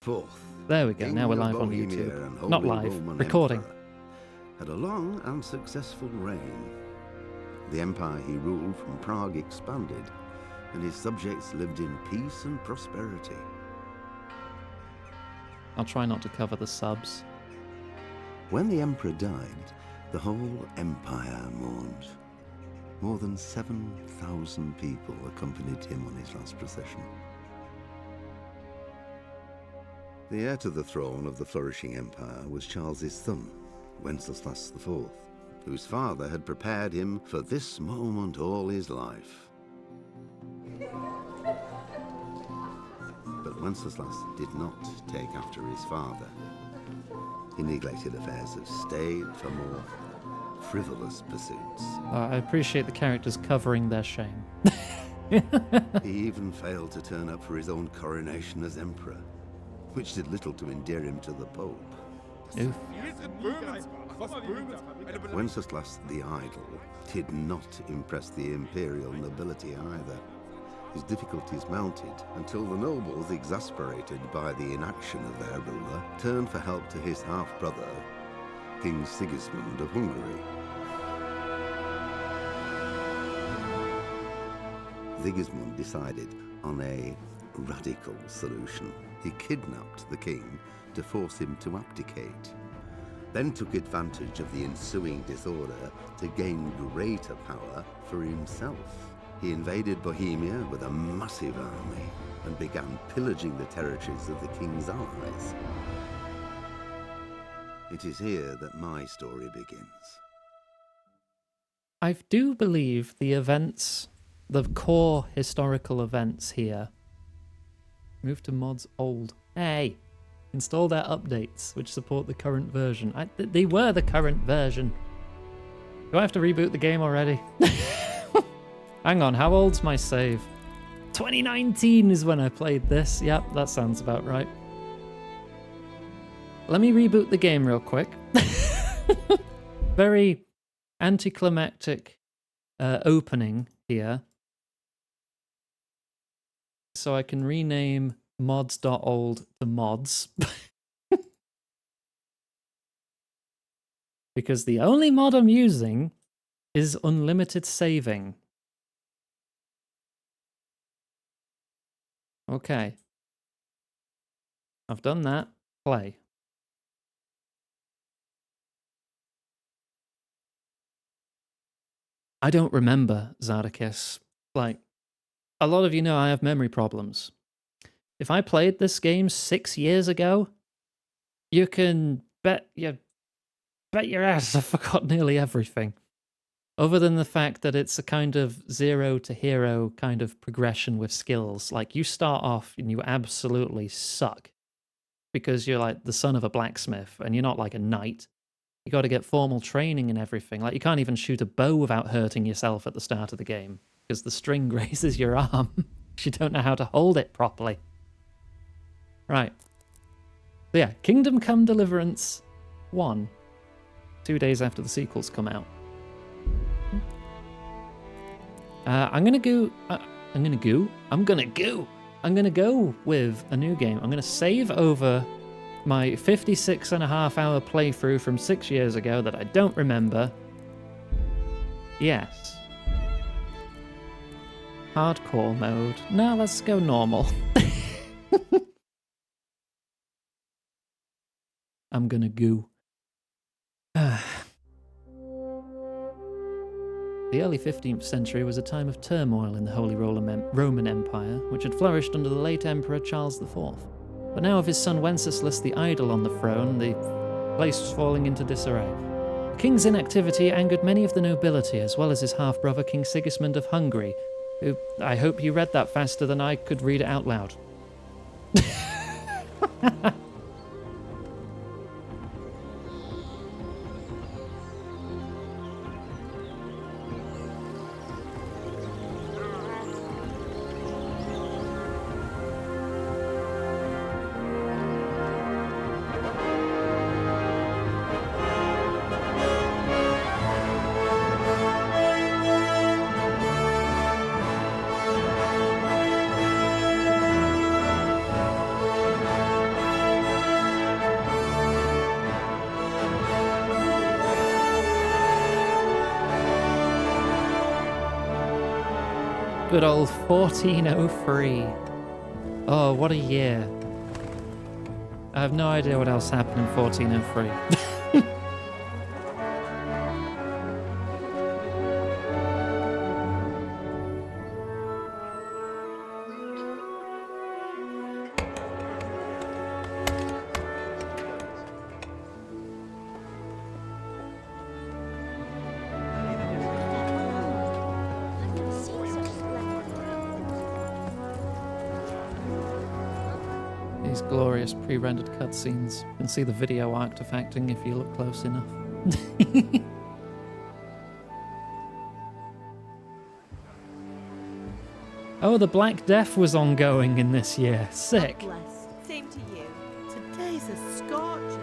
Fourth, There we go. King Now we're of live on Bohemia YouTube. and Holy Not live, Roman recording. Emperor, had a long and successful reign. The empire he ruled from Prague expanded, and his subjects lived in peace and prosperity. I'll try not to cover the subs. When the emperor died, the whole empire mourned. More than 7,000 people accompanied him on his last procession. The heir to the throne of the flourishing empire was Charles's son, Wenceslas IV, whose father had prepared him for this moment all his life. But Wenceslas did not take after his father. He neglected affairs of state for more frivolous pursuits. I appreciate the characters covering their shame. He even failed to turn up for his own coronation as emperor, which did little to endear him to the Pope. Oof. Wenceslas the Idle did not impress the imperial nobility either. His difficulties mounted until the nobles, exasperated by the inaction of their ruler, turned for help to his half-brother, King Sigismund of Hungary. Sigismund decided on a radical solution. He kidnapped the king to force him to abdicate, then took advantage of the ensuing disorder to gain greater power for himself. He invaded Bohemia with a massive army and began pillaging the territories of the king's allies. It is here that my story begins. I do believe the events, the core historical events here. Move to mods old. Hey! Install their updates, which support the current version. They were the current version. Do I have to reboot the game already? Hang on, how old's my save? 2019 is when I played this. Yep, that sounds about right. Let me reboot the game real quick. Very anticlimactic opening here. So I can rename mods.old to mods. Because the only mod I'm using is unlimited saving. Okay. I've done that. Play. I don't remember Zardakis. Like, a lot of you know I have memory problems. If I played this game 6 years ago, you can bet your ass I forgot nearly everything. Other than the fact that it's a kind of 0 to hero kind of progression with skills. Like, you start off and you absolutely suck. Because you're like the son of a blacksmith and you're not like a knight. You got to get formal training and everything. Like, you can't even shoot a bow without hurting yourself at the start of the game. Because the string grazes your arm. You don't know how to hold it properly. Right. So yeah, Kingdom Come Deliverance 1. 2 days after the sequels come out. I'm gonna go with a new game. I'm gonna save over my 56.5-hour playthrough from 6 years ago that I don't remember. Yes. Hardcore mode. No, let's go normal. I'm gonna go. The early 15th century was a time of turmoil in the Holy Roman Empire, which had flourished under the late Emperor Charles IV. But now with his son Wenceslas the Idle on the throne, the place was falling into disarray. The king's inactivity angered many of the nobility, as well as his half-brother King Sigismund of Hungary, who, I hope you read that faster than I could read it out loud. Good old 1403. Oh, what a year. I have no idea what else happened in 1403. These glorious pre-rendered cutscenes. You can see the video artifacting if you look close enough. Oh, the Black Death was ongoing in this year. Sick. God bless. Same to you. Today's a scorcher.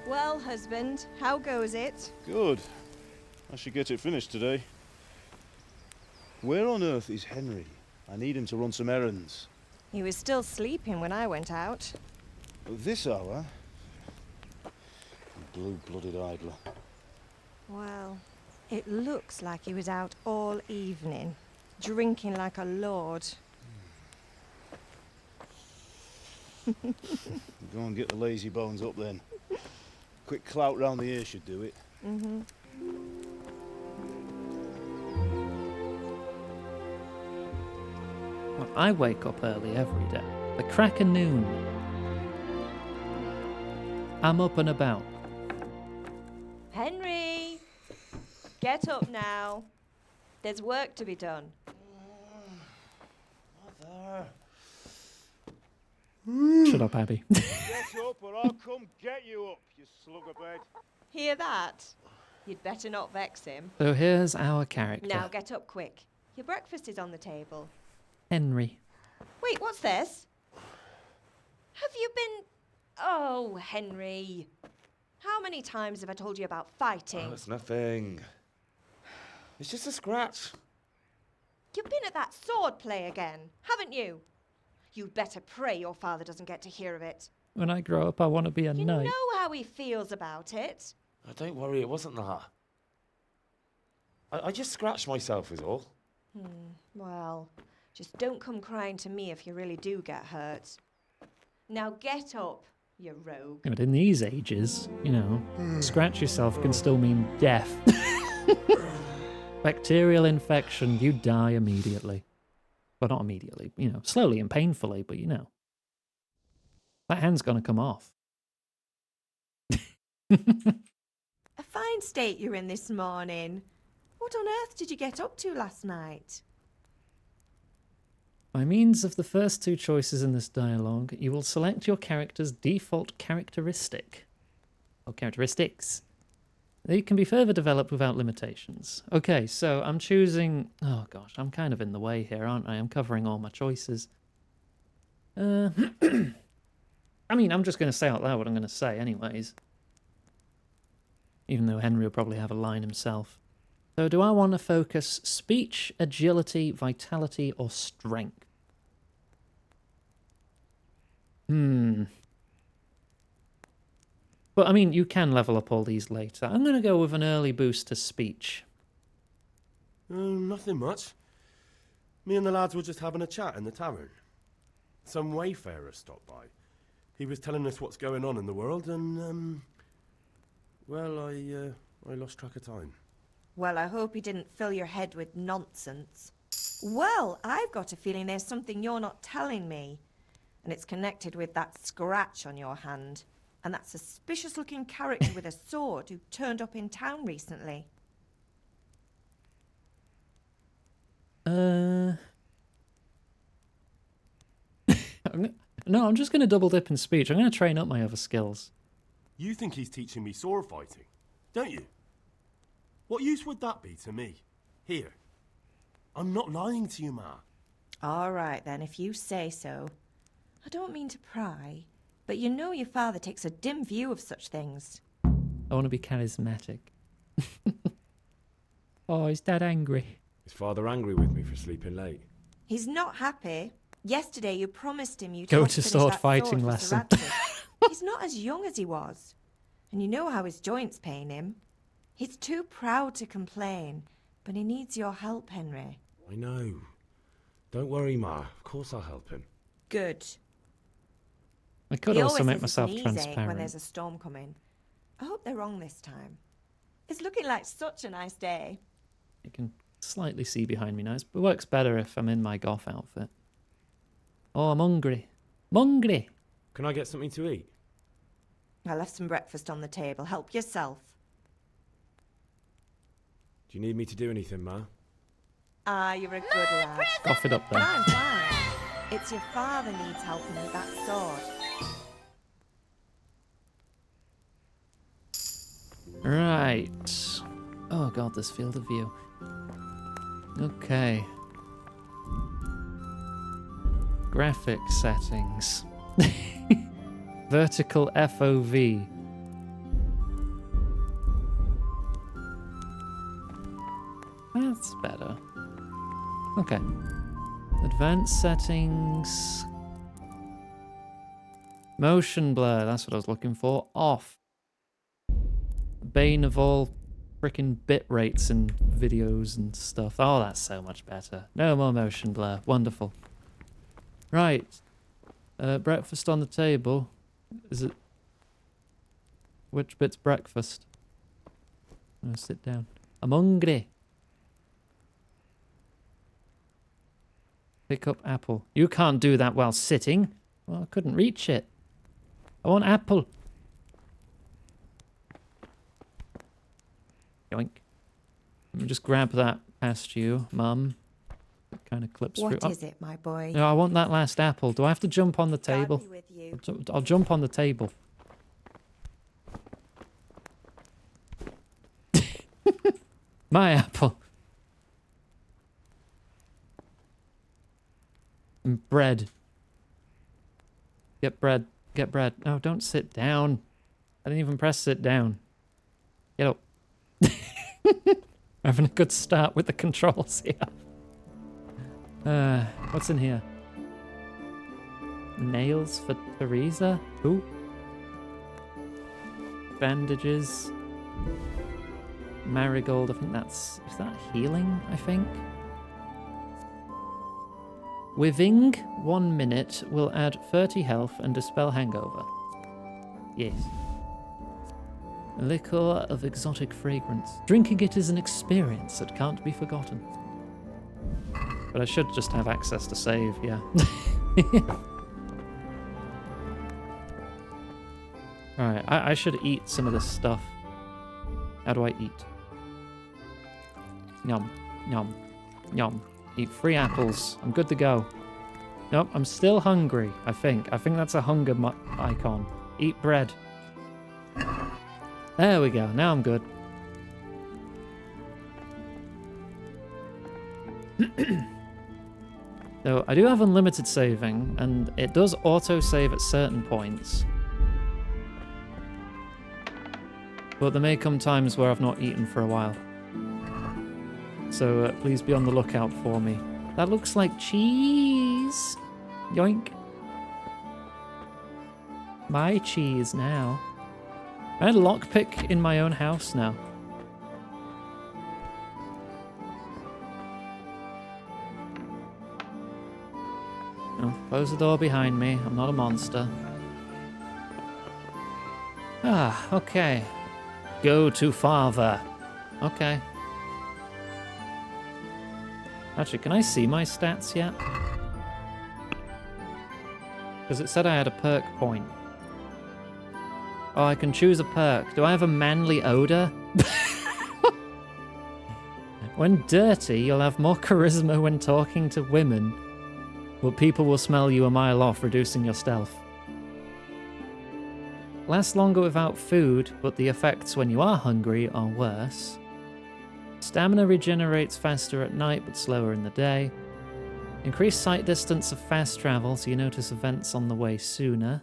Well, husband, how goes it? Good. I should get it finished today. Where on earth is Henry? I need him to run some errands. He was still sleeping when I went out. At this hour? Blue-blooded idler. Well, it looks like he was out all evening, drinking like a lord. Go and get the lazy bones up then. Quick clout round the ear should do it. Mm-hmm. Well, I wake up early every day. The crack of noon. I'm up and about. Henry! Get up now. There's work to be done. Mother. Shut up, Abby. Get up or I'll come get you up, you sluggerbed. Hear that? You'd better not vex him. So here's our character. Now get up quick. Your breakfast is on the table. Henry. Wait, what's this? Have you been... Oh, Henry. How many times have I told you about fighting? Oh, it's nothing. It's just a scratch. You've been at that sword play again, haven't you? You'd better pray your father doesn't get to hear of it. When I grow up, I want to be a You knight. know how he feels about it. Oh, don't worry, it wasn't that. I just scratched myself is all. Well, just don't come crying to me if you really do get hurt. Now get up, you rogue. Yeah, but in these ages, you know, scratch yourself can still mean death. Bacterial infection, you die immediately. Well, not immediately, you know, slowly and painfully, but you know. That hand's gonna come off. A fine state you're in this morning. What on earth did you get up to last night? By means of the first two choices in this dialogue, you will select your character's default characteristic, or characteristics. They can be further developed without limitations. Okay, so I'm choosing... Oh gosh, I'm kind of in the way here, aren't I? I'm covering all my choices. I mean, I'm just going to say out loud what I'm going to say anyways. Even though Henry will probably have a line himself. So do I want to focus speech, agility, vitality, or strength? But, I mean, you can level up all these later. I'm going to go with an early boost to speech. Nothing much. Me and the lads were just having a chat in the tavern. Some wayfarer stopped by. He was telling us what's going on in the world and, well, I lost track of time. Well, I hope he didn't fill your head with nonsense. Well, I've got a feeling there's something you're not telling me. And it's connected with that scratch on your hand. And that suspicious-looking character with a sword who turned up in town recently. No, I'm just going to double dip in speech. I'm going to train up my other skills. You think he's teaching me sword fighting, don't you? What use would that be to me? Here. I'm not lying to you, Ma. All right, then, if you say so. I don't mean to pry, but you know your father takes a dim view of such things. I want to be charismatic. Oh, is Dad angry? Is Father angry with me for sleeping late? He's not happy. Yesterday you promised him you'd Go help to finish sword that fighting sword for lesson. Sir He's not as young as he was. And you know how his joints pain him. He's too proud to complain, but he needs your help, Henry. I know. Don't worry, Ma. Of course I'll help him. Good. I could He also always make says myself his knees ache when transparent. there's a storm coming. I hope they're wrong this time. It's looking like such a nice day. You can slightly see behind me now. It works better if I'm in my goth outfit. Oh, I'm hungry. I'm hungry. Can I get something to eat? I left some breakfast on the table. Help yourself. Do you need me to do anything, Ma? Ah, you're a good lad. Cough it up But there. I'm fine. It's your father needs helping with that sword. Right. Oh god, this field of view. Okay. Graphic settings. Vertical FOV. That's better. Okay. Advanced settings. Motion blur, that's what I was looking for. Off. Bane of all freaking bit rates and videos and stuff. Oh, that's so much better. No more motion blur. Wonderful. Right. Breakfast on the table. Is it... Which bit's breakfast? I'm gonna sit down. I'm hungry. Pick up apple. You can't do that while sitting. Well, I couldn't reach it. I want apple. Yoink. Let me just grab that past you, Mum. It kind of clips What through. is it, my boy? No, I want that last apple. Do I have to jump on the God table? be with you. I'll jump on the table. My apple. And bread. Get bread. Get bread. No, don't sit down. I didn't even press sit down. Get up. Having a good start with the controls here. What's in here? Nails for Teresa? Who? Bandages. Marigold, I think that's... Is that healing, I think? Withing 1 minute will add 30 health and dispel hangover. Yes. A liquor of exotic fragrance. Drinking it is an experience that can't be forgotten. But I should just have access to save, yeah. Alright, I should eat some of this stuff. How do I eat? Yum, yum, yum. Eat 3 apples. I'm good to go. Nope, I'm still hungry, I think. I think that's a hunger icon. Eat bread. There we go. Now I'm good. So I do have unlimited saving, and it does auto-save at certain points. But there may come times where I've not eaten for a while. So please be on the lookout for me. That looks like cheese. Yoink. My cheese now. I had a lockpick in my own house now. Oh, close the door behind me. I'm not a monster. Ah, okay. Go to father. Okay. Actually, can I see my stats yet? Because it said I had a perk point. Oh, I can choose a perk. Do I have a manly odor? When dirty, you'll have more charisma when talking to women, but people will smell you a mile off, reducing your stealth. Last longer without food, but the effects when you are hungry are worse. Stamina regenerates faster at night, but slower in the day. Increased sight distance of fast travel, so you notice events on the way sooner.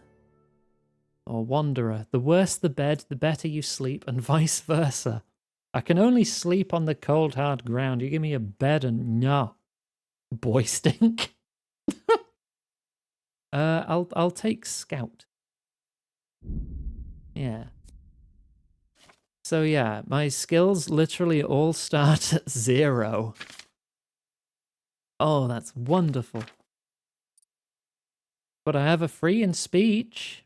Or Wanderer. The worse the bed, the better you sleep, and vice versa. I can only sleep on the cold, hard ground. You give me a bed and no. Boy stink. I'll take scout. Yeah. So yeah, my skills literally all start at 0. Oh, that's wonderful. But I have a free in speech.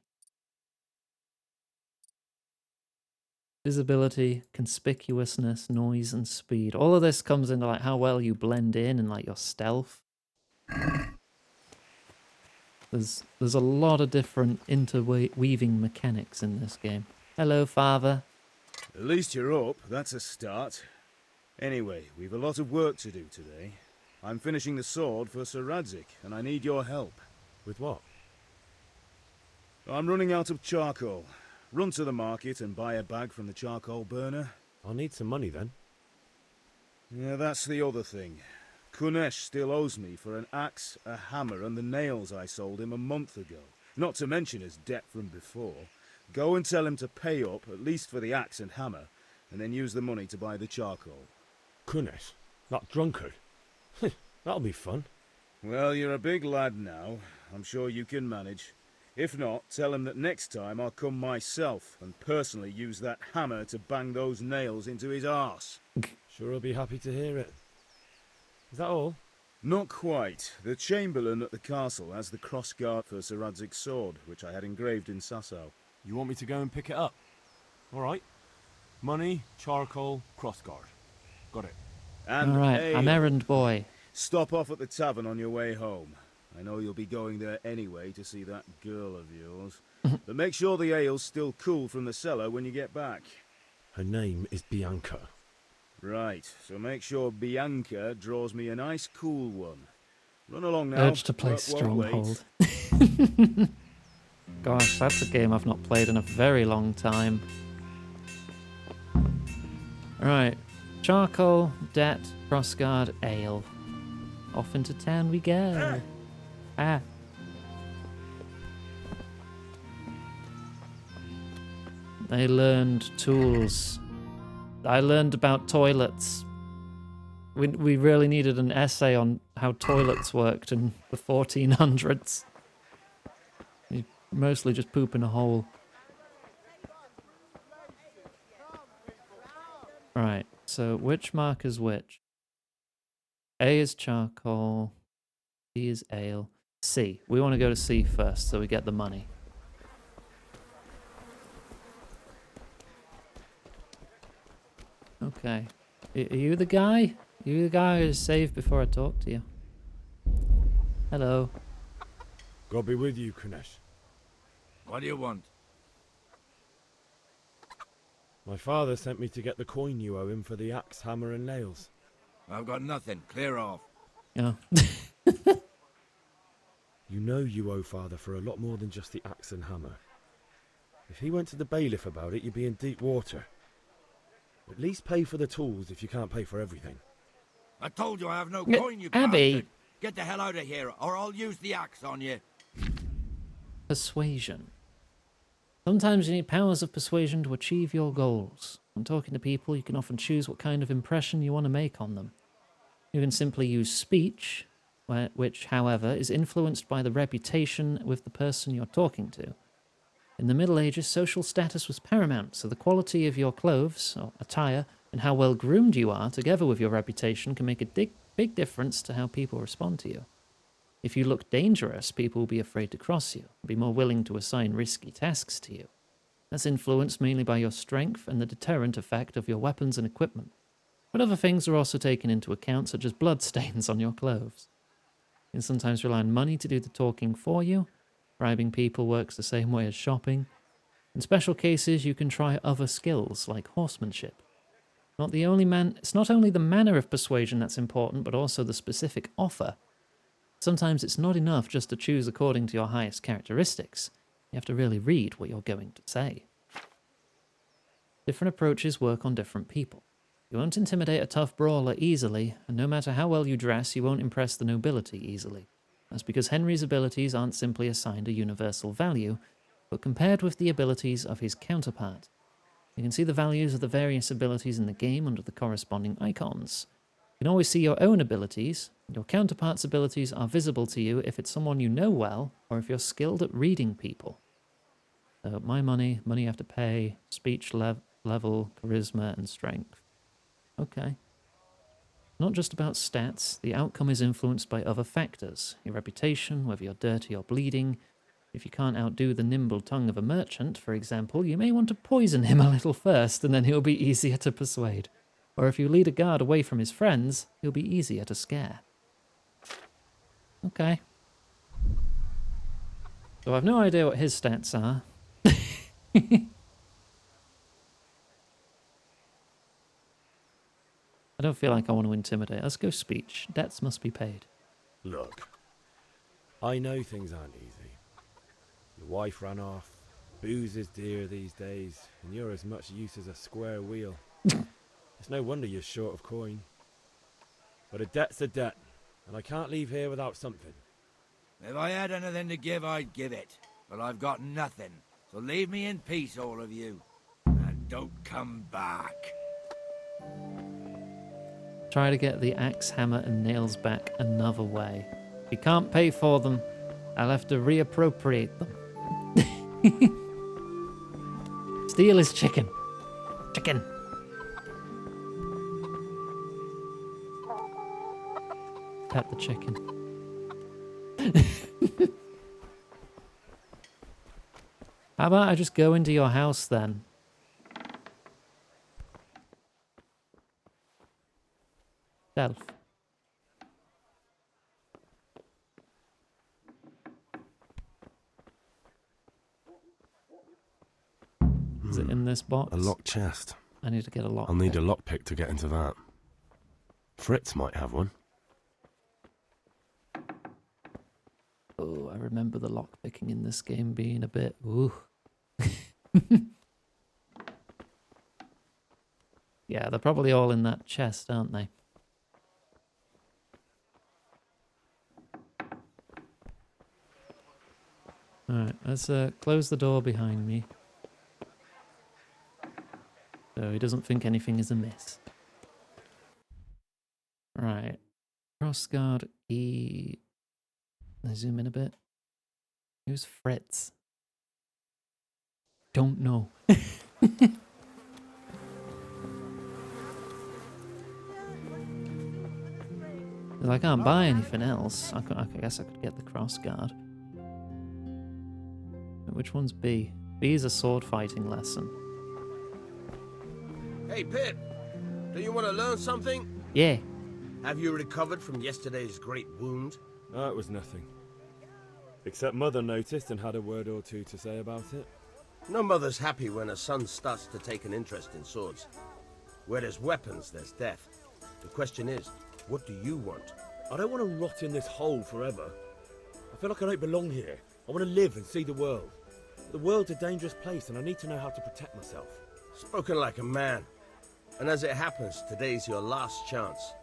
Visibility, conspicuousness, noise, and speed. All of this comes into like how well you blend in and like your stealth. There's a lot of different interweaving mechanics in this game. Hello, father. At least you're up, that's a start. Anyway, we've a lot of work to do today. I'm finishing the sword for Sir Radzig, and I need your help. With what? I'm running out of charcoal. Run to the market and buy a bag from the charcoal burner. I'll need some money then. Yeah, that's the other thing. Kunesh still owes me for an axe, a hammer, and the nails I sold him a month ago. Not to mention his debt from before. Go and tell him to pay up, at least for the axe and hammer, and then use the money to buy the charcoal. Kunesh? That drunkard? That'll be fun. Well, you're a big lad now. I'm sure you can manage. If not, tell him that next time I'll come myself and personally use that hammer to bang those nails into his arse. Sure he'll be happy to hear it. Is that all? Not quite. The Chamberlain at the castle has the crossguard for Sir Radzig's sword, which I had engraved in Sasau. You want me to go and pick it up? All right. Money, charcoal, crossguard. Got it. And All right, ale. I'm errand boy. Stop off at the tavern on your way home. I know you'll be going there anyway to see that girl of yours. But make sure the ale's still cool from the cellar when you get back. Her name is Bianca. Right, so make sure Bianca draws me a nice cool one. Run along now. Urge to play Work won't wait. Stronghold. Gosh, that's a game I've not played in a very long time. Right, charcoal, debt, crossguard, ale. Off into town we go. Ah. They learned tools. I learned about toilets. We really needed an essay on how toilets worked in the 1400s. You mostly just poop in a hole. Right, so which mark is which? A is charcoal, B is ale, C. We want to go to C first so we get the money. Okay. Are you the guy? Are you the guy who's saved before I talk to you? Hello. God be with you, Kunesh. What do you want? My father sent me to get the coin you owe him for the axe, hammer, and nails. I've got nothing. Clear off. Oh. You know you owe father for a lot more than just the axe and hammer. If he went to the bailiff about it, you'd be in deep water. At least pay for the tools if you can't pay for everything. I told you I have no Yeah, coin, you Abby. bastard. Get the hell out of here, or I'll use the axe on you. Persuasion. Sometimes you need powers of persuasion to achieve your goals. When talking to people, you can often choose what kind of impression you want to make on them. You can simply use speech, which, however, is influenced by the reputation with the person you're talking to. In the Middle Ages, social status was paramount, so the quality of your clothes, or attire, and how well groomed you are, together with your reputation, can make a big difference to how people respond to you. If you look dangerous, people will be afraid to cross you, and be more willing to assign risky tasks to you. That's influenced mainly by your strength and the deterrent effect of your weapons and equipment. But other things are also taken into account, such as bloodstains on your clothes. You can sometimes rely on money to do the talking for you. Bribing people works the same way as shopping. In special cases, you can try other skills, like horsemanship. It's not only the manner of persuasion that's important, but also the specific offer. Sometimes it's not enough just to choose according to your highest characteristics. You have to really read what you're going to say. Different approaches work on different people. You won't intimidate a tough brawler easily, and no matter how well you dress, you won't impress the nobility easily. That's because Henry's abilities aren't simply assigned a universal value, but compared with the abilities of his counterpart. You can see the values of the various abilities in the game under the corresponding icons. You can always see your own abilities. Your counterpart's abilities are visible to you if it's someone you know well, or if you're skilled at reading people. So my money you have to pay, speech level, charisma, and strength. Okay. Not just about stats, the outcome is influenced by other factors. Your reputation, whether you're dirty or bleeding. If you can't outdo the nimble tongue of a merchant, for example, you may want to poison him a little first, and then he'll be easier to persuade. Or if you lead a guard away from his friends, he'll be easier to scare. Okay. So I've no idea what his stats are. I don't feel like I want to intimidate. Let's go speech. Debts must be paid. Look, I know things aren't easy. Your wife ran off, booze is dear these days, and you're as much use as a square wheel. It's no wonder you're short of coin. But a debt's a debt, and I can't leave here without something. If I had anything to give, I'd give it. But I've got nothing. So leave me in peace, all of you. And don't come back. Try to get the axe, hammer, and nails back another way. If you can't pay for them, I'll have to reappropriate them. Steal his chicken. Chicken. Pet the chicken. How about I just go into your house then? Stealth. Is it in this box? A locked chest. I need to get a lock. I'll need a lockpick to get into that. Fritz might have one. Oh, I remember the lockpicking in this game being a bit... Ooh. Yeah, they're probably all in that chest, aren't they? Alright, let's close the door behind me. So he doesn't think anything is amiss. Right. Crossguard E... Let's zoom in a bit. Who's Fritz? Don't know. I can't buy anything else. I guess I could get the crossguard. Which one's B? B is a sword fighting lesson. Hey, Pip. Do you want to learn something? Yeah. Have you recovered from yesterday's great wound? No, it was nothing. Except Mother noticed and had a word or two to say about it. No mother's happy when her son starts to take an interest in swords. Where there's weapons, there's death. The question is, what do you want? I don't want to rot in this hole forever. I feel like I don't belong here. I want to live and see the world. The world's a dangerous place and I need to know how to protect myself. Spoken like a man. And as it happens, today's your last chance.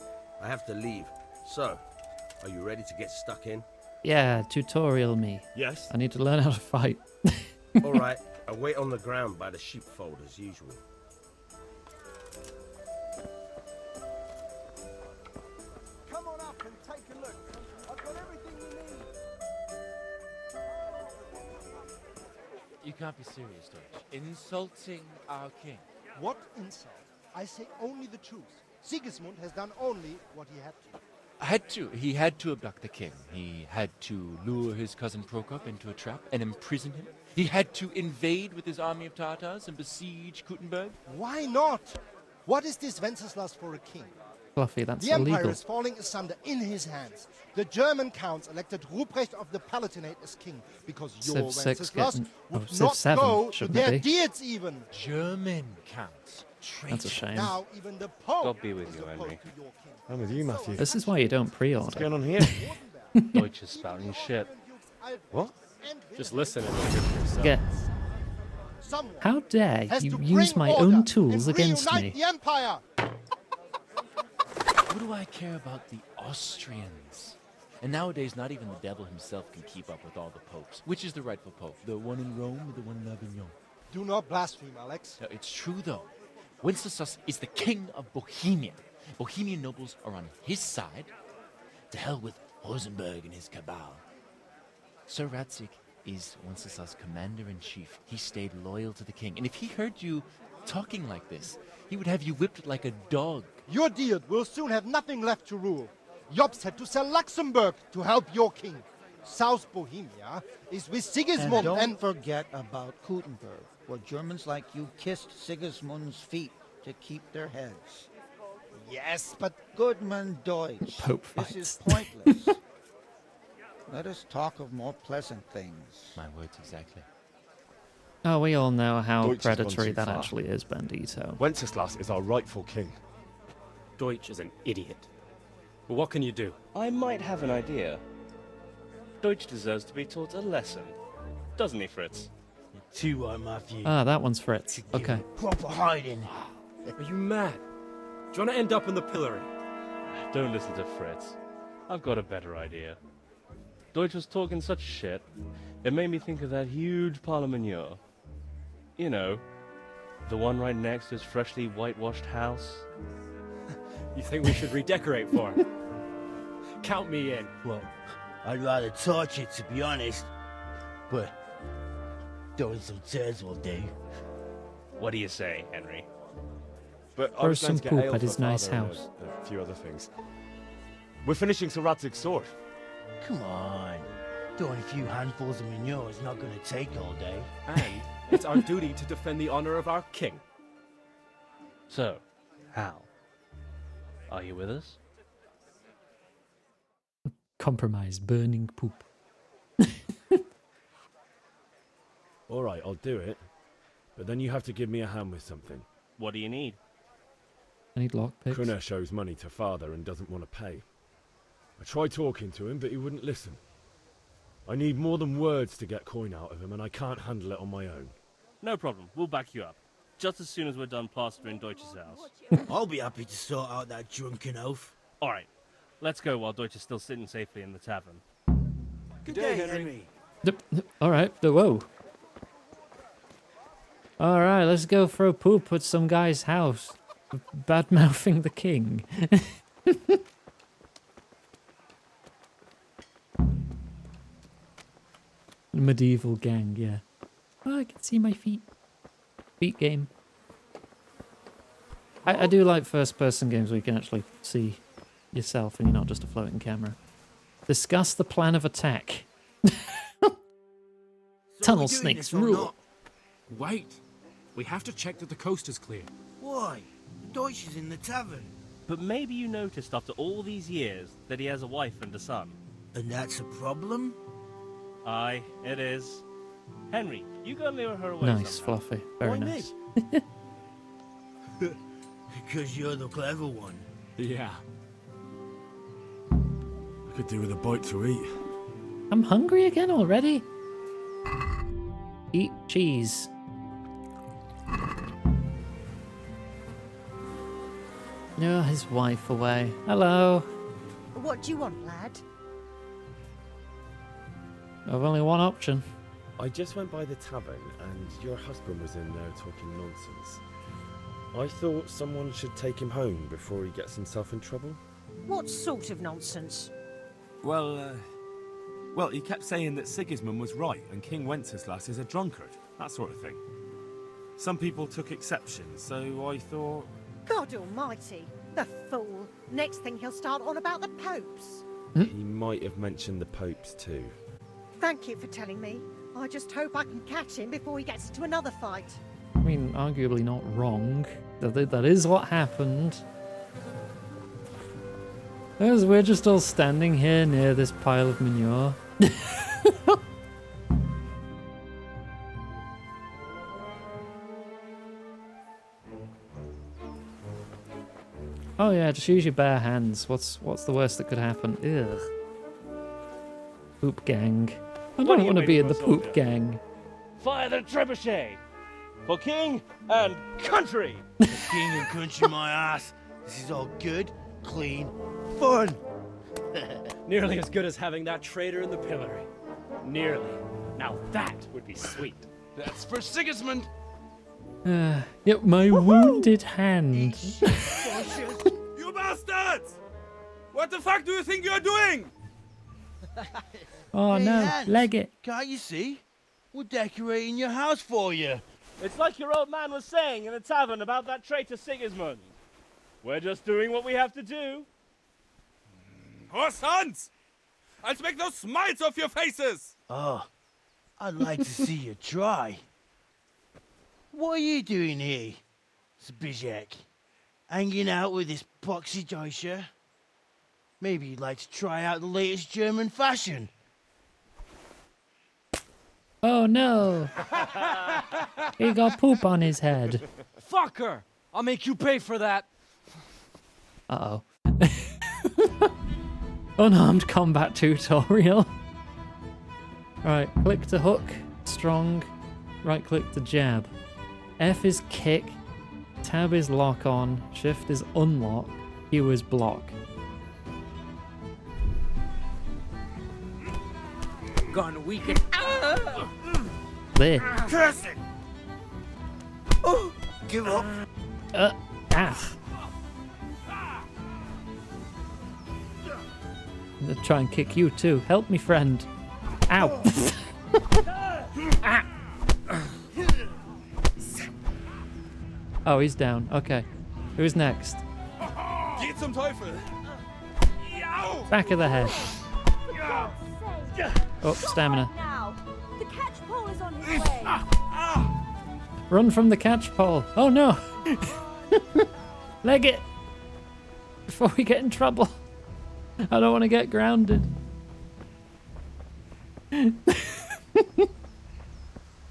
I have to leave. So, are you ready to get stuck in? Yeah, tutorial me. Yes. I need to learn how to fight. All right, I'll wait on the ground by the sheepfold as usual. Come on up and take a look. I've got everything you need. You can't be serious, Deutsch. Insulting our king. What insult? I say only the truth. Sigismund has done only what he had to. He had to abduct the king. He had to lure his cousin Prokop into a trap and imprison him. He had to invade with his army of Tatars and besiege Kuttenberg. Why not? What is this Wenceslas for a king? Fluffy, that's The empire illegal. is falling asunder in his hands. The German counts elected Ruprecht of the Palatinate as king because your Civ 6 Wenceslas getting- would Civ not 7, go to shouldn't their it be? deeds even. German counts. That's a shame. Now even the Pope God be with is you, opposed Henry. to your king. I'm with you, Matthew. This is why you don't What's pre-order. going on here? Deutsch is spouting shit. What? Just listen and look at yourself. Get. Someone How dare has you to use bring my order own tools and against reunite me? the empire. What do I care about the Austrians? And nowadays, not even the devil himself can keep up with all the popes. Which is the rightful pope? The one in Rome or the one in Avignon? Do not blaspheme, Alex. No, it's true, though. Wenceslas is the king of Bohemia. Bohemian nobles are on his side. To hell with Rosenberg and his cabal. Sir Radzig is Wenceslas' commander-in-chief. He stayed loyal to the king. And if he heard you talking like this, he would have you whipped like a dog. Your Diet will soon have nothing left to rule. Jobst had to sell Luxembourg to help your king. South Bohemia is with Sigismund and don't forget about Gutenberg, where Germans like you kissed Sigismund's feet to keep their heads. Yes, but Goodman Deutsch, Pope this is fights. pointless. Let us talk of more pleasant things. My words exactly. Oh, we all know how Deutsch has gone predatory too that far. actually is, Bandito. Wenceslas is our rightful king. Deutsch is an idiot. Well, what can you do? I might have an idea. Deutsch deserves to be taught a lesson. Doesn't he, Fritz? Two are my view. Ah, that one's Fritz. Okay. Proper hiding. Are you mad? Do you want to end up in the pillory? Don't listen to Fritz. I've got a better idea. Deutsch was talking such shit, it made me think of that huge parliament. You know, the one right next to his freshly whitewashed house. You think we should redecorate for him? Count me in. Well, I'd rather torch it, to be honest. But throwing some tears will do. What do you say, Henry? But I Or was going some to get poop ale at for his nice Father and house. A few other things. We're finishing Sir Radzig's sword. Come on. Throwing a few handfuls of manure is not going to take all day. And it's our duty to defend the honor of our king. So, Hal, are you with us? Compromise, burning poop. All right, I'll do it. But then you have to give me a hand with something. What do you need? I need lockpicks. Krunesh owes money to Father and doesn't want to pay. I tried talking to him, but he wouldn't listen. I need more than words to get coin out of him, and I can't handle it on my own. No problem, we'll back you up. Just as soon as we're done plastering Deutsch's house. I'll be happy to sort out that drunken oaf. Alright, let's go while Deutsch is still sitting safely in the tavern. Good day, Henry. Alright, whoa. Alright, let's go throw poop at some guy's house. Bad-mouthing the king. Medieval gang, yeah. Oh, I can see my feet. Feet game. I do like first-person games where you can actually see yourself and you're not just a floating camera. Discuss the plan of attack. Tunnel snakes rule. Wait. We have to check that the coast is clear. Why? Deutsch is in the tavern. But maybe you noticed after all these years that he has a wife and a son. And that's a problem? Aye, it is. Henry, you go lure her away Nice, somehow. Fluffy. Very Why nice. Because you're the clever one. Yeah. I could do with a bite to eat. I'm hungry again already. Eat cheese. No, his wife away. Hello. What do you want, lad? I've only one option. I just went by the tavern, and your husband was in there talking nonsense. I thought someone should take him home before he gets himself in trouble. What sort of nonsense? Well, he kept saying that Sigismund was right and King Wenceslas is a drunkard, that sort of thing. Some people took exception, so I thought... God almighty, the fool. Next thing he'll start on about the popes. He might have mentioned the popes too. Thank you for telling me. I just hope I can catch him before he gets into another fight. I mean, arguably not wrong. That is what happened. As we're just all standing here near this pile of manure. Oh yeah, just use your bare hands. What's the worst that could happen? Ugh. Poop gang. I What are don't you want to be in waiting the for, poop soldier? gang. Fire the trebuchet! For king and country! King and country, my ass. This is all good, clean, fun. Nearly as good as having that traitor in the pillory. Nearly. Now that would be sweet. That's for Sigismund! Yep, my wounded hand. You bastards! What the fuck do you think you're doing? Oh Hey, no, Hans, leg it. Can't you see? We're decorating your house for you. It's like your old man was saying in the tavern about that traitor Sigismund. We're just doing what we have to do. Oh, sons! I'll make those smiles off your faces! Oh, I'd like to see you try. What are you doing here, Zbyszek? Hanging out with this poxy Deutscher? Maybe you'd like to try out the latest German fashion. Oh no. He got poop on his head. Fucker! I'll make you pay for that. Uh-oh. Unarmed combat tutorial. Right, click to hook, strong, right click to jab. F is kick, tab is lock on, shift is unlock, Q is block. Gonna weaken. There. Curse it! Oh, give up. Ah. I'm gonna try and kick you too. Help me, friend. Ow. Ah. Oh, he's down. Okay. Who's next? Geht zum Teufel! Back of the head. Oh, stamina. Now, the catch pole is on his way. Run from the catch pole. Oh no. Leg it. Before we get in trouble. I don't want to get grounded.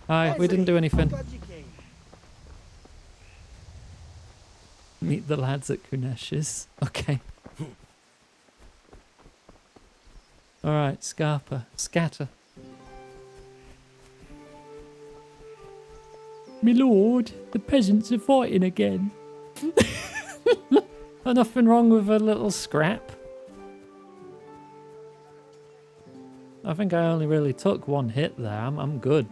Alright, we didn't do anything. Meet the lads at Kunesh's. Okay. Alright, Scarpa. Scatter. My lord, the peasants are fighting again. Nothing wrong with a little scrap. I think I only really took one hit there. I'm good.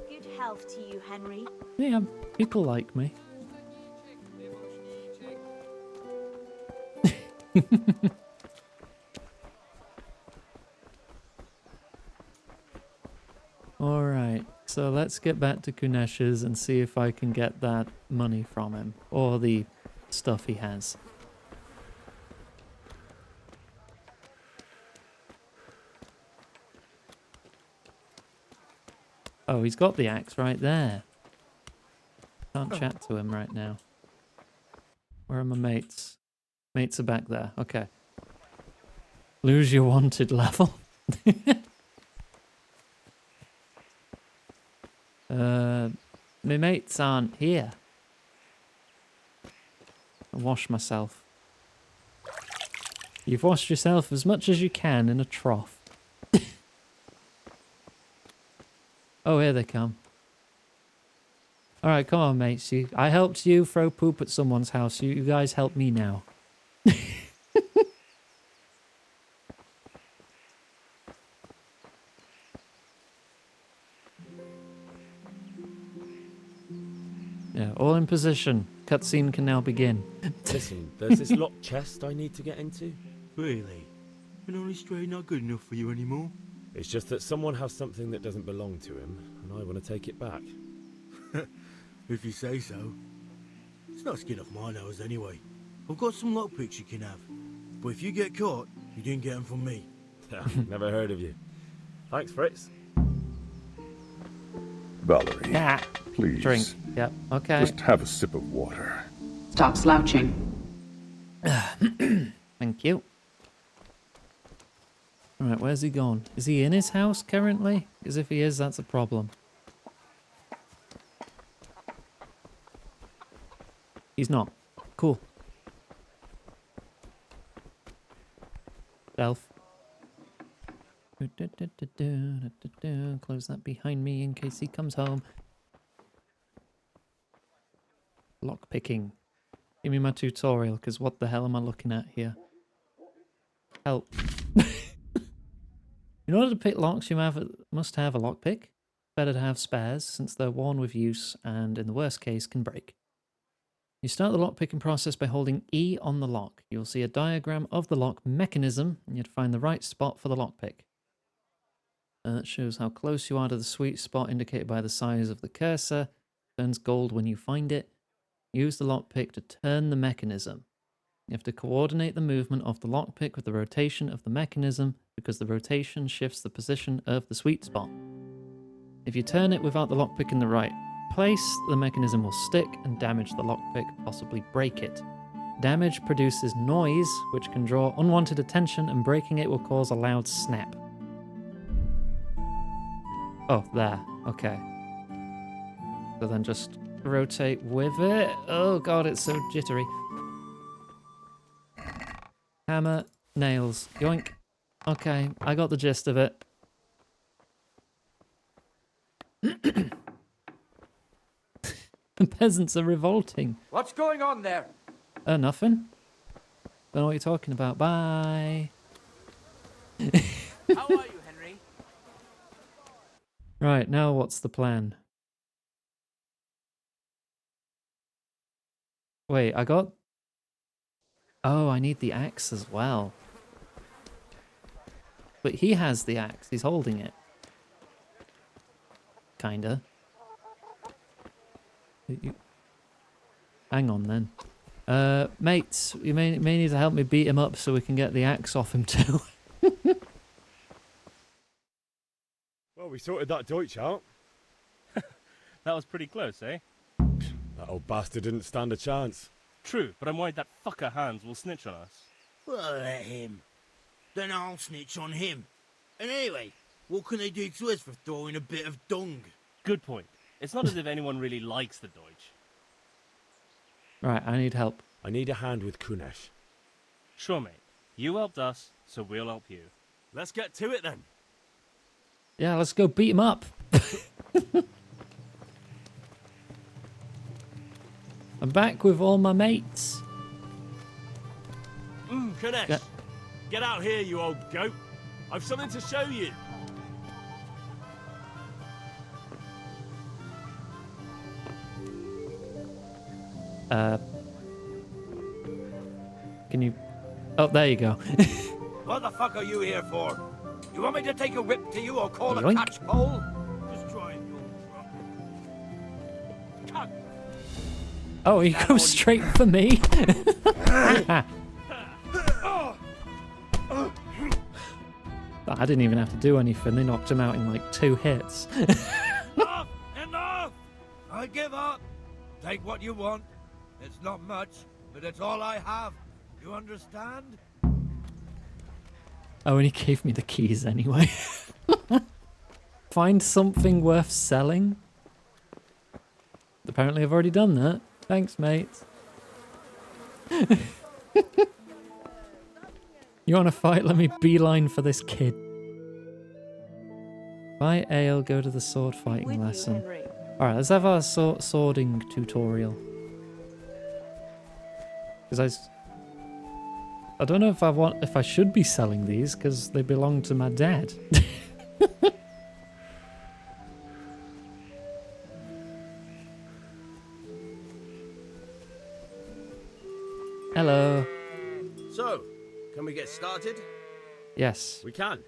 Good health to you, Henry. Yeah, people like me. Alright, so let's get back to Kunesh's and see if I can get that money from him. Or the stuff he has. Oh, he's got the axe right there. Can't chat to him right now. Where are my mates? Mates are back there. Okay. Lose your wanted level. My mates aren't here. I'll wash myself. You've washed yourself as much as you can in a trough. Oh, here they come. Alright, come on, mates. I helped you throw poop at someone's house. You guys help me now. Yeah, all in position. Cutscene can now begin. Listen, there's this locked chest I need to get into. Really? An only stray not good enough for you anymore? It's just that someone has something that doesn't belong to him, and I want to take it back. If you say so. It's not skin off my nose anyway. I've got some lockpicks you can have. But if you get caught, you didn't get them from me. Never heard of you. Thanks, Fritz. Valerie, Yeah. please. Drink. Yep. Okay. Just have a sip of water. Stop slouching. Thank you. Alright, where's he gone? Is he in his house currently? Because if he is, that's a problem. He's not. Cool. Stealth. Close that behind me in case he comes home. Lock picking. Give me my tutorial, because what the hell am I looking at here? Help. In order to pick locks, you must have a lockpick. better to have spares since they're worn with use and, in the worst case, can break. You start the lockpicking process by holding E on the lock. You'll see a diagram of the lock mechanism, and you'd find the right spot for the lockpick. That shows how close you are to the sweet spot indicated by the size of the cursor. Turns gold when you find it. Use the lockpick to turn the mechanism. You have to coordinate the movement of the lockpick with the rotation of the mechanism because the rotation shifts the position of the sweet spot. If you turn it without the lockpick in the right place, the mechanism will stick and damage the lockpick, possibly break it. Damage produces noise, which can draw unwanted attention, and breaking it will cause a loud snap. Oh, there. Okay. So then just rotate with it. Oh god, it's so jittery. Hammer, nails, yoink. Okay, I got the gist of it. The peasants are revolting. What's going on there? Nothing. Don't know what you're talking about. Bye. How are you, Henry? Right, now what's the plan? Wait, I got... Oh, I need the axe as well. But he has the axe. He's holding it. Kinda. Hang on then. Mates, you may need to help me beat him up so we can get the axe off him too. Well, we sorted that Deutsch out. That was pretty close, eh? That old bastard didn't stand a chance. True, but I'm worried that fucker Hans will snitch on us. Well, let him. Then I'll snitch on him. And anyway, what can they do to us for throwing a bit of dung? Good point. It's not as if anyone really likes the Deutsch. Right, I need help. I need a hand with Kunesh. Sure, mate. You helped us, so we'll help you. Let's get to it then. Yeah, let's go beat him up. I'm back with all my mates. Kunesh, get out here, you old goat. I've something to show you. Can you... Oh, there you go. What the fuck are you here for? You want me to take a whip to you or call a Yoink. catchpole? Just try and Oh, he goes straight for me. I didn't even have to do anything. They knocked him out in like 2 hits. Enough! Enough! I give up. Take what you want. It's not much, but it's all I have. You understand? Oh, and he gave me the keys anyway. Find something worth selling. Apparently I've already done that. Thanks, mate. You want to fight? Let me beeline for this kid. Buy ale, go to the sword fighting lesson. Alright, let's have our swording tutorial. Because I don't know if I should be selling these because they belong to my dad. Hello. So, can we get started? Yes. We can.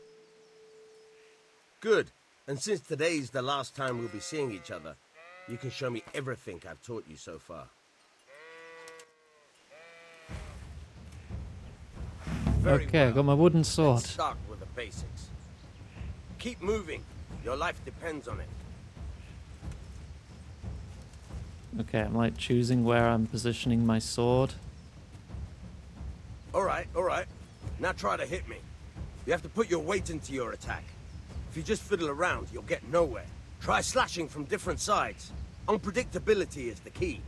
Good. And since today's the last time we'll be seeing each other, you can show me everything I've taught you so far. Okay, I got my wooden sword. Let's start with the basics. Keep moving. Your life depends on it. Okay, I'm like choosing where I'm positioning my sword. All right. Now try to hit me. You have to put your weight into your attack. If you just fiddle around, you'll get nowhere. Try slashing from different sides. Unpredictability is the key.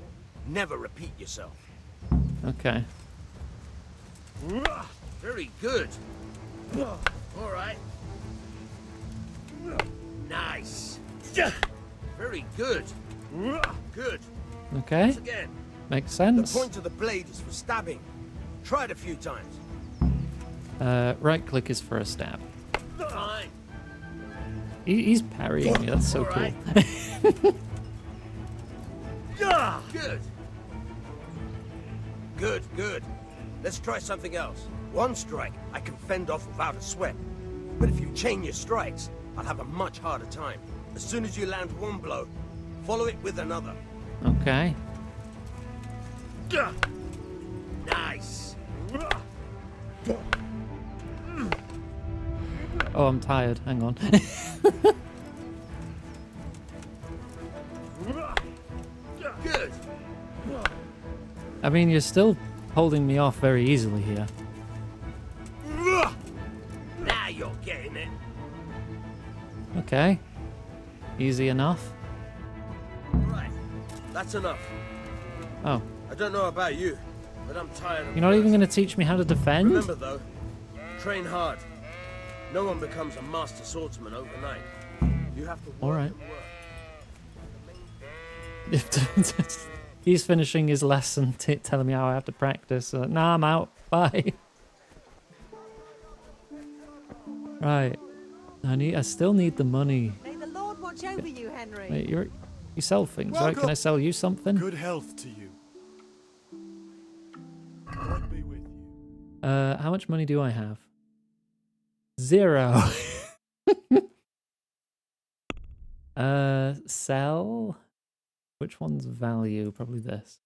Never repeat yourself. Okay. Very good. All right. Nice. Very good. Good. Okay. Once again. Makes sense. The point of the blade is for stabbing. Try it a few times. Right click is for a stab. Fine. He's parrying me. That's so cool. Good. Good, good. Let's try something else. One strike, I can fend off without a sweat. But if you chain your strikes, I'll have a much harder time. As soon as you land one blow, follow it with another. Okay. Nice. Oh, I'm tired. Hang on. Good. I mean, you're still holding me off very easily here. Now you're getting it. Okay. Easy enough. Right. That's enough. Oh. I don't know about you, but I'm tired of You're not even going to teach me how to defend? Remember though, train hard. No one becomes a master swordsman overnight. You have to work. All right. and work. He's finishing his lesson, telling me how I have to practice. Nah, I'm out. Bye. Right. I still need the money. May the Lord watch over you, Henry. Wait, you sell things, right? Can I sell you something? Good health to you. God be with you. How much money do I have? 0. Sell. Which one's value? Probably this.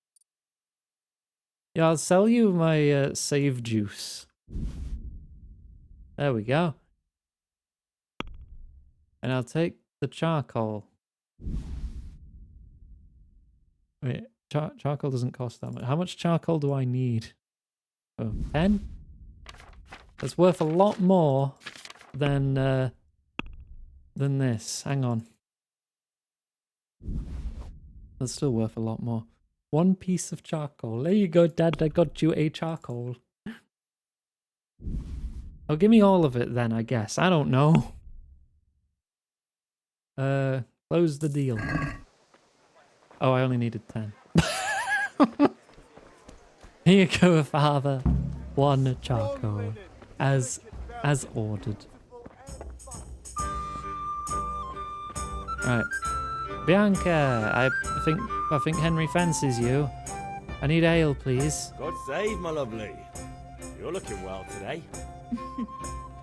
Yeah, I'll sell you my save juice. There we go. And I'll take the charcoal. Wait, charcoal doesn't cost that much. How much charcoal do I need? Oh, 10? That's worth a lot more than this. Hang on. That's still worth a lot more. 1 piece of charcoal. There you go, Dad. I got you a charcoal. Oh, give me all of it then, I guess. I don't know. Close the deal. Oh, I only needed 10. Here you go, Father. 1 charcoal. As ordered. Right. Bianca, I think Henry fancies you. I need ale, please. God save, my lovely. You're looking well today.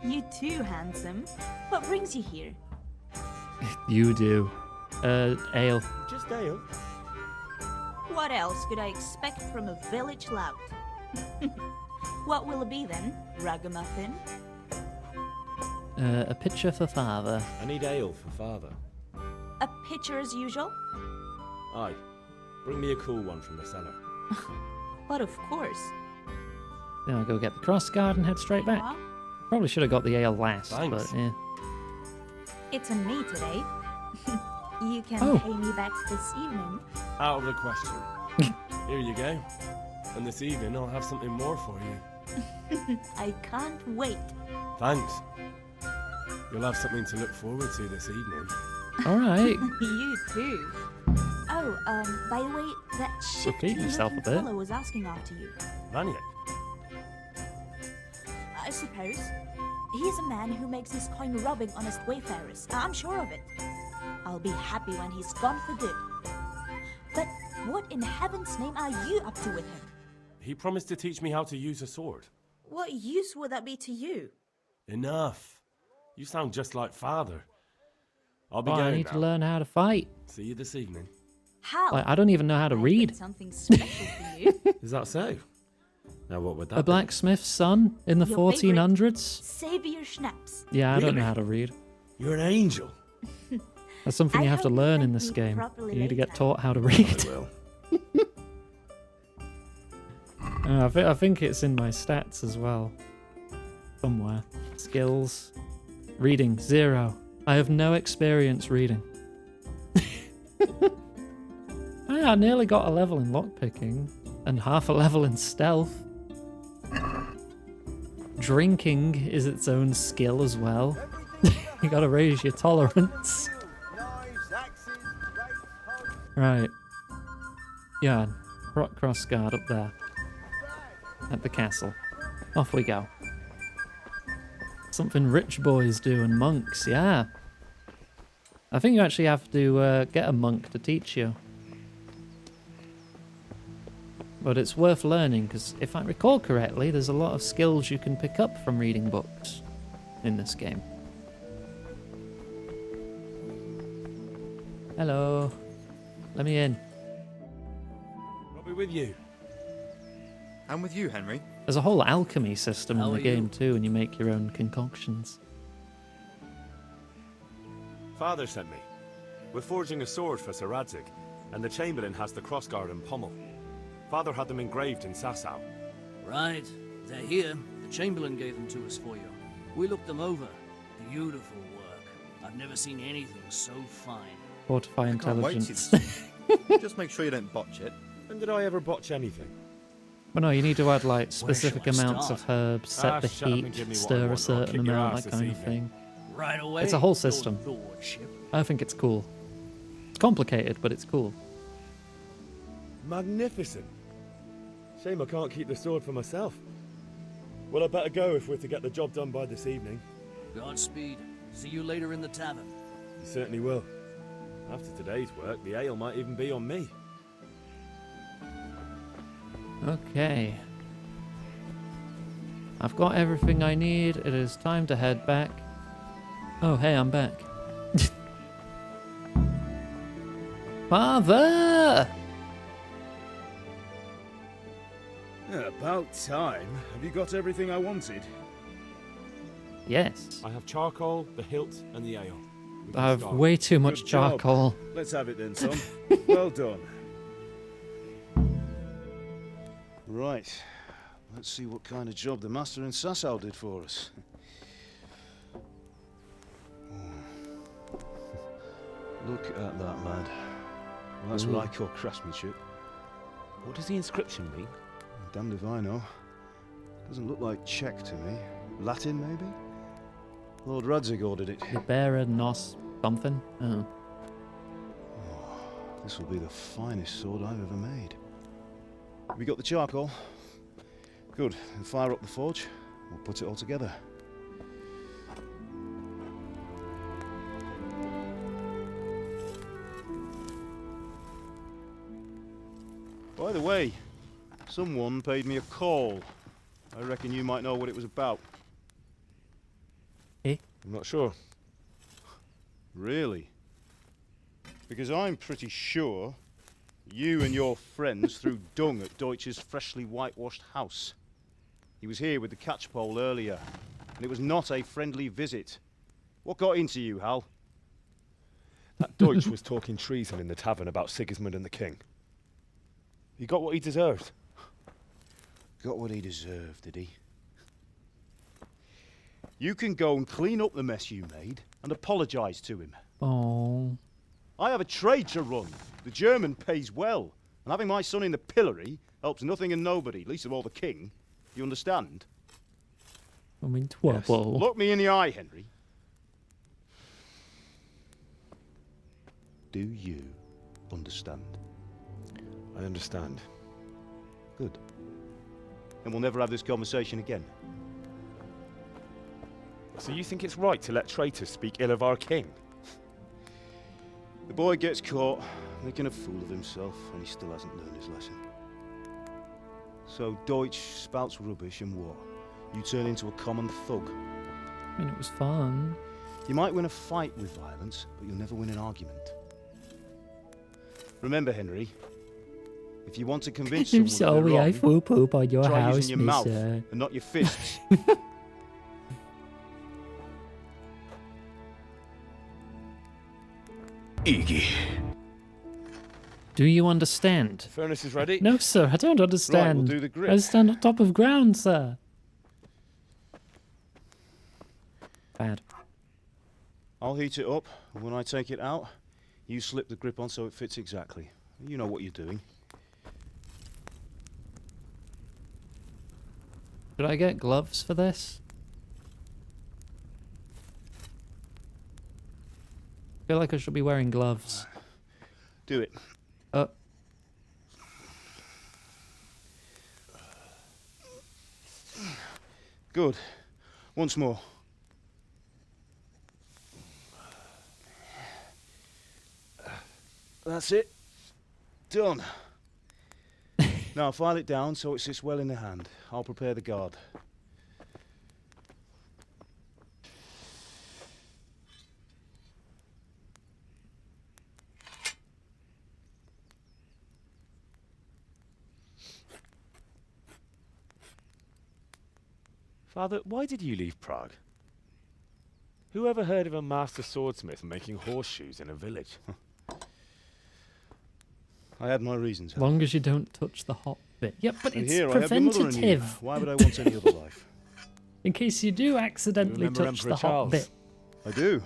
You too, handsome. What brings you here? You do. Ale. Just ale. What else could I expect from a village lout? What will it be then, ragamuffin? A pitcher for Father. I need ale for father. A pitcher as usual? Aye. Bring me a cool one from the cellar. But of course. Then I'll go get the crossguard and head straight back. Probably should have got the ale last, Thanks. but yeah. It's on me today. You can pay me back this evening. Out of the question. Here you go. And this evening I'll have something more for you. I can't wait. Thanks. You'll have something to look forward to this evening. All right. You too. Oh, by the way, that Repeat yourself a bit. fellow was asking after you. Vaniac? I suppose. He's a man who makes his coin robbing honest wayfarers. I'm sure of it. I'll be happy when he's gone for good. But what in heaven's name are you up to with him? He promised to teach me how to use a sword. What use would that be to you? Enough. You sound just like father. I'll be Oh, going I need now. to learn how to fight. See you this evening. How? Like, I don't even know how to read. Something special for you. Is that so? Now what would that A blacksmith's son in the Your 1400s? Save your schnapps. Yeah, I don't know Really? how to read. You're an angel. That's something you have to hope learn you in this read game. properly You need to get later. taught how to read. I think it's in my stats as well. Somewhere. Skills. Reading, 0. I have no experience reading. I nearly got a level in lockpicking and half a level in stealth. Drinking is its own skill as well. You gotta raise your tolerance. Right. Yeah, crossguard up there. At the castle. Off we go. Something rich boys do and monks, yeah. I think you actually have to get a monk to teach you. But it's worth learning, because if I recall correctly, there's a lot of skills you can pick up from reading books in this game. Hello. Let me in. I'll be with you. I'm with you, Henry. There's a whole alchemy system How in the are game you? too, and you make your own concoctions. Father sent me. We're forging a sword for Sir Radzig, and the Chamberlain has the crossguard and pommel. Father had them engraved in Sasau. Right. They're here. The Chamberlain gave them to us for you. We looked them over. Beautiful work. I've never seen anything so fine. Fortify I can't wait to intelligence. see the Just make sure you don't botch it. When did I ever botch anything? Well, no, you need to add like specific shall I amounts of start? herbs, set the shut up and heat, give me what I stir a want, or I'll certain kick your amount, ass that this kind of evening. thing. Right away. It's a whole your system. lordship. I think it's cool. It's complicated, but it's cool. Magnificent. Shame I can't keep the sword for myself. Well, I better go if we're to get the job done by this evening. Godspeed. See you later in the tavern. You certainly will. After today's work, the ale might even be on me. Okay. I've got everything I need. It is time to head back. Oh, hey, I'm back. Father! Yeah, about time. Have you got everything I wanted? Yes. I have charcoal, the hilt, and the ale. We can I have start. way too much Good job. charcoal. Let's have it then, son. Well done. Right. Let's see what kind of job the master in Sasau did for us. Look at that, lad. Well, that's what I call craftsmanship. What does the inscription mean? Damned if I know. Doesn't look like Czech to me. Latin, maybe? Lord Radzig ordered it. Libera nos something? Oh. This will be the finest sword I've ever made. We got the charcoal? Good. Then fire up the forge. We'll put it all together. By the way, someone paid me a call. I reckon you might know what it was about. Eh? I'm not sure. Really? Because I'm pretty sure you and your friends threw dung at Deutsch's freshly whitewashed house. He was here with the catchpole earlier, and it was not a friendly visit. What got into you, Hal? That Deutsch was talking treason in the tavern about Sigismund and the king. He got what he deserved. Got what he deserved, did he? You can go and clean up the mess you made and apologise to him. Oh. I have a trade to run. The German pays well, and having my son in the pillory helps nothing and nobody, least of all the king. You understand? I'm in trouble. Look me in the eye, Henry. Do you understand? I understand. Good. And we'll never have this conversation again. So you think it's right to let traitors speak ill of our king? The boy gets caught, making a fool of himself, and he still hasn't learned his lesson. So Deutsch spouts rubbish, and what? You turn into a common thug. I mean, it was fun. You might win a fight with violence, but you'll never win an argument. Remember, Henry, if you want to convince I'm someone sorry, they're I wrong, threw poop on your try house, using your mouth mister. and not your fists. Iggy. Do you understand? Furnace is ready. No, sir, I don't understand. do the grip. I stand on top of ground, sir. Bad. I'll heat it up, and when I take it out, you slip the grip on so it fits exactly. You know what you're doing. Should I get gloves for this? I feel like I should be wearing gloves. Do it. Good. Once more. That's it. Done. Now file it down so it sits well in the hand. I'll prepare the guard. Father, why did you leave Prague? Who ever heard of a master swordsmith making horseshoes in a village? I had my reasons. As long as you don't touch the hot bit. Yep, but And it's here I have your mother and you. preventative. Why would I want any other life? In case you do accidentally remember touch Emperor the hot Charles? bit. I do.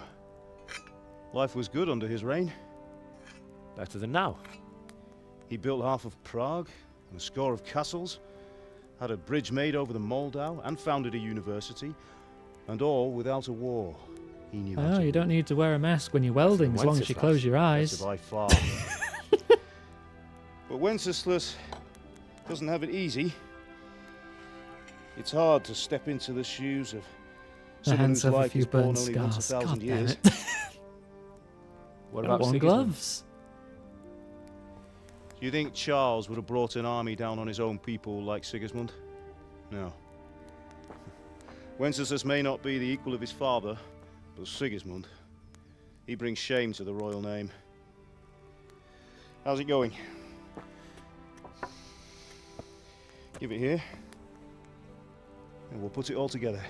Life was good under his reign. Better than now. He built half of Prague and a score of castles, had a bridge made over the Moldau, and founded a university, and all without a war. He knew how Oh, to you don't need to wear a mask when you're welding as long as you Wenceslas, close your eyes. better by far. But Wenceslas doesn't have it easy. It's hard to step into the shoes of The someone hands whose have a life few is born burn only once a scars. 1,000 God damn years. it. What Got about worn Sigismund? gloves. Do you think Charles would have brought an army down on his own people like Sigismund? No. Wenceslas may not be the equal of his father, but Sigismund, he brings shame to the royal name. How's it going? Give it here, and we'll put it all together.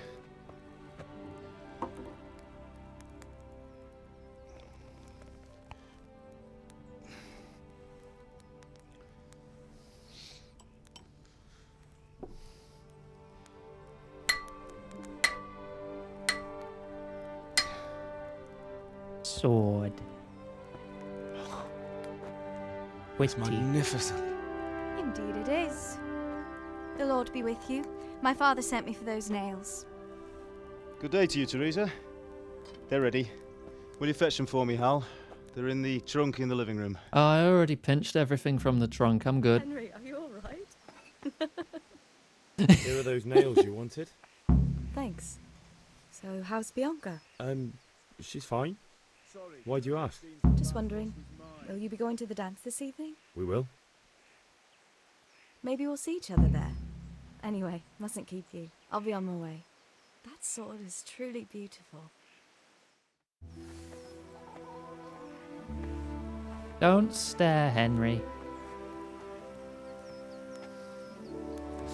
Sword. It's magnificent. Indeed it is. The Lord be with you. My father sent me for those nails. Good day to you, Teresa. They're ready. Will you fetch them for me, Hal? They're in the trunk in the living room. Oh, I already pinched everything from the trunk. I'm good. Henry, are you all right? Here are those nails you wanted. Thanks. So, how's Bianca? She's fine. Why do you ask? Just wondering, will you be going to the dance this evening? We will. Maybe we'll see each other there. Anyway, mustn't keep you. I'll be on my way. That sword is truly beautiful. Don't stare, Henry.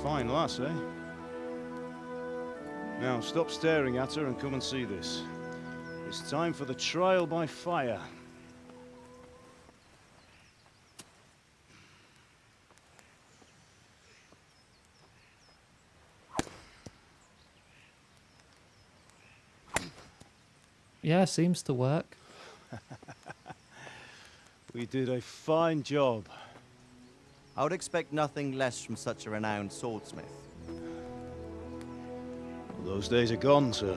Fine lass, eh? Now stop staring at her and come and see this. It's time for the trial by fire. Yeah, seems to work. We did a fine job. I would expect nothing less from such a renowned swordsmith. Well, those days are gone, sir.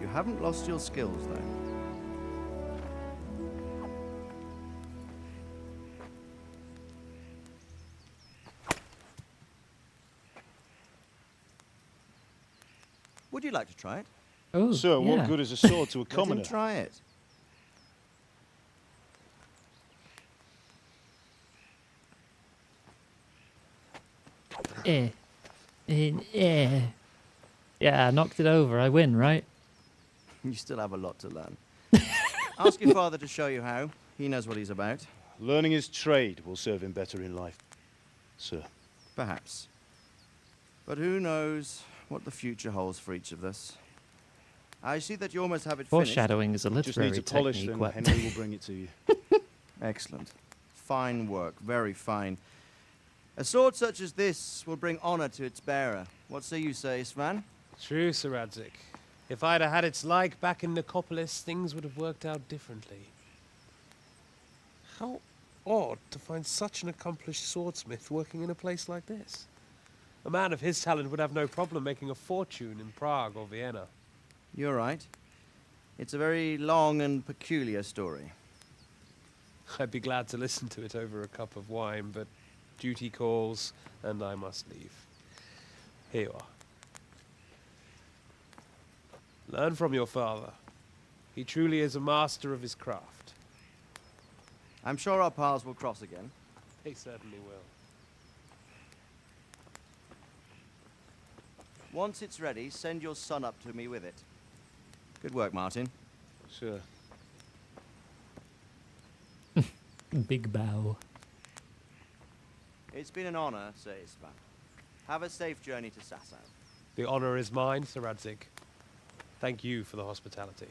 You haven't lost your skills, though. Would you like to try it? Oh, Sir, yeah. what good is a sword to a Let him commoner? try it. Yeah, I knocked it over. I win, right? You still have a lot to learn. Ask your father to show you how. He knows what he's about. Learning his trade will serve him better in life, sir. Perhaps. But who knows what the future holds for each of us. I see that you almost have it finished. Foreshadowing is a Just literary needs a polish, technique. then What? Henry will bring it to you. Excellent. Fine work. Very fine. A sword such as this will bring honor to its bearer. What say you, Svan? True, Sir Radzik. If I'd have had its like back in Nicopolis, things would have worked out differently. How odd to find such an accomplished swordsmith working in a place like this. A man of his talent would have no problem making a fortune in Prague or Vienna. You're right. It's a very long and peculiar story. I'd be glad to listen to it over a cup of wine, but duty calls, and I must leave. Here you are. Learn from your father. He truly is a master of his craft. I'm sure our paths will cross again. They certainly will. Once it's ready, send your son up to me with it. Good work, Martin. Sure. Big bow. It's been an honor, Sir Istvan. Have a safe journey to Sasau. The honor is mine, Sir Radzig. Thank you for the hospitality.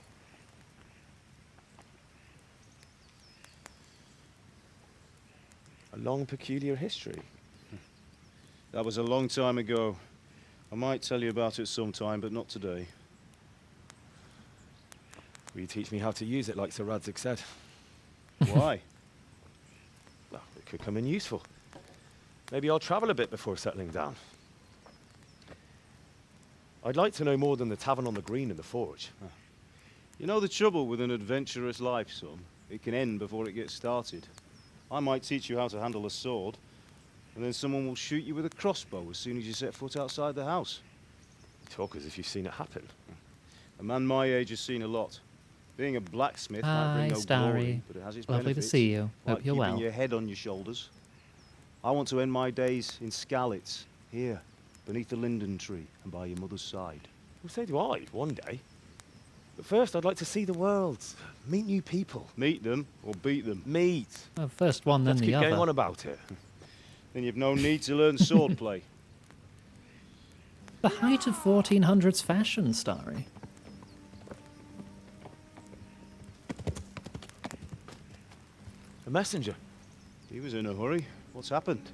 A long, peculiar history. That was a long time ago. I might tell you about it sometime, but not today. Will you teach me how to use it like Sir Radzig said? Why? Well, it could come in useful. Maybe I'll travel a bit before settling down. I'd like to know more than the tavern on the green and the forge. You know the trouble with an adventurous life, son? It can end before it gets started. I might teach you how to handle a sword, and then someone will shoot you with a crossbow as soon as you set foot outside the house. You talk as if you've seen it happen. A man my age has seen a lot. Being a blacksmith might bring Hi, no Starry. glory, but it has its Lovely benefits. to see you. Like Hope you're keeping well. your head on your shoulders. I want to end my days in Skalitz, here, beneath the linden tree and by your mother's side. Well, so do I, one day. But first, I'd like to see the world, meet new people. Meet them or beat them? Meet. Well, first one, then Let's the keep other. going on about it. Then you've no need to learn swordplay. The height of 1400s fashion, Starry. A messenger. He was in a hurry. What's happened?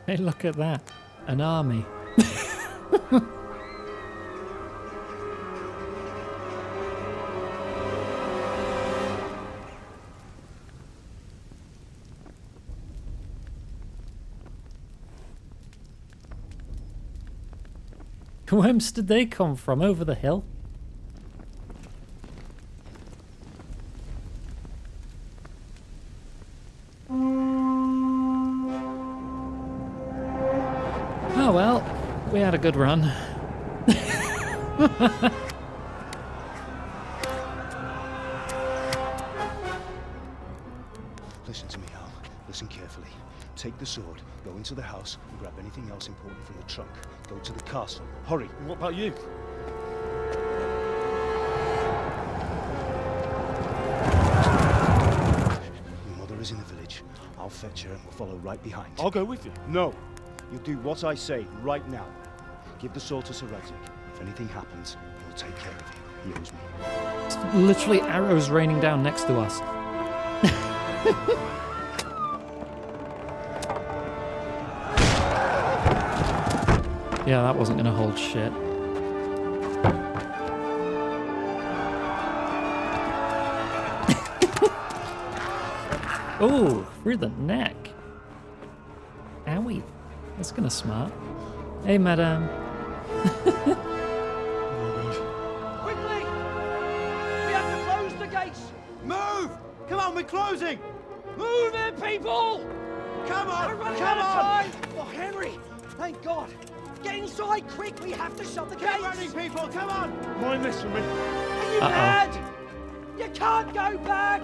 Hey, look at that. An army. Whence did they come from? Over the hill? Oh well, we had a good run. Listen to me, Al. Listen carefully. Take the sword, go into the house, and grab anything else important from the trunk. Go to the castle. Hurry. What about you? Your mother is in the village. I'll fetch her and we'll follow right behind. I'll go with you. No. You do what I say right now. Give the sword to Sir Radzig. If anything happens, he'll take care of you. He owes me. It's literally arrows raining down next to us. Yeah, that wasn't gonna hold shit. Oh, through the neck. Owie. That's gonna smart. Hey, madame. Quickly! We have to close the gates! Move! Come on, we're closing! Move it, people! Come on! We're running Come out of on! time! Oh, Henry! Thank God! Get inside, quick! We have to shut the gates! Get running, people! Come on! Mind this for me. Are you mad? You can't go back!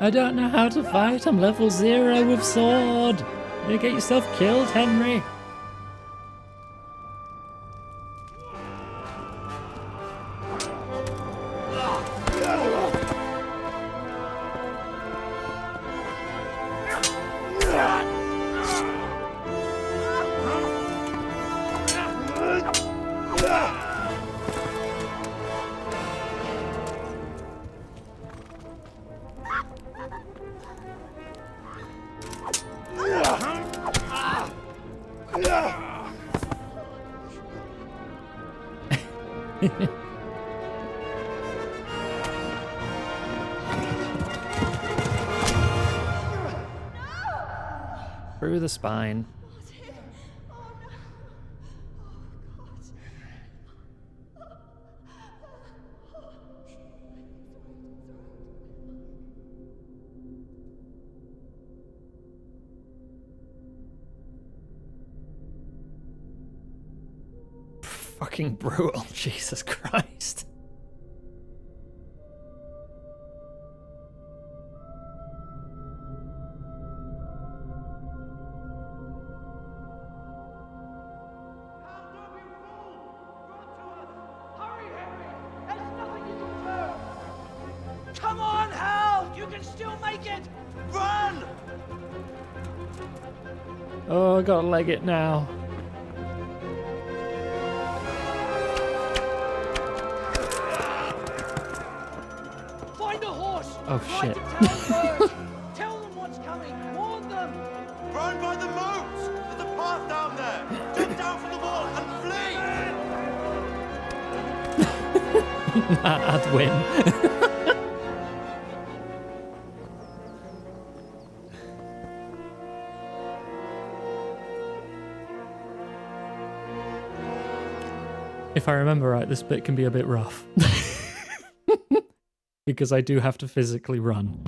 I don't know how to fight. I'm level 0 with sword. You get yourself killed, Henry. Through the spine. Fucking brutal, Jesus Christ. Come on, Hal! You can still make it! Run! Oh, I gotta leg it now. Find a horse! Oh, Ride shit. to town first! Tell them what's coming! Warn them! Run by the moat! There's a path down there! Jump down from the wall and flee! I'd win. If I remember right, this bit can be a bit rough. Because I do have to physically run.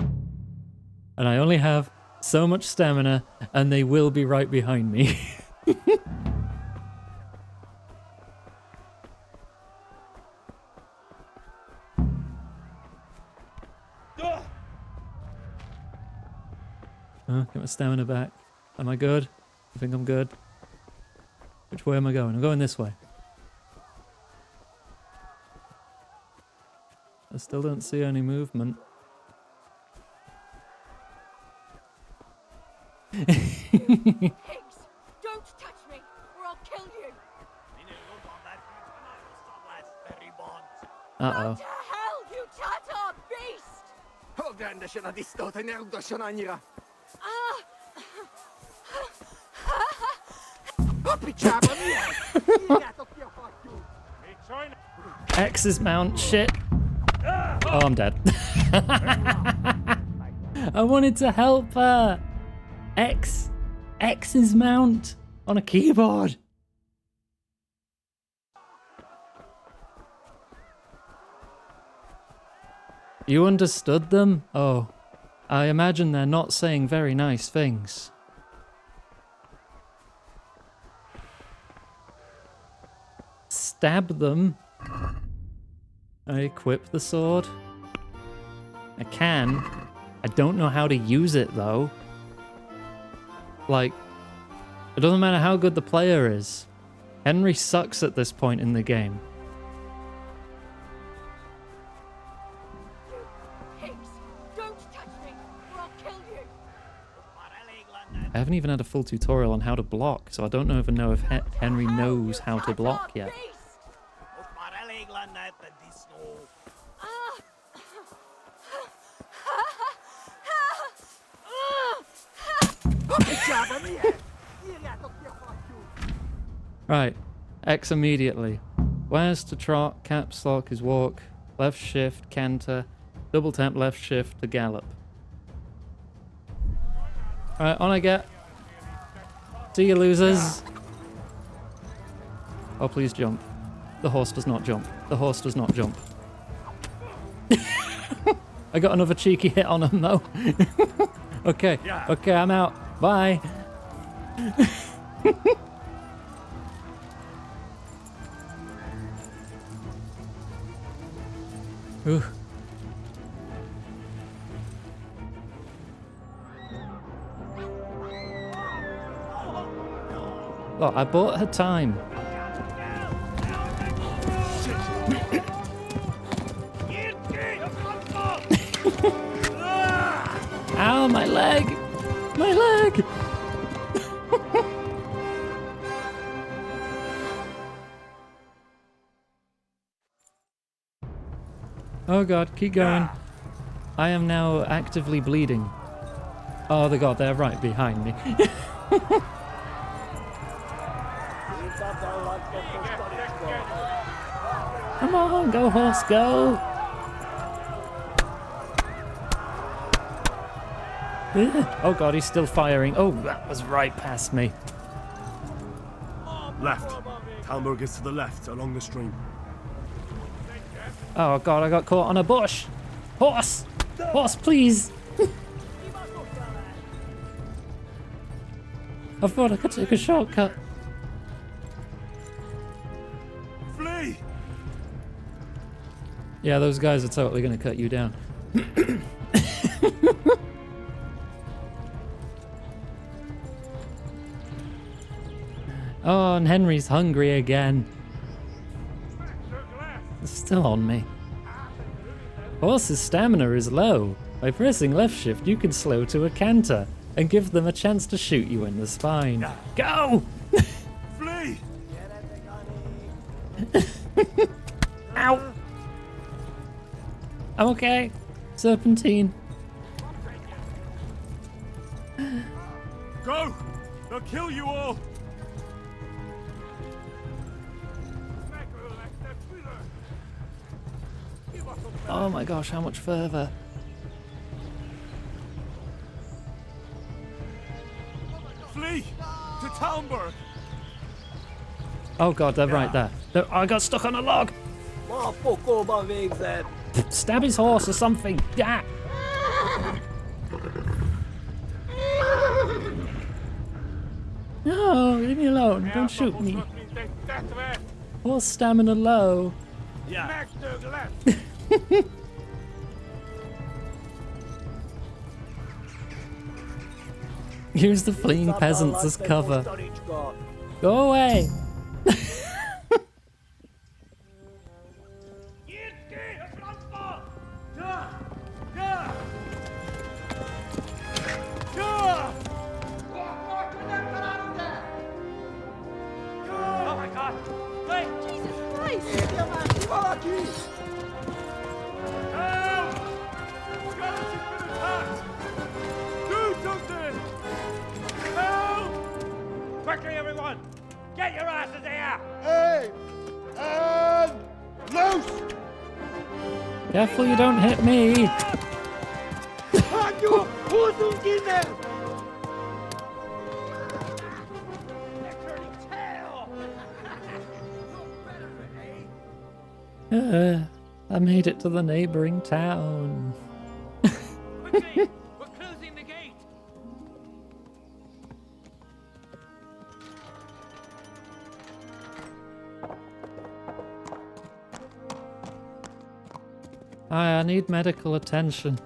And I only have so much stamina, and they will be right behind me. Get my stamina back. Am I good? I think I'm good. Which way am I going? I'm going this way. I still don't see any movement. Pigs! Don't touch me, or I'll kill you! Uh-oh. Go to hell, you Tatar beast! X's mount, shit. Oh, I'm dead. I wanted to help her. X's mount on a keyboard. You understood them? Oh, I imagine they're not saying very nice things. Stab them. I equip the sword. I can. I don't know how to use it though. Like, it doesn't matter how good the player is. Henry sucks at this point in the game. Pigs! Don't touch me, or I'll kill you! I haven't even had a full tutorial on how to block, so I don't even know if Henry knows how to block yet. Right, X immediately. Where's to trot, caps lock is walk, left shift, canter, double tap left shift to gallop. Alright, on I get. See you losers. Oh, please jump. The horse does not jump. The horse does not jump. I got another cheeky hit on him though. Okay, okay, I'm out. Bye. Ooh. Look, I bought her time. Ow, my leg! My leg! Oh god, keep going. I am now actively bleeding. Oh the god, they're right behind me. Come on, go horse, go! Oh god, he's still firing. Oh, that was right past me. Left. Talmberg is to the left, along the stream. Oh god, I got caught on a bush. Horse! Horse, please! I thought I could take a shortcut. Flee! Yeah, those guys are totally going to cut you down. Oh, and Henry's hungry again. It's still on me. Horse's stamina is low. By pressing left shift, you can slow to a canter and give them a chance to shoot you in the spine. Go! Flee! Ow! I'm okay. Serpentine. Go! They'll kill you all! Oh my gosh, how much further? Flee! To Talmberg! Oh god, they're right there. I got stuck on a log! Stab his horse or something! Yeah! No, leave me alone. Don't shoot me. Horse stamina low. Yeah. Use the fleeing peasants as cover. Go away! Oh my god! Wait! Jesus Christ! Help! Skeleton's been attacked! Do something! Help! Quickly, everyone! Get your asses here! Hey! And loose! Careful you don't hit me! I made it to the neighboring town. Quickly! We're closing the gate! I need medical attention.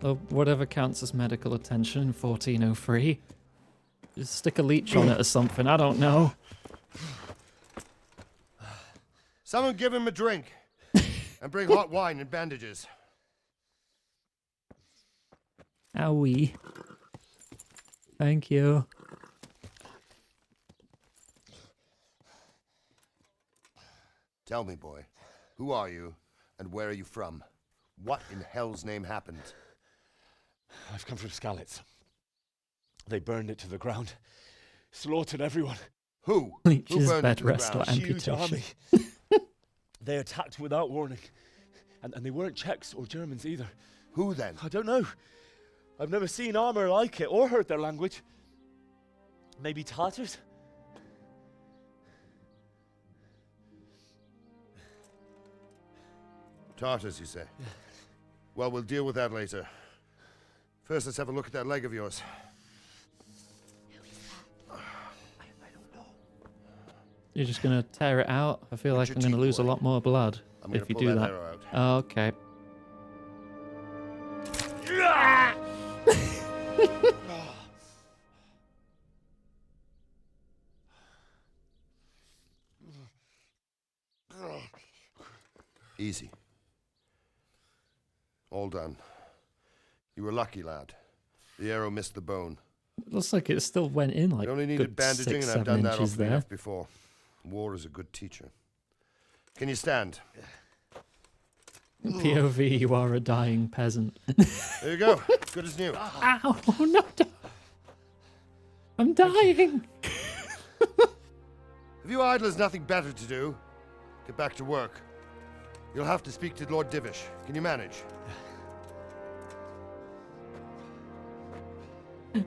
Or whatever counts as medical attention in 1403. Just stick a leech on it or something, I don't know. Someone give him a drink. And bring hot wine and bandages. Owie. Thank you. Tell me, boy, who are you and where are you from? What in hell's name happened? I've come from Skalitz. They burned it to the ground. Slaughtered everyone. Who? Leech's burned it bed to the rest or ground? Huge amputation. army. They attacked without warning. And they weren't Czechs or Germans either. Who then? I don't know. I've never seen armor like it or heard their language. Maybe Tatars? Tartars, you say? Yeah. Well, we'll deal with that later. First, let's have a look at that leg of yours. You're just gonna tear it out? I feel like I'm gonna lose a lot more blood if you do that. arrow out. Oh, okay. Easy. All done. You were lucky, lad. The arrow missed the bone. It looks like it still went in like You only good needed bandaging, 6, and I've 7 done that inches often there. enough before. War is a good teacher. Can you stand? POV, you are a dying peasant. There you go. Good as new. Ow! Oh no! I'm dying! If you idlers nothing better to do, get back to work. You'll have to speak to Lord Divish. Can you manage?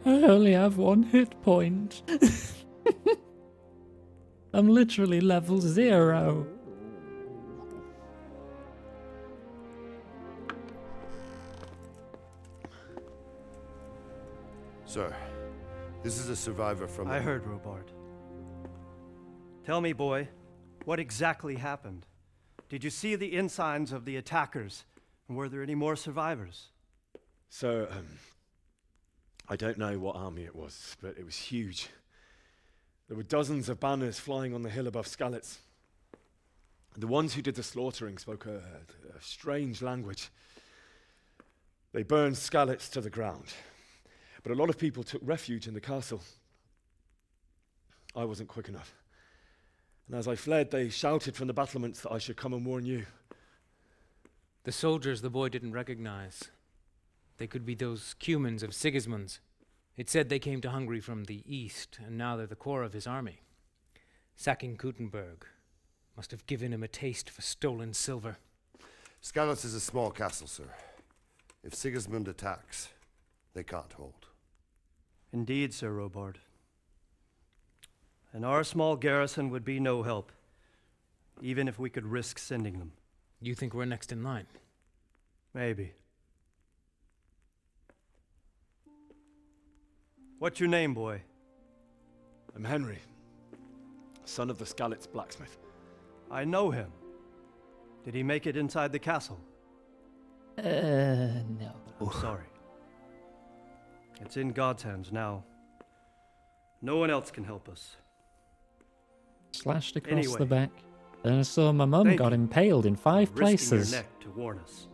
I only have 1 hit point. I'm literally level 0. Sir, this is a survivor from... I heard, Robard. Tell me, boy, what exactly happened? Did you see the ensigns of the attackers? And were there any more survivors? So, I don't know what army it was, but it was huge. There were dozens of banners flying on the hill above Skalitz. The ones who did the slaughtering spoke a strange language. They burned Skalitz to the ground, but a lot of people took refuge in the castle. I wasn't quick enough. And as I fled, they shouted from the battlements that I should come and warn you. The soldiers the boy didn't recognize. They could be those Cumans of Sigismund's. It said they came to Hungary from the east, and now they're the core of his army. Sacking Gutenberg must have given him a taste for stolen silver. Skalitz is a small castle, sir. If Sigismund attacks, they can't hold. Indeed, Sir Robard. And our small garrison would be no help, even if we could risk sending them. You think we're next in line? Maybe. What's your name, boy? I'm Henry, son of the Skalitz blacksmith. I know him. Did he make it inside the castle? No. I'm sorry. It's in God's hands now. No one else can help us. Slashed across Anyway. the back. Then I saw my mum Thank got you impaled in 5 for risking places. your neck to warn us.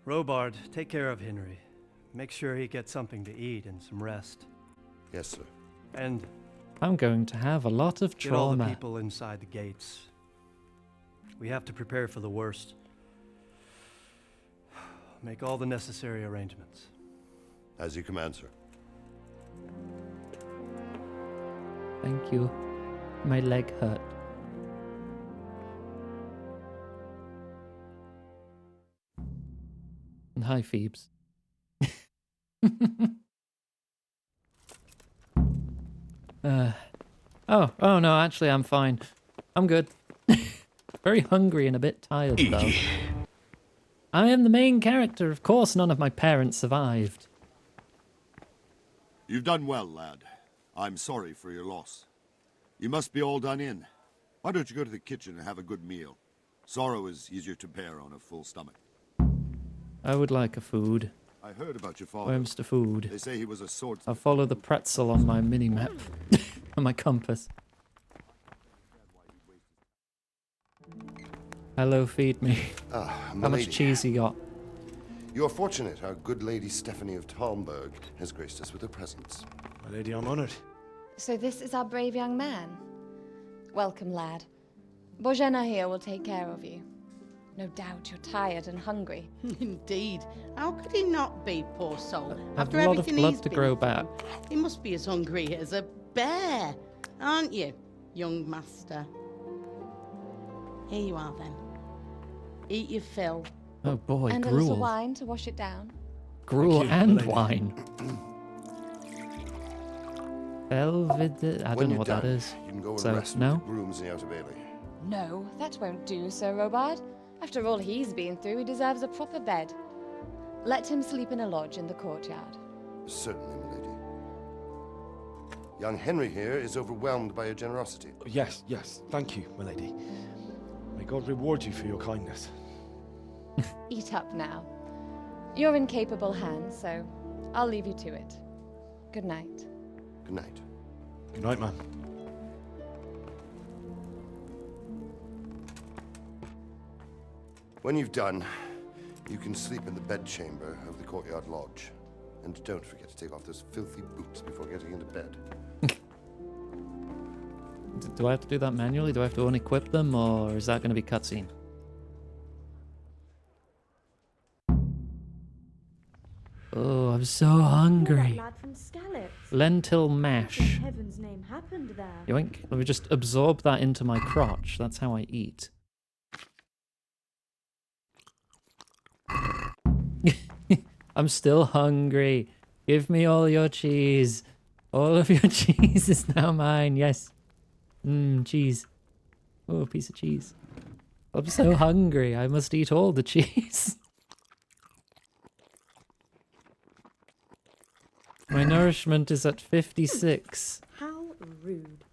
Robard, take care of Henry. Make sure he gets something to eat and some rest. Yes, sir. And I'm going to have a lot of get all the trauma. people inside the gates. We have to prepare for the worst. Make all the necessary arrangements. As you command, sir. Thank you. My leg hurt. And hi, Phoebes. Oh no, actually I'm fine. I'm good. Very hungry and a bit tired though. I am the main character, of course none of my parents survived. You've done well, lad. I'm sorry for your loss. You must be all done in. Why don't you go to the kitchen and have a good meal? Sorrow is easier to bear on a full stomach. I would like a food. I heard about your father. Where's the food? They say he was a swordsman. I'll follow the pretzel on my mini-map. On my compass. Hello, feed me. Ah, How my much lady. cheese you got? You're fortunate our good lady Stephanie of Talmberg has graced us with her presence. My lady, I'm honored. So this is our brave young man. Welcome, lad. Bozhena here will take care of you. No doubt you're tired and hungry. Indeed. How could he not be, poor soul? I have After a lot of everything blood he's to been grow through, back. He must be as hungry as a bear, aren't you, young master? Here you are, then. Eat your fill. Oh boy, And a little gruel. wine to wash it down. Gruel Thank you, and lady. wine. Belvedere. I When don't know you're what done, that is. You can go and So, rest no? with the grooms in the Outer Bailey. No, that won't do, Sir Robard. After all he's been through, he deserves a proper bed. Let him sleep in a lodge in the courtyard. Certainly, my lady. Young Henry here is overwhelmed by your generosity. Yes, yes. Thank you, my lady. May God reward you for your kindness. Eat up now. You're in capable hands, so I'll leave you to it. Good night. Good night. Good night, man. When you've done, you can sleep in the bedchamber of the courtyard lodge. And don't forget to take off those filthy boots before getting into bed. Do I have to do that manually? Do I have to unequip them, or is that going to be cutscene? Oh, I'm so hungry. Lad from Skalitz. Lentil What in mash. heaven's name happened there? Yoink. Let me just absorb that into my crotch. That's how I eat. I'm still hungry. Give me all your cheese. All of your cheese is now mine. Yes. Cheese. Oh, a piece of cheese. I'm so hungry. I must eat all the cheese. My nourishment is at 56. How rude.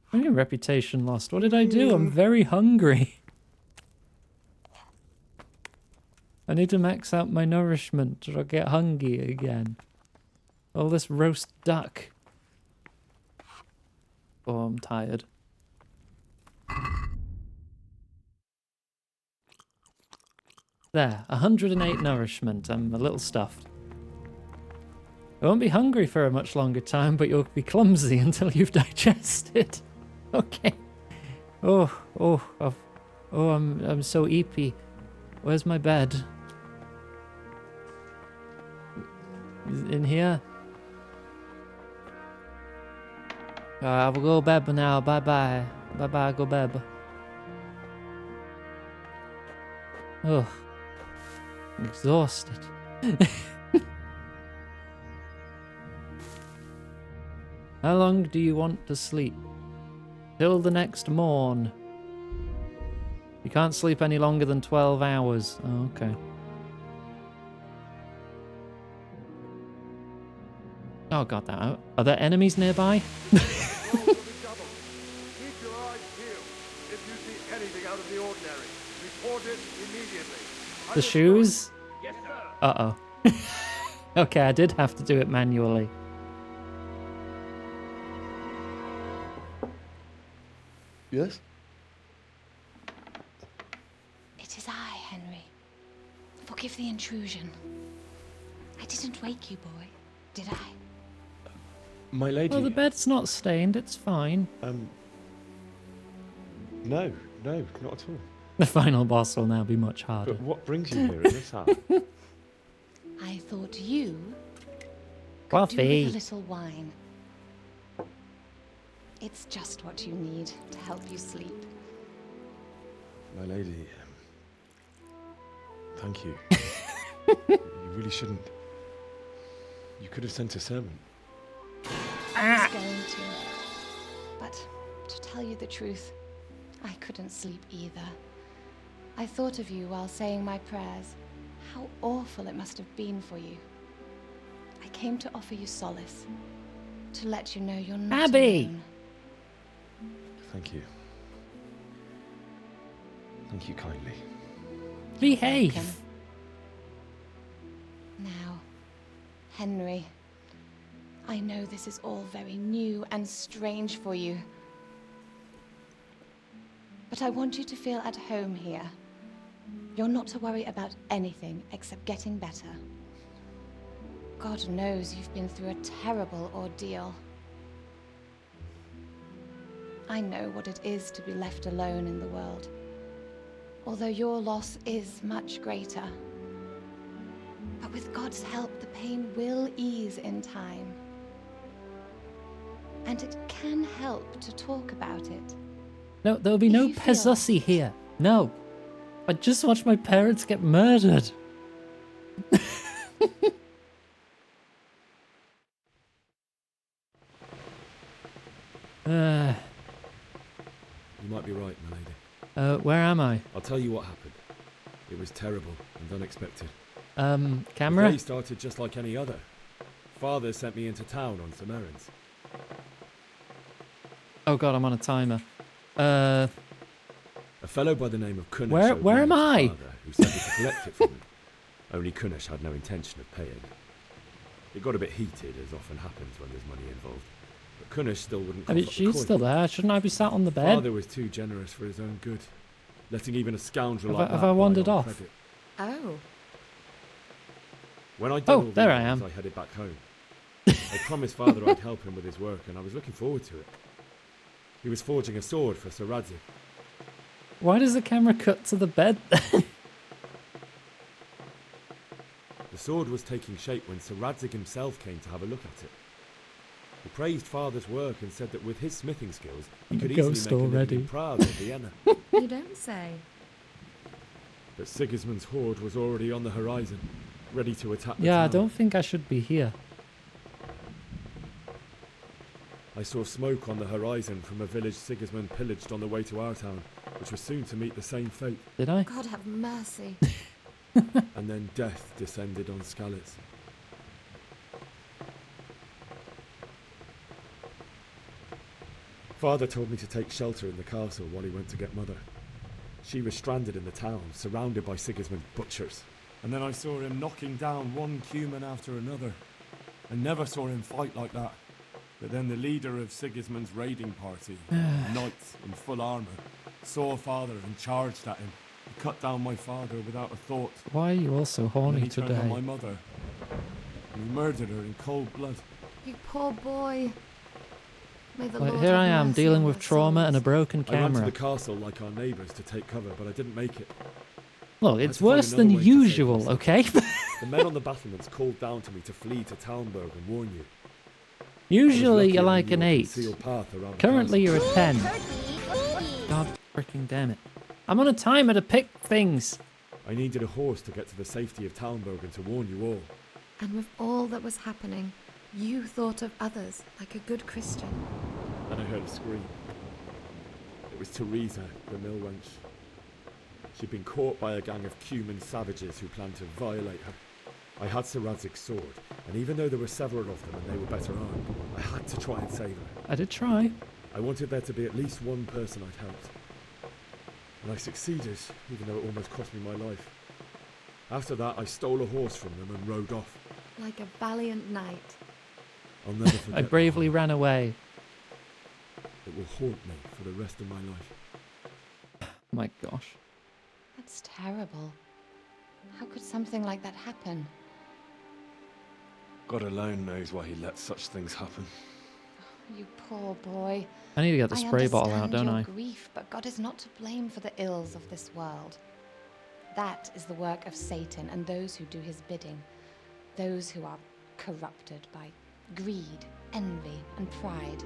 What do you mean reputation lost? What did I do? I'm very hungry. I need to max out my nourishment or I'll get hungry again. All this roast duck. Oh, I'm tired. There, 108 nourishment. I'm a little stuffed. I won't be hungry for a much longer time, but you'll be clumsy until you've digested. Okay. I'm so eepy. Where's my bed? Is it in here? I will go bed now. Bye bye. Bye bye. Go bed. Oh, I'm exhausted. How long do you want to sleep? Till the next morn. You can't sleep any longer than 12 hours. Oh, okay. Oh god, that. Are there enemies nearby? Keep your eyes peeled. If you see anything out of the ordinary, report it immediately. The shoes? Yes, sir. Uh-oh. Okay, I did have to do it manually. Yes? It is I, Henry. Forgive the intrusion. I didn't wake you, boy, did I? My lady... Well, the bed's not stained, it's fine. No, not at all. The final boss will now be much harder. But what brings you here at this hour? I thought you could Coffee. do with a little wine. It's just what you need to help you sleep. My lady, thank you. You really shouldn't. You could have sent a servant. I was going to. But to tell you the truth, I couldn't sleep either. I thought of you while saying my prayers. How awful it must have been for you. I came to offer you solace. To let you know you're not Abby! alone. Thank you. Thank you kindly. Behave! Now, Henry, I know this is all very new and strange for you. But I want you to feel at home here. You're not to worry about anything except getting better. God knows you've been through a terrible ordeal. I know what it is to be left alone in the world, although your loss is much greater. But with God's help, the pain will ease in time. And it can help to talk about it. No, there'll be no Pezussi here. No. I just watched my parents get murdered. You might be right, my lady. Where am I? I'll tell you what happened. It was terrible and unexpected. Camera? The day started just like any other. Father sent me into town on some errands. Oh god, I'm on a timer. A fellow by the name of Kunesh. Where am I? Father, who sent me to collect it from him. Only Kunesh had no intention of paying. It got a bit heated, as often happens when there's money involved. But Kunesh still wouldn't. I mean, she's still there. Shouldn't I be sat on the bed? Father was too generous for his own good, letting even a scoundrel like that. Have I wandered buy on off? credit. Oh. When I'd done all there the I errands, am. I headed back home. I promised Father I'd help him with his work, and I was looking forward to it. He was forging a sword for Sir Radzik. Why does the camera cut to the bed then? The sword was taking shape when Sir Radzik himself came to have a look at it. He praised Father's work and said that with his smithing skills, he I'm could a easily ghost make a already. living in Prague or Vienna. You don't say. But Sigismund's horde was already on the horizon, ready to attack the Yeah, I town. don't think I should be here. I saw smoke on the horizon from a village Sigismund pillaged on the way to our town, which was soon to meet the same fate. Did I? God have mercy. And then death descended on Skalitz. Father told me to take shelter in the castle while he went to get Mother. She was stranded in the town, surrounded by Sigismund's butchers. And then I saw him knocking down one Cuman after another. I never saw him fight like that. But then the leader of Sigismund's raiding party, knights in full armour, saw Father and charged at him. He cut down my father without a thought. Why are you all so And horny then he turned on my today? mother. And he murdered her in cold blood. You poor boy. May the Like, Lord here have I am mercy dealing on with their trauma and a souls. broken I ran to camera. the castle like our neighbours to take cover, but I didn't make it. Look, I had it's to find worse another than way to save usual, myself. okay? The men on the battlements called down to me to flee to Talmberg and warn you. Usually I you're was lucky like and an knew a 8. concealed path around the Currently castle. you're a 10. God freaking damn it. I'm on a timer to pick things. I needed a horse to get to the safety of Talmberg and to warn you all. And with all that was happening, you thought of others like a good Christian. Then I heard a scream. It was Teresa, the mill wench. She'd been caught by a gang of Cuman savages who planned to violate her. I had Sir Radzig's sword, and even though there were several of them and they were better armed, I had to try and save her. I did try. I wanted there to be at least one person I'd helped. And I succeeded, even though it almost cost me my life. After that, I stole a horse from them and rode off. Like a valiant knight. I'll never forget I bravely ran away. It will haunt me for the rest of my life. My gosh. That's terrible. How could something like that happen? God alone knows why he lets such things happen. You poor boy. I need to get the spray bottle out, understand don't your I? grief, but God is not to blame for the ills of this world. That is the work of Satan and those who do his bidding. Those who are corrupted by greed, envy, and pride.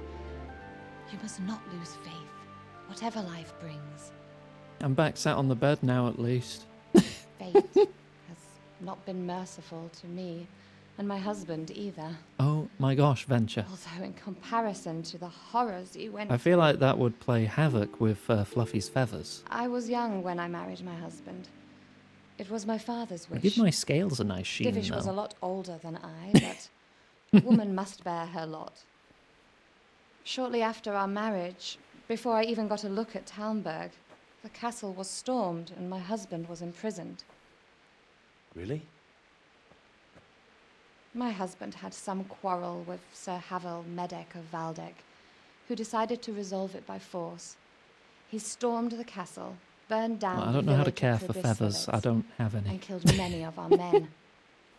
You must not lose faith, whatever life brings. I'm back sat on the bed now at least. Fate has not been merciful to me, and my husband either. Oh my gosh, Venture. Although in comparison to the horrors you went I feel like that would play havoc with Fluffy's feathers. I was young when I married my husband. It was my father's I wish. give my scales a nice sheen, Divish was a though. lot older than I, but a woman must bear her lot. Shortly after our marriage, before I even got a look at Talmberg, the castle was stormed and my husband was imprisoned. Really? My husband had some quarrel with Sir Havel Medek of Valdek, who decided to resolve it by force. He stormed the castle, burned down Well, I the don't know how to village care of for feathers. I Trebisovitz, don't have any. and killed many of our men,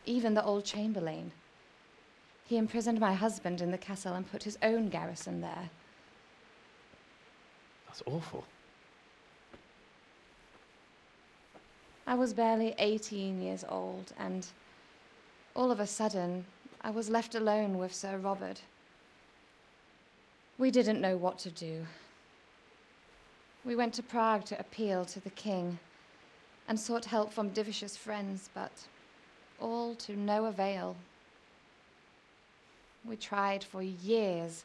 even the old chamberlain. He imprisoned my husband in the castle and put his own garrison there. That's awful. I was barely 18 years old, and all of a sudden, I was left alone with Sir Robert. We didn't know what to do. We went to Prague to appeal to the king and sought help from Divish's friends, but all to no avail. We tried for years,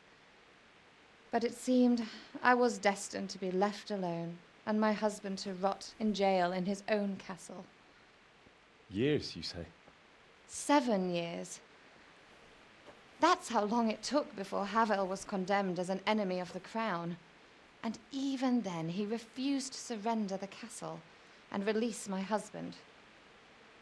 but it seemed I was destined to be left alone and my husband to rot in jail in his own castle. Years, you say? 7 years. That's how long it took before Havel was condemned as an enemy of the crown. And even then, he refused to surrender the castle and release my husband.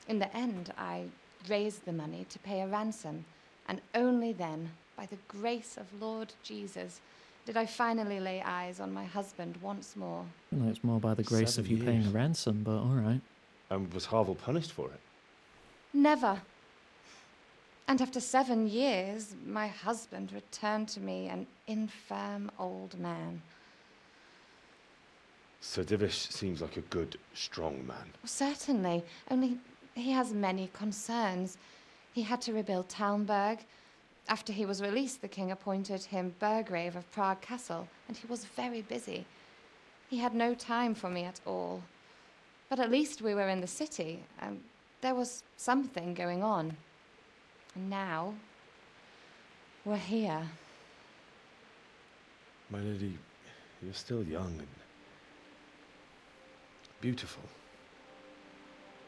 In the end, I raised the money to pay a ransom, and only then, by the grace of Lord Jesus, did I finally lay eyes on my husband once more. I know it's more by the grace 7 of you paying a years. ransom, but alright. And was Havel punished for it? Never. And after 7 years, my husband returned to me an infirm old man. Sir Divish seems like a good, strong man. Certainly, only he has many concerns. He had to rebuild Talmberg. After he was released, the king appointed him Burgrave of Prague Castle, and he was very busy. He had no time for me at all. But at least we were in the city, and there was something going on. And now, we're here. My lady, you're still young and beautiful.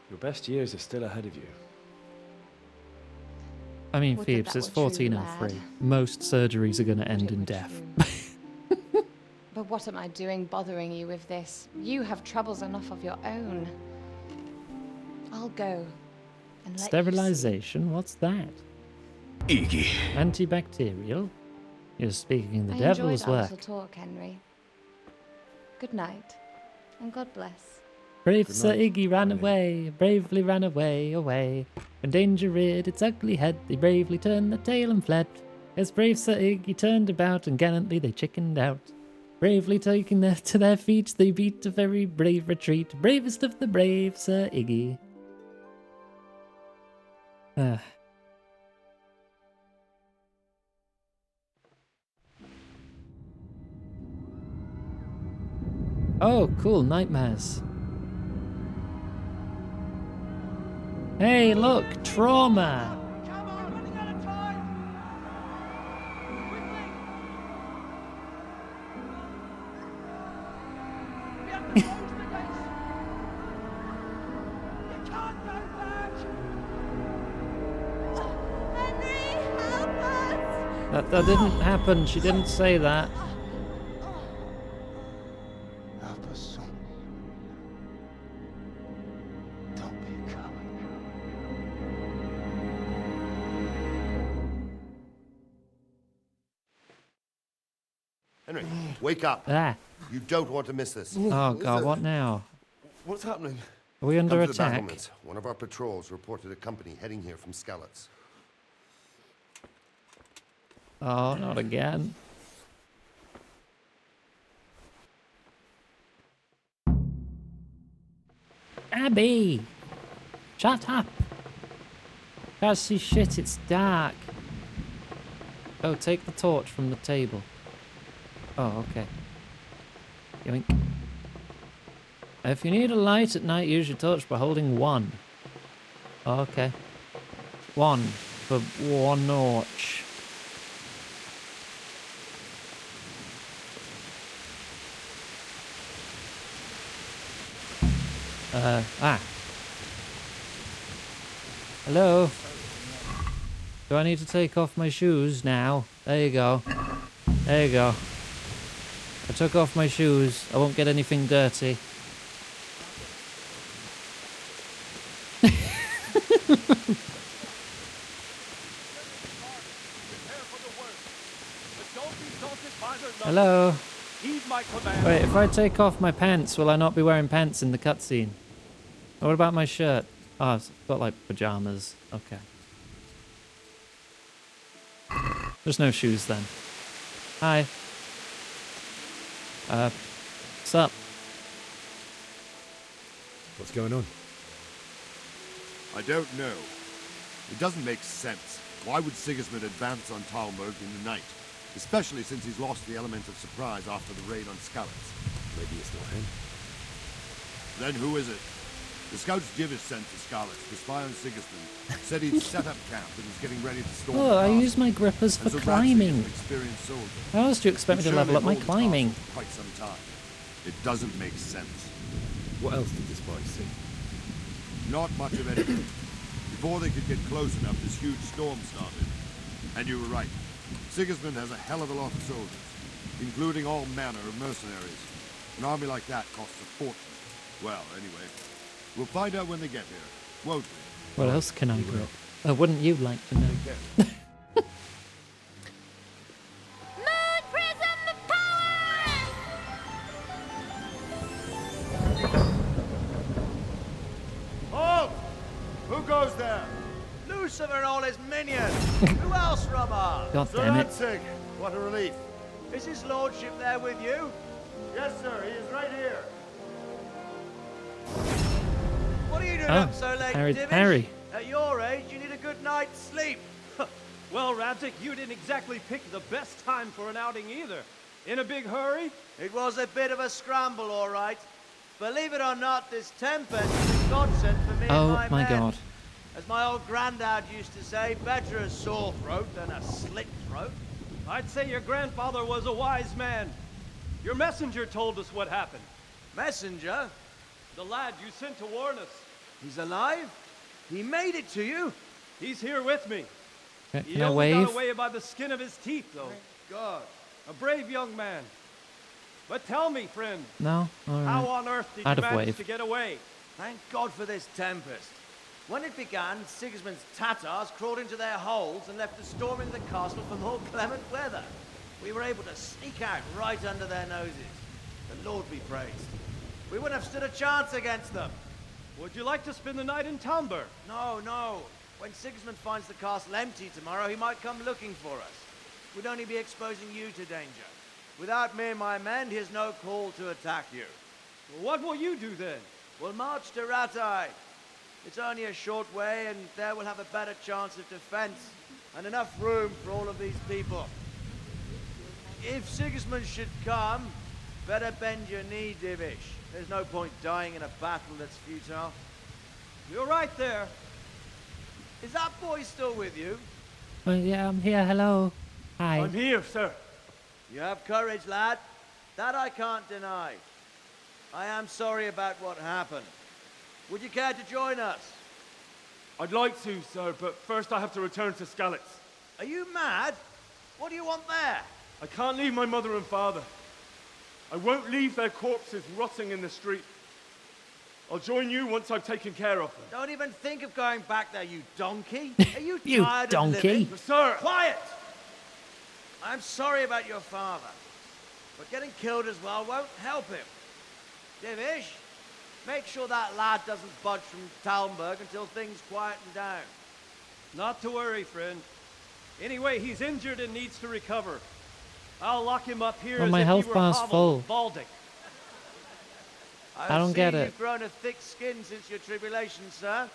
Your best years are still ahead of you. I mean, Would that Phoebes, that it's were true, 1403. lad. Most surgeries are going to end it in were death. But what am I doing bothering you with this? You have troubles enough of your own. I'll go and let you Sterilization? What's that? Iggy. Antibacterial? You're speaking the I devil's enjoyed our work. little talk, Henry. Good night, and God bless. Brave Good Sir night, Iggy ran Eileen. away, bravely ran away, away. When danger reared its ugly head, they bravely turned the tail and fled. As brave Sir Iggy turned about, and gallantly they chickened out. Bravely taking to their feet, they beat a very brave retreat. Bravest of the brave, Sir Iggy. Oh, cool, nightmares. Hey, look, trauma. That didn't happen. She didn't say that. Help us, son. Don't be a coward. Henry, wake up. Ah. You don't want to miss this. Oh god, what now? What's happening? Are we under Come to the attack? battlements. One of our patrols reported a company heading here from Skalitz. Oh, not again. Abby! Shut up! Can't see shit, it's dark. Oh, take the torch from the table. Oh, okay. Yoink. If you need a light at night, use your torch by holding 1. Oh, okay. 1 for 1 torch. Hello? Do I need to take off my shoes now? There you go. There you go. I took off my shoes. I won't get anything dirty. Hello? Wait, if I take off my pants, will I not be wearing pants in the cutscene? What about my shirt? Oh, it's got like pajamas. Okay. There's no shoes then. Hi. What's up? What's going on? I don't know. It doesn't make sense. Why would Sigismund advance on Talmberg in the night? Especially since he's lost the element of surprise after the raid on Skalitz. Maybe it's not him. Then who is it? The scouts Divish sent to Skalitz to spy on Sigismund said he'd set up camp and was getting ready to storm Oh, the I castle. use my grippers for As a Ratsig, climbing. an experienced soldier. How else do you expect me to He'd level up my surely hold the climbing? castle for quite some time. It doesn't make sense. What else did the spies see? Not much of anything. Before they could get close enough, this huge storm started. And you were right. Sigismund has a hell of a lot of soldiers, including all manner of mercenaries. An army like that costs a fortune. Well, anyway, we'll find out when they get here, won't we? What else can I grip? Oh, wouldn't you like to know? Moon Prism power! Halt! Who goes there? Lucifer and all his minions. Who else, Rama? God Sir damn it. Ratsig, what a relief. Is his lordship there with you? Yes, sir. He is right here. What are you doing Oh, up so late, parried Divish? parry. At your age, you need a good night's sleep. Well, Radzic, you didn't exactly pick the best time for an outing either. In a big hurry? It was a bit of a scramble, all right. Believe it or not, this tempest is a godsend for me and Oh my my men. god. As my old granddad used to say, better a sore throat than a slit throat. I'd say your grandfather was a wise man. Your messenger told us what happened. Messenger? The lad you sent to warn us. He's alive? He made it to you? He's here with me. Can He I only wave? got away by the skin of his teeth, though. Thank God. A brave young man. But tell me, friend, No? Alright. how on earth did Out you of manage wave. to get away? Thank God for this tempest. When it began, Sigismund's Tatars crawled into their holes and left us storming the castle for more clement weather. We were able to sneak out right under their noses. The Lord be praised. We wouldn't have stood a chance against them. Would you like to spend the night in Talmberg? No, no. When Sigismund finds the castle empty tomorrow, he might come looking for us. We'd only be exposing you to danger. Without me and my men, he has no call to attack you. Well, what will you do then? We'll march to Rattay. It's only a short way, and there we'll have a better chance of defense and enough room for all of these people. If Sigismund should come, better bend your knee, Divish. There's no point dying in a battle that's futile. You're right there. Is that boy still with you? Well, yeah, I'm here. Hello. Hi. I'm here, sir. You have courage, lad. That I can't deny. I am sorry about what happened. Would you care to join us? I'd like to, sir, but first I have to return to Skalitz. Are you mad? What do you want there? I can't leave my mother and father. I won't leave their corpses rotting in the street. I'll join you once I've taken care of them. Don't even think of going back there, you donkey. Are you You tired donkey. of living? Sir! Quiet! I'm sorry about your father, but getting killed as well won't help him. Divish, make sure that lad doesn't budge from Talmberg until things quieten down. Not to worry, friend. Anyway, he's injured and needs to recover. I'll lock him up here Well, as my if health he were bar's hobbled full. and balding. I don't get it. You've grown a thick skin since your tribulation, sir.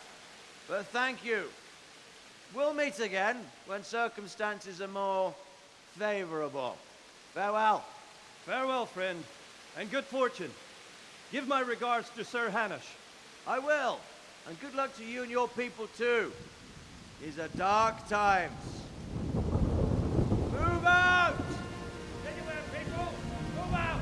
But thank you. We'll meet again when circumstances are more favorable. Farewell. Farewell, friend, and good fortune. Give my regards to Sir Hanush. I will. And good luck to you and your people, too. These are dark times. Move out! Anywhere, people! Move out!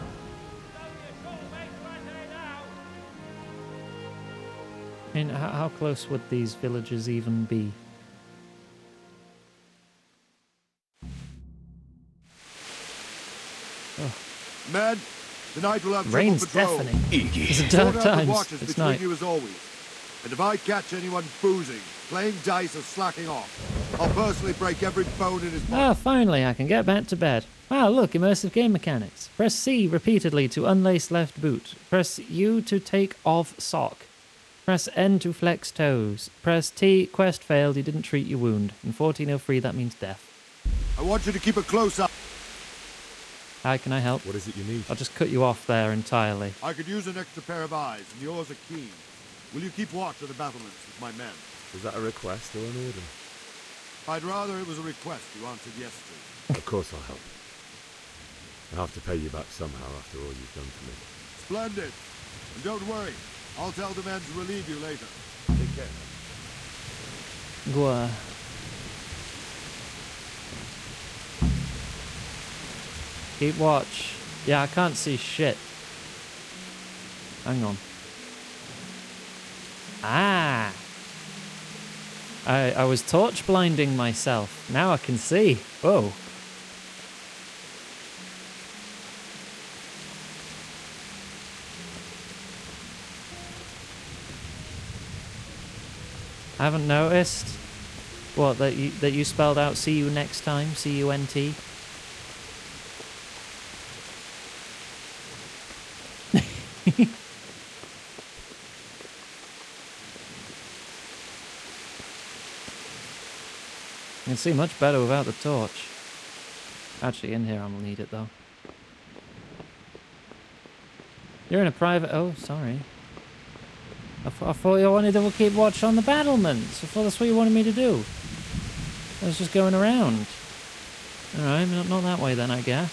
I mean, how close would these villages even be? Oh. Men, tonight we'll have trouble Rain's patrol. deafening. It's a Sort dark out the times. watches It's between night. you as always. And if I catch anyone boozing, playing dice or slacking off, I'll personally break every bone in his body. Ah, finally, I can get back to bed. Wow, look, immersive game mechanics. Press C repeatedly to unlace left boot. Press U to take off sock. Press N to flex toes. Press T, quest failed, you didn't treat your wound. In 1403, that means death. I want you to keep a close eye. How can I help? What is it you need? I'll just cut you off there entirely. I could use an extra pair of eyes, and yours are keen. Will you keep watch of the battlements with my men? Was that a request or an order? I'd rather it was a request you answered yes to. Of course I'll help. I'll have to pay you back somehow after all you've done for me. Splendid. And don't worry, I'll tell the men to relieve you later. Take care. Gua. Keep watch. Yeah, I can't see shit. Hang on. Ah! I was torch blinding myself. Now I can see. Whoa. I haven't noticed. What, that you spelled out see you next time? C-U-N-T? I can see much better without the torch. Actually, in here I'll need it though. You're in a private... Oh, sorry. I thought you wanted to keep watch on the battlements. I thought that's what you wanted me to do. I was just going around. Alright, not that way then, I guess.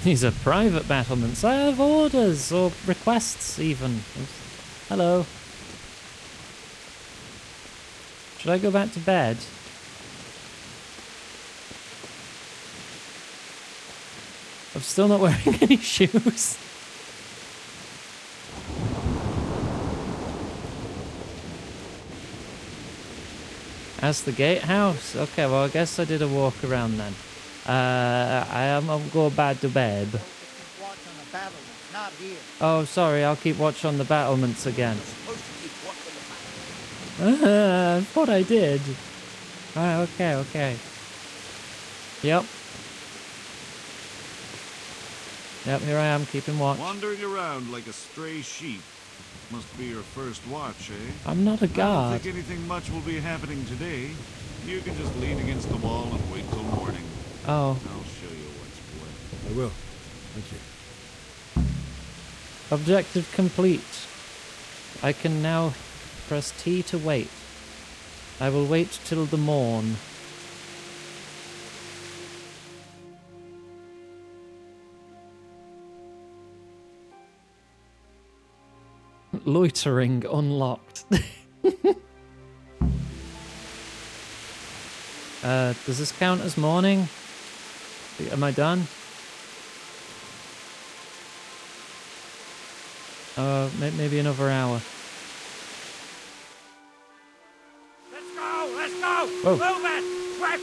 These are private battlements. I have orders, or requests even. Hello. Should I go back to bed? I'm still not wearing any shoes. That's the gatehouse. Okay, well I guess I did a walk around then. I'll go back to bed. Watch on the battlements, not here. Oh, sorry, I'll keep watch on the battlements again. Supposed to keep watch on the battlements. I thought I did. Alright, okay. Yep. Yep, here I am, keeping watch. Wandering around like a stray sheep. Must be your first watch, eh? I'm not a I don't guard. think anything much will be happening today. You can just lean against the wall and wait till morning. Oh. I'll show you what's what. I will. Thank you. Objective complete. I can now press T to wait. I will wait till the morn. Loitering unlocked. Does this count as morning? Am I done? Maybe another hour. Let's go! Whoa. Move it! Quick!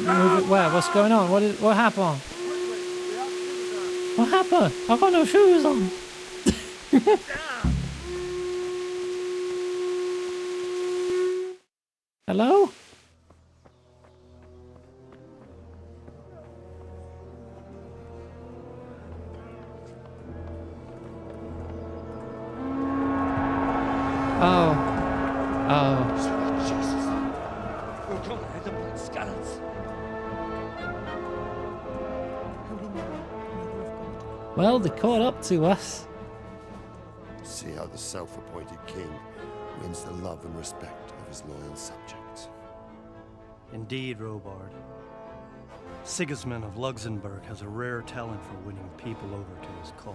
Move it where? What's going on? What happened? What happened? I've got no shoes on. Hello? Oh. Sweet Jesus. We're gonna head up like scallops. Well, they caught up to us. See how the self-appointed king wins the love and respect of his loyal subjects. Indeed, Robard. Sigismund of Luxembourg has a rare talent for winning people over to his cause.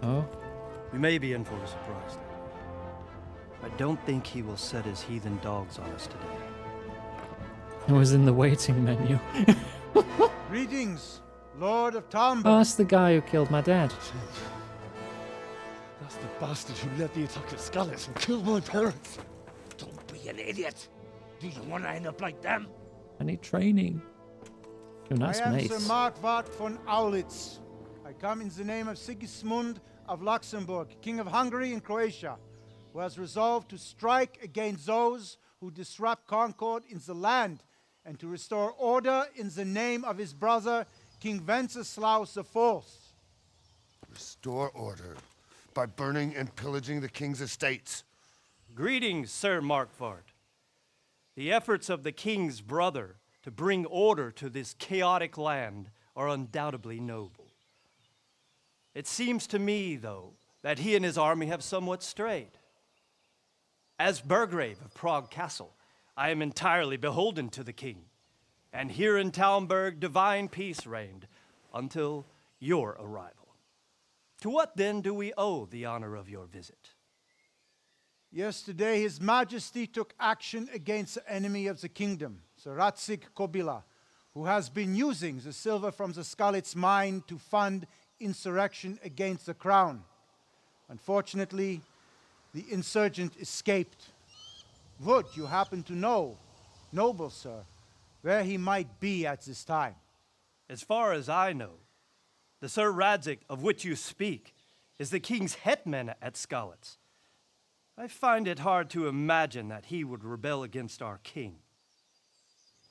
Oh? We may be in for a surprise, though. I don't think he will set his heathen dogs on us today. It was in the waiting menu. Greetings, Lord of Talmberg. Oh, that's the guy who killed my dad. That's the bastard who led the attack at Scallis and killed my parents. Don't be an idiot. Do you want to end up like them? I need training. Oh, nice I am mace. Sir Markwart von Aulitz. I come in the name of Sigismund of Luxembourg, King of Hungary and Croatia, who has resolved to strike against those who disrupt concord in the land and to restore order in the name of his brother, King Wenceslaus IV. Restore order by burning and pillaging the king's estates. Greetings, Sir Markwart. The efforts of the king's brother to bring order to this chaotic land are undoubtedly noble. It seems to me, though, that he and his army have somewhat strayed. As Burgrave of Prague Castle, I am entirely beholden to the king, and here in Talmberg divine peace reigned until your arrival. To what then do we owe the honor of your visit? Yesterday, His Majesty took action against the enemy of the kingdom, Sir Radzik Kobila, who has been using the silver from the Skalitz mine to fund insurrection against the crown. Unfortunately, the insurgent escaped. Would you happen to know, noble sir, where he might be at this time? As far as I know, the Sir Radzik of which you speak is the king's hetman at Skalitz. I find it hard to imagine that he would rebel against our king.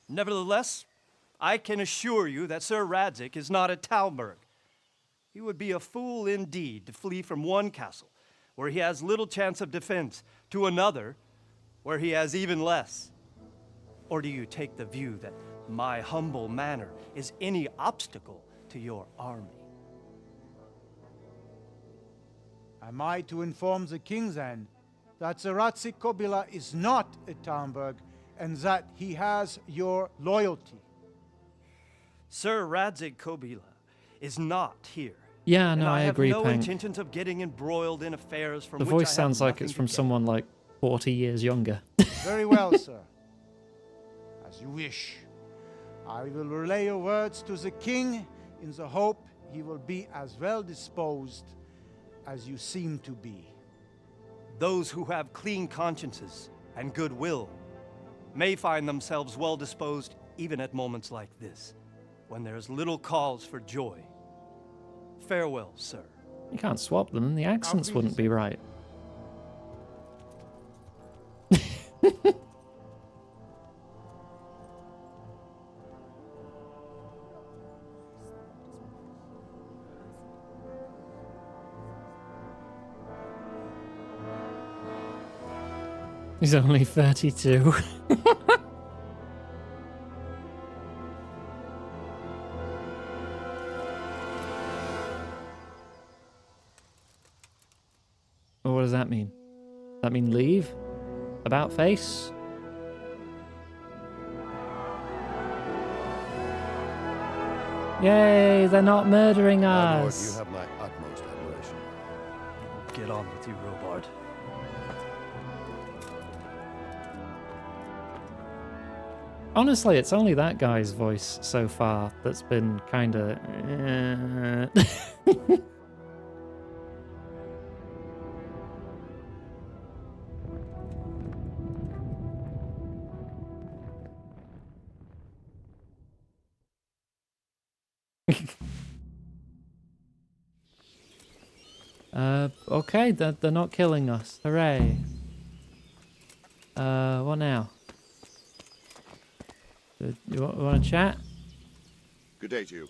Nevertheless, I can assure you that Sir Radzik is not at Talmberg. He would be a fool indeed to flee from one castle, where he has little chance of defense, to another, where he has even less. Or do you take the view that my humble manner is any obstacle to your army? Am I to inform the king then that Sir Radzik Kobila is not at Talmberg and that he has your loyalty? Sir Radzik Kobila is not here. Yeah, no, I agree, have no Pank. intentions of getting embroiled in affairs from The which voice I have sounds like nothing it's to from gain. someone like 40 years younger. Very well, sir. As you wish. I will relay your words to the king in the hope he will be as well disposed as you seem to be. Those who have clean consciences and goodwill may find themselves well disposed even at moments like this, when there's little cause for joy. Farewell, sir. You can't swap them, the accents wouldn't be right. He's only 32. Well, what does that mean? Does that mean leave? About face? Yay, they're not murdering My lord, us. you have my utmost admiration. Get on with you, Robard. Honestly, it's only that guy's voice so far that's been kind of. Okay, they're not killing us. Hooray. What now? You want to chat? Good day to you.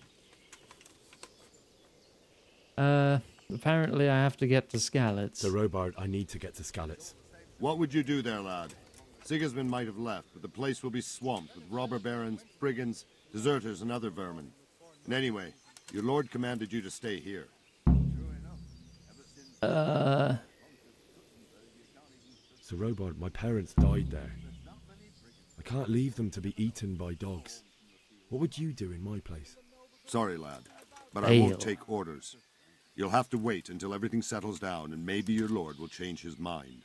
Apparently I have to get to Skalitz. Sir Robard, I need to get to Skalitz. What would you do there, lad? Sigismund might have left, but the place will be swamped with robber barons, brigands, deserters, and other vermin. And anyway, your lord commanded you to stay here. Sir Robard, my parents died there. I can't leave them to be eaten by dogs. What would you do in my place? Sorry, lad, but I won't take orders. You'll have to wait until everything settles down, and maybe your lord will change his mind.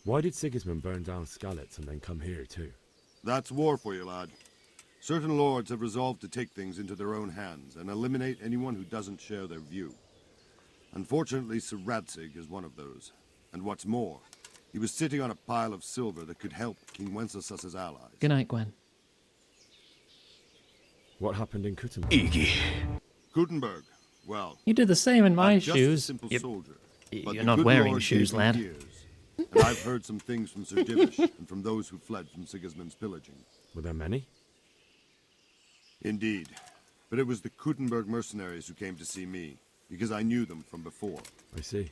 Why did Sigismund burn down Skalitz and then come here too? That's war for you, lad. Certain lords have resolved to take things into their own hands and eliminate anyone who doesn't share their view. Unfortunately, Sir Radzig is one of those. And what's more, he was sitting on a pile of silver that could help King Wenceslas's allies. Good night, Gwen. What happened in Kuttenberg? Kuttenberg. Well, You did the same in my I'm just a shoes. simple Yep. soldier, but You're the not good wearing Lord shoes, gave me lad. ears, and I've heard some things from Sir Divish and from those who fled from Sigismund's pillaging. Were there many? Indeed. But it was the Kuttenberg mercenaries who came to see me, because I knew them from before. I see.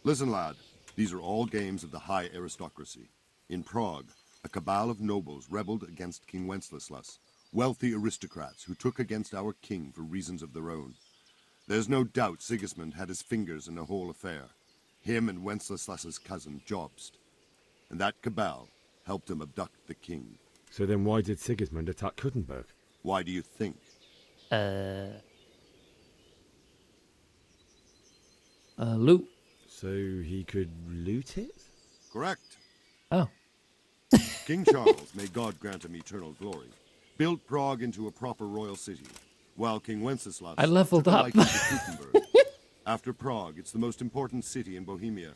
Listen, lad. These are all games of the high aristocracy. In Prague, a cabal of nobles rebelled against King Wenceslas, wealthy aristocrats who took against our king for reasons of their own. There's no doubt Sigismund had his fingers in the whole affair. Him and Wenceslas's cousin, Jobst. And that cabal helped him abduct the king. So then why did Sigismund attack Kuttenberg? Why do you think? Loot. So he could loot it? Correct. Oh. King Charles, may God grant him eternal glory, built Prague into a proper royal city, while King Wenceslas I leveled took a up. liking to Kuttenberg. After Prague, it's the most important city in Bohemia,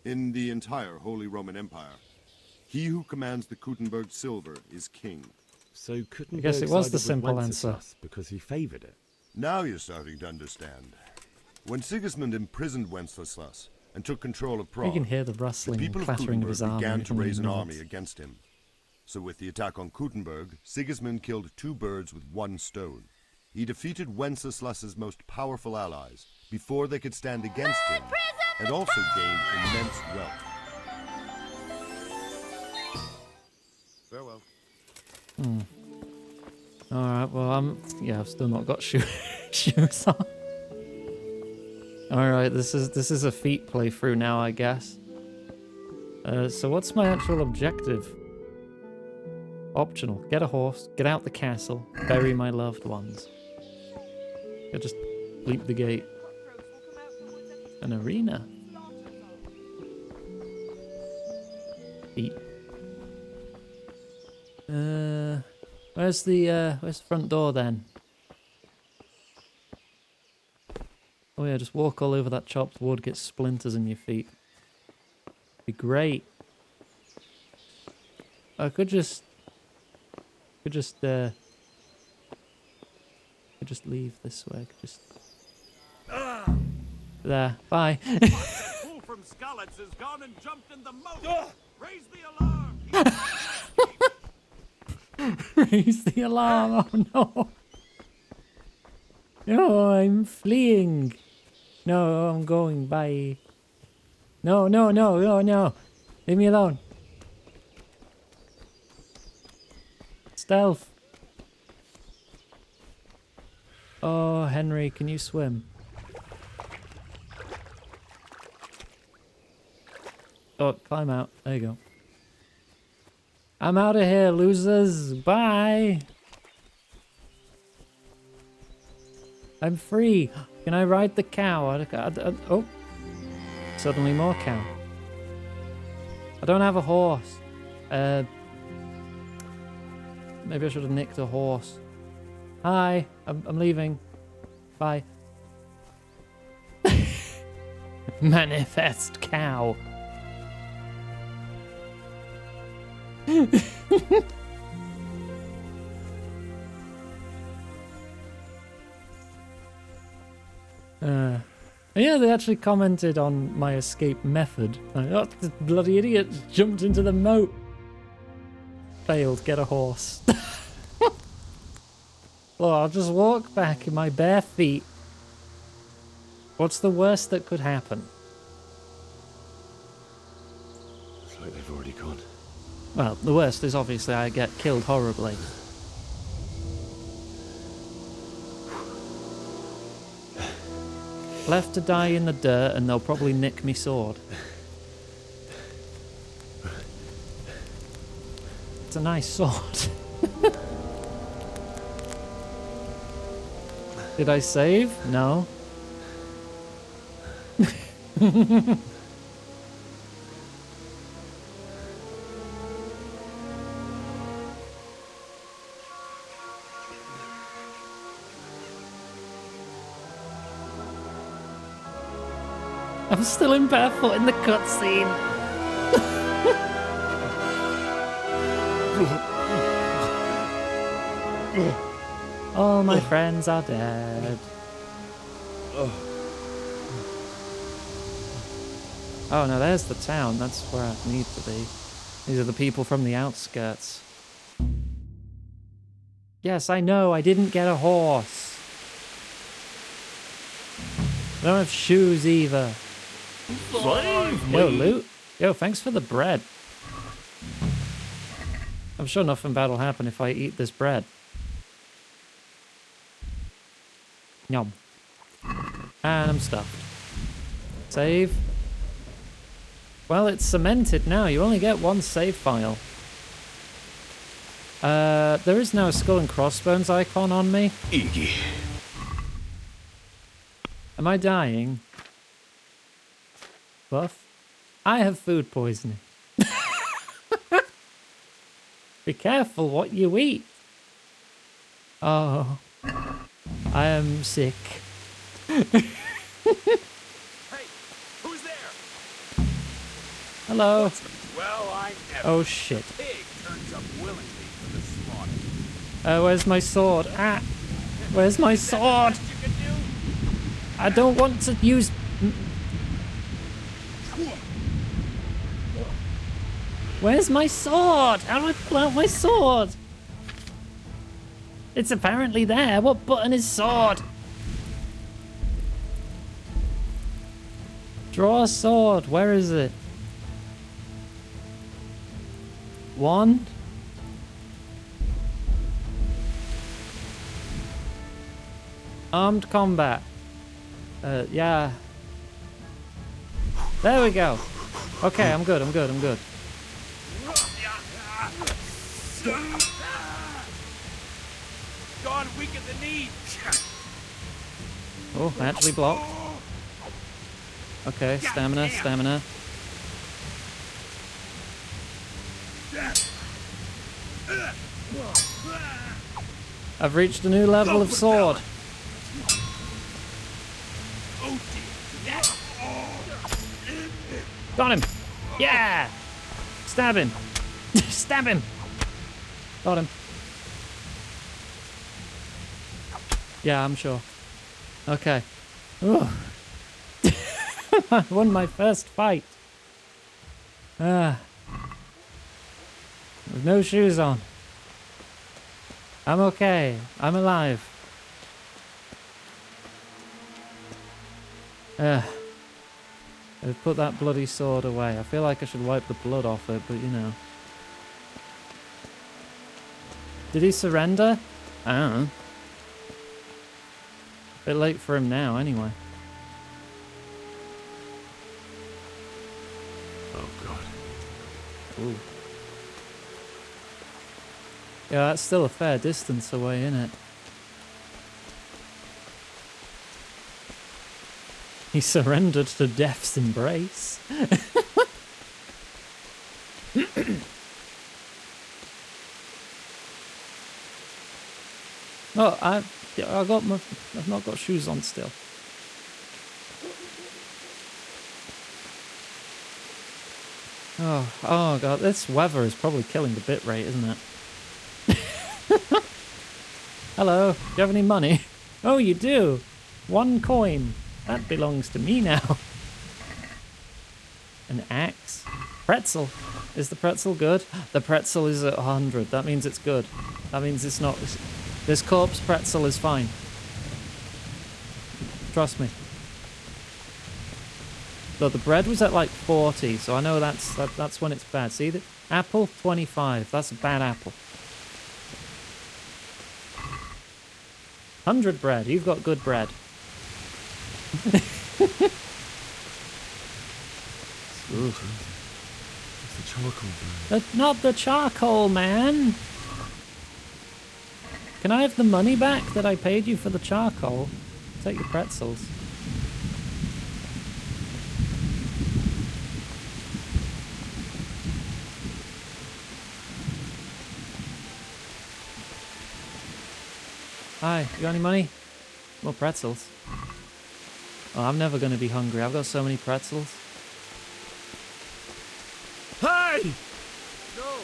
in the entire Holy Roman Empire. He who commands the Kuttenberg silver is king. So Kuttenberg I guess it was sided the with simple answer. Wenceslas because he favoured it. Now you're starting to understand. When Sigismund imprisoned Wenceslas and took control of Prague, You can hear the the rustling and people of clattering of his Kuttenberg armor. began You to can raise an ignore army it. against him. So with the attack on Kuttenberg, Sigismund killed 2 birds with 1 stone. He defeated Wenceslas's most powerful allies before they could stand against him, and also gained immense wealth. Farewell. Alright, well, I've still not got shoes on. Alright, this is a feet playthrough now, I guess. So what's my actual objective? Optional. Get a horse, get out the castle, bury my loved ones. I just leap the gate. An arena. Feet. Where's the front door then? Oh yeah, just walk all over that chopped wood, get splinters in your feet. Be great. I could just could just leave this way. I could just... There. Bye. Fool from Skalitz has gone and jumped in the moat. Raise the alarm. Raise the alarm. Oh no. No, I'm fleeing. No, I'm going. Bye. No, no, no, no, no. Leave me alone. Stealth. Oh, Henry, can you swim? Oh, climb out. There you go. I'm out of here, losers. Bye. I'm free. Can I ride the cow? Oh. Suddenly more cow. I don't have a horse. Maybe I should have nicked a horse. Hi. I'm leaving. Bye. Manifest cow. Yeah, they actually commented on my escape method. Like, oh, this bloody idiot jumped into the moat. Failed, get a horse. Oh, I'll just walk back in my bare feet. What's the worst that could happen? Looks like they've already gone. Well, the worst is obviously I get killed horribly. Left to die in the dirt and they'll probably nick me sword. It's a nice sword. Did I save? No. I'm still in barefoot in the cutscene. All my friends are dead. Oh no, there's the town. That's where I need to be. These are the people from the outskirts. Yes, I know. I didn't get a horse. I don't have shoes either. Yo, loot. Yo, thanks for the bread. I'm sure nothing bad will happen if I eat this bread. Yum. And I'm stuffed. Save. Well, it's cemented now. You only get one save file. There is now a skull and crossbones icon on me. Iggy. Am I dying? Buff? I have food poisoning. Be careful what you eat. Oh. I am sick. Hey, who's there? Hello. Well, I never. Oh shit. The pig turns up willingly for the slaughter. Where's my sword? Ah! Where's my sword? I don't want to use... Where's my sword? How do I pull out my sword? It's apparently there. What button is sword? Draw a sword. Where is it? 1. Armed combat. Yeah. There we go. Okay, I'm good. Gone weak at the knee. Oh, I actually blocked. Okay, stamina. I've reached a new level of sword. Got him! Yeah! Stab him! Stab him! Got him. Yeah, I'm sure. Okay. Ugh. I won my first fight. With no shoes on. I'm okay. I'm alive. I've put that bloody sword away. I feel like I should wipe the blood off it, but you know. Did he surrender? I don't know. Bit late for him now, anyway. Oh, God. Ooh. Yeah, that's still a fair distance away, isn't it? He surrendered to death's embrace. Oh, I've not got shoes on still. Oh God, this weather is probably killing the bit rate, isn't it? Hello, do you have any money? Oh, you do. 1 coin. That belongs to me now. An axe. Pretzel. Is the pretzel good? The pretzel is at 100. That means it's good. That means it's not... This corpse pretzel is fine. Trust me. Look, the bread was at like 40, so I know that's when it's bad. See, the apple, 25. That's a bad apple. 100 bread. You've got good bread. Ooh. It's the charcoal burn. Not the charcoal, man. Can I have the money back that I paid you for the charcoal? Take your pretzels. Hi, you got any money? More pretzels. Oh, I'm never going to be hungry. I've got so many pretzels. Hey! No!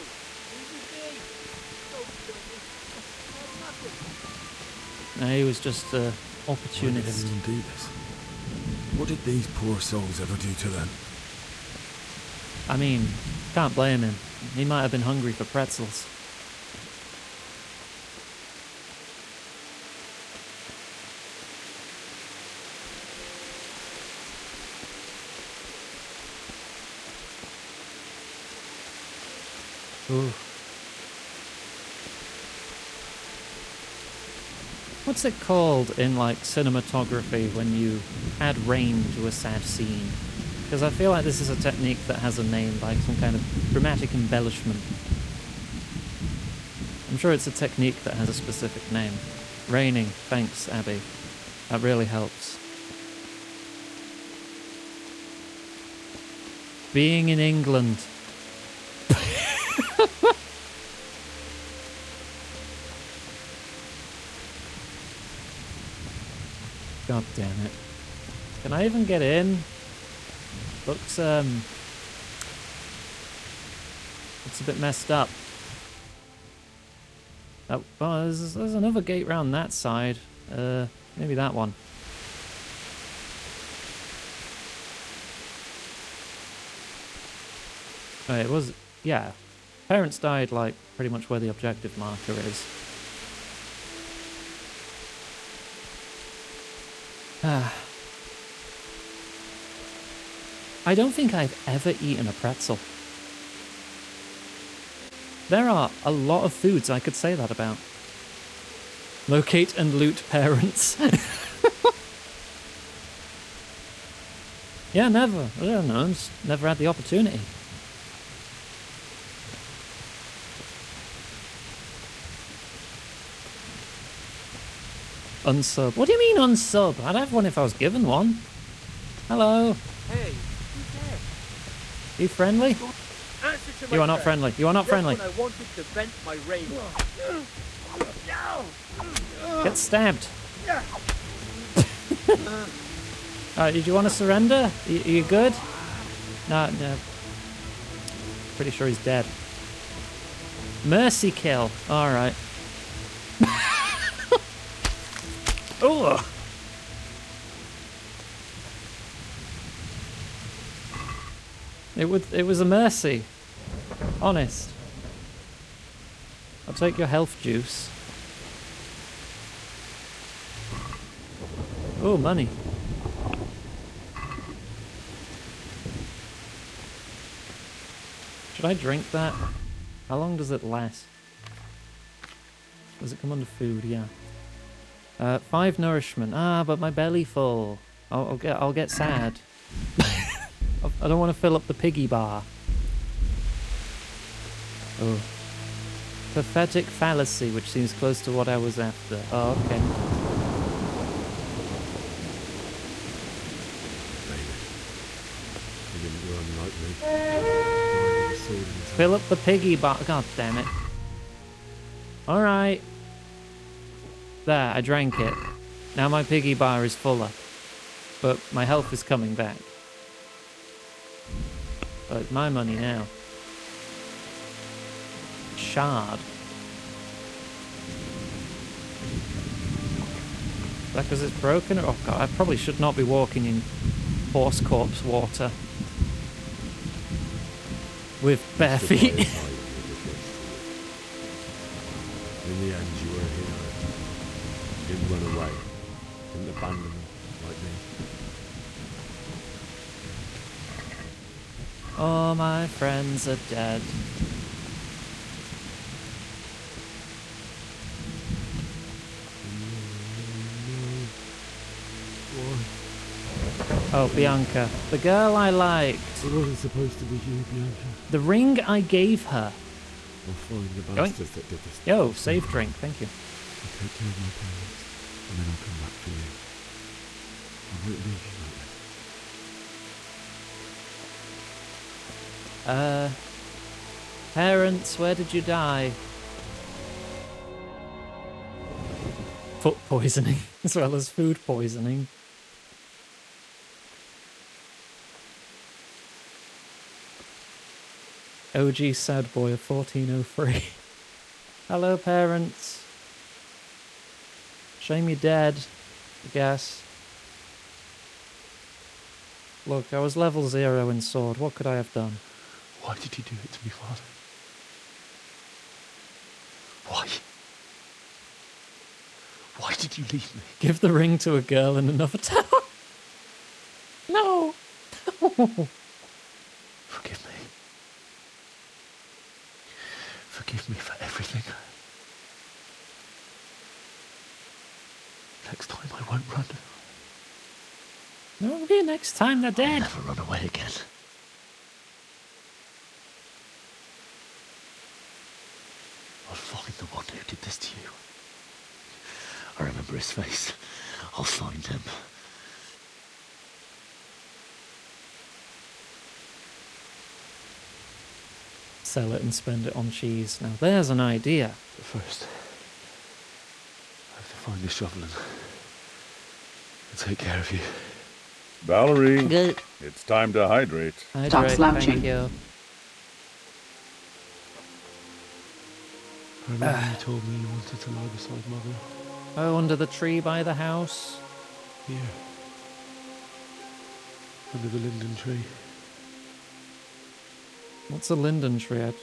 No, he was just an Why did opportunist. anyone do this? What did these poor souls ever do to them? I mean, can't blame him. He might have been hungry for pretzels. Ooh. What's it called in like cinematography when you add rain to a sad scene? Because I feel like this is a technique that has a name, like some kind of dramatic embellishment. I'm sure it's a technique that has a specific name. Raining, thanks, Abby. That really helps. Being in England. God damn it. Can I even get in? Looks, it's a bit messed up. Oh, there's another gate round that side. Maybe that one. Oh, it was, yeah. Parents died, like, pretty much where the objective marker is. I don't think I've ever eaten a pretzel. There are a lot of foods I could say that about. Locate and loot parents. Yeah, never. I don't know. Just never had the opportunity. Unsub. What do you mean unsub? I'd have one if I was given one. Hello. Hey, who's there? You friendly? Answer to You my are not friend. friendly. You are not Just friendly. when I wanted to vent my rage. Get stabbed. Alright, did you want to surrender? Are you good? No. Pretty sure he's dead. Mercy kill. Alright. Oh! It was a mercy. Honest. I'll take your health juice. Oh, money. Should I drink that? How long does it last? Does it come under food? Yeah. 5 nourishment. Ah, but my belly full. I'll get sad. I don't want to fill up the piggy bar. Oh. Pathetic fallacy, which seems close to what I was after. Oh, okay. Fill up the piggy bar. God damn it. Alright. There, I drank it. Now my piggy bar is fuller. But my health is coming back. But it's my money now. Shard. Is that because it's broken? Oh god, I probably should not be walking in horse corpse water. With bare feet. In the end, you were a hero. You didn't run away. Didn't abandon them like me. All my friends are dead. Oh, Bianca. The girl I liked. It wasn't supposed to be you, Bianca. The ring I gave her. I'll find the bastards that did this. Yo, save drink, thank you. I'll take care of my parents, and then I'll come back for you. I won't leave you like this. Parents, where did you die? Foot poisoning, as well as food poisoning. OG sad boy of 1403. Hello, parents. Shame you're dead, I guess. Look, I was level 0 in sword. What could I have done? Why did you do it to me, Father? Why? Why did you leave me? Give the ring to a girl in another town. No. Forgive me. Forgive me for everything. Next time I won't run. No, it'll be next time they're dead. I'll never run away again. I'll find the one who did this to you. I remember his face. I'll find him. Sell it and spend it on cheese. Now there's an idea. But first, I have to find this shovel and take care of you. Valerie, Good. it's time to hydrate. Stop slouching. Thank you. I remember you told me you wanted to lie beside Mother. Oh, under the tree by the house. Here. Under the linden tree. What's a linden tree?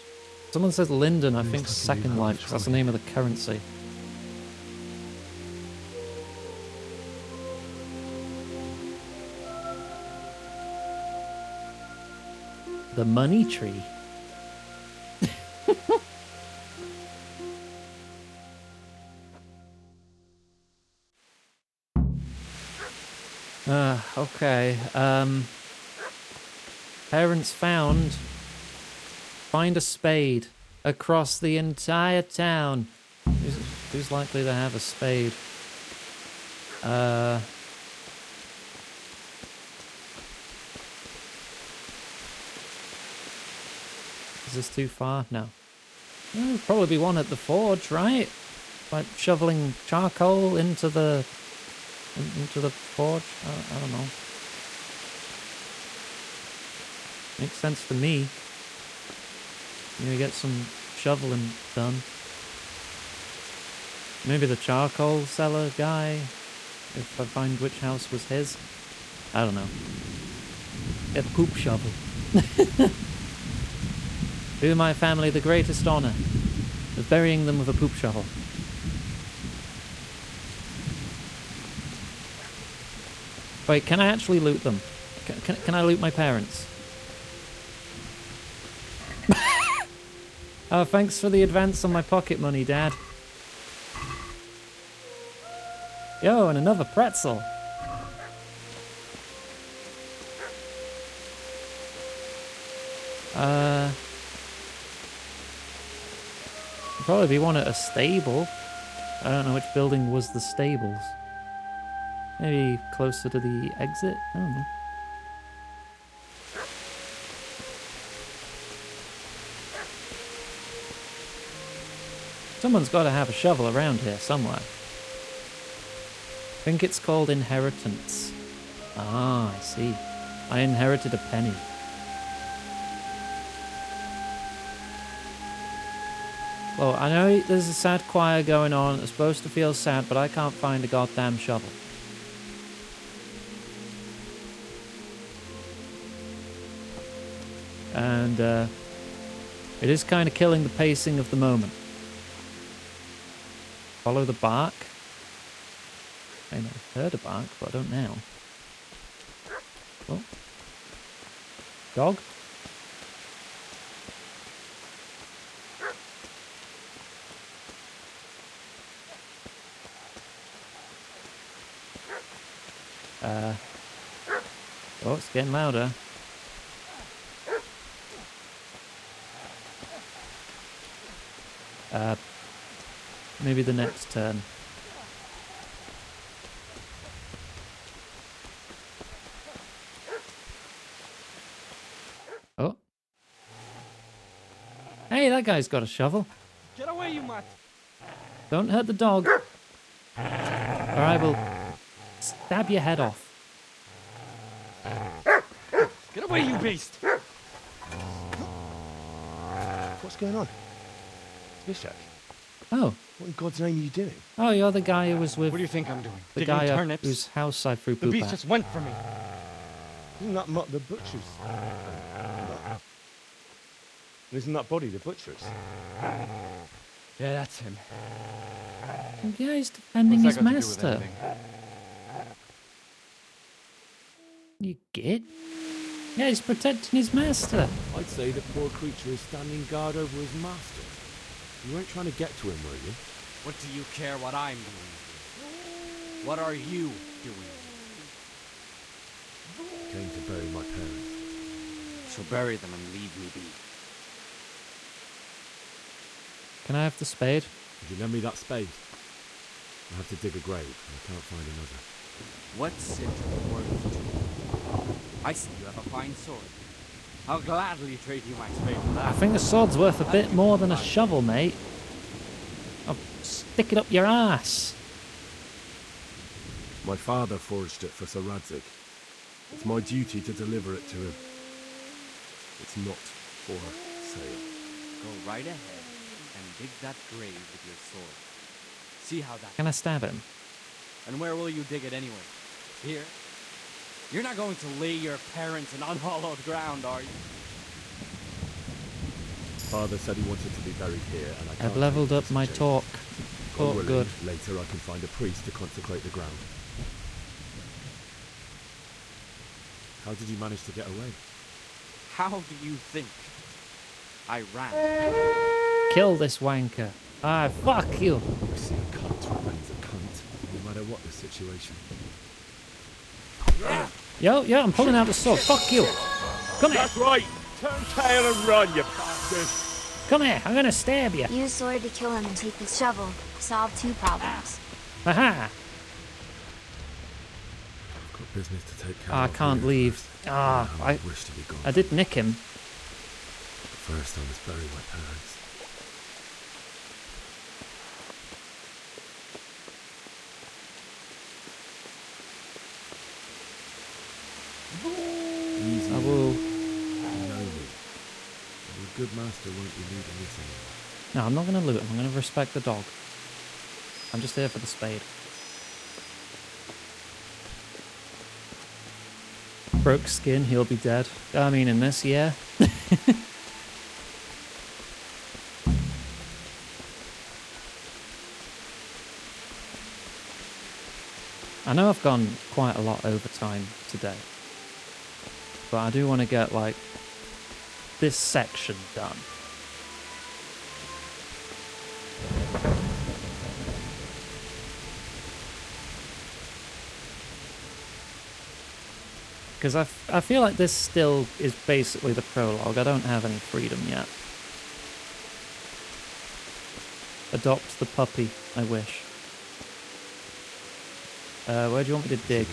Someone says linden, I think Second Life, 'cause that's the name of the currency. The money tree. Okay. Parents found. Find a spade across the entire town. Who's likely to have a spade? Is this too far? No. There'll probably be one at the forge, right? Like shoveling charcoal into the forge. I don't know. Makes sense to me. You get some shoveling done. Maybe the charcoal seller guy. if I find which house was his. I don't know. A poop shovel. Do my family the greatest honor of burying them with a poop shovel. Wait, can I actually loot them? Can I loot my parents? Oh, thanks for the advance on my pocket money, Dad. Yo, and another pretzel. Probably be one at a stable. I don't know which building was the stables. Maybe closer to the exit? I don't know. Someone's got to have a shovel around here somewhere. I think it's called inheritance. Ah, I see. I inherited a penny. Well, I know there's a sad choir going on. It's supposed to feel sad, but I can't find a goddamn shovel. And it is kind of killing the pacing of the moment. Follow the bark. I know I've heard a bark, but I don't now. Oh. Dog? Oh, it's getting louder. Maybe the next turn. Oh. Hey, that guy's got a shovel. Get away, you mutt! Don't hurt the dog. Or I will stab your head off. Get away, you beast! What's going on? Bishak, Oh. what in God's name are you doing? Oh, you're the guy who was with... What do you think I'm doing? The Digging guy turnips? whose house I threw The poop beast at. just went for me. Isn't that not the butcher's? Isn't that body the butcher's? Yeah, that's him. Yeah, he's defending What's his that got to do with master. anything? You get? Yeah, he's protecting his master. I'd say the poor creature is standing guard over his master. You weren't trying to get to him, were you? What do you care what I'm doing? What are you doing? Came to bury my parents. So bury them and leave me be. Can I have the spade? Would you lend me that spade? I have to dig a grave, and I can't find another. What's it worth to you? I see you have a fine sword. I'll gladly trade you my spade for that. I think the sword's worth a bit more than a shovel, mate. I'll stick it up your ass. My father forged it for Sir Radzik. It's my duty to deliver it to him. It's not for sale. Go right ahead and dig that grave with your sword. See how that... Can I stab him? And where will you dig it anyway? Here? You're not going to lay your parents in unhallowed ground, are you? Father said he wanted to be buried here, and I can't I've leveled take up this my change. talk. God Talk willing, good. Later I can find a priest to consecrate the ground. How did you manage to get away? How do you think I ran? Kill this wanker. Ah, fuck you. You see, a cunt remains a cunt, no matter what the situation. Yo, I'm pulling out the sword. Fuck you. Come here. That's right. Turn tail and run, you bastard. Come here. I'm gonna stab you. Use sword to kill him and take the shovel. Solve 2 problems. Aha. I've got business to take care I of. can't here leave. first. Ah, I wish to be gone. I did nick him. But first I must bury my parents. Easy. I will... You know me. Your good master won't be leaving this anymore. No, I'm not gonna loot him. I'm gonna respect the dog. I'm just here for the spade. Broke skin, he'll be dead. I mean, in this year. I know I've gone quite a lot over time today, but I do want to get, like, this section done. Because I feel like this still is basically the prologue. I don't have any freedom yet. Adopt the puppy, I wish. Where do you want me to dig?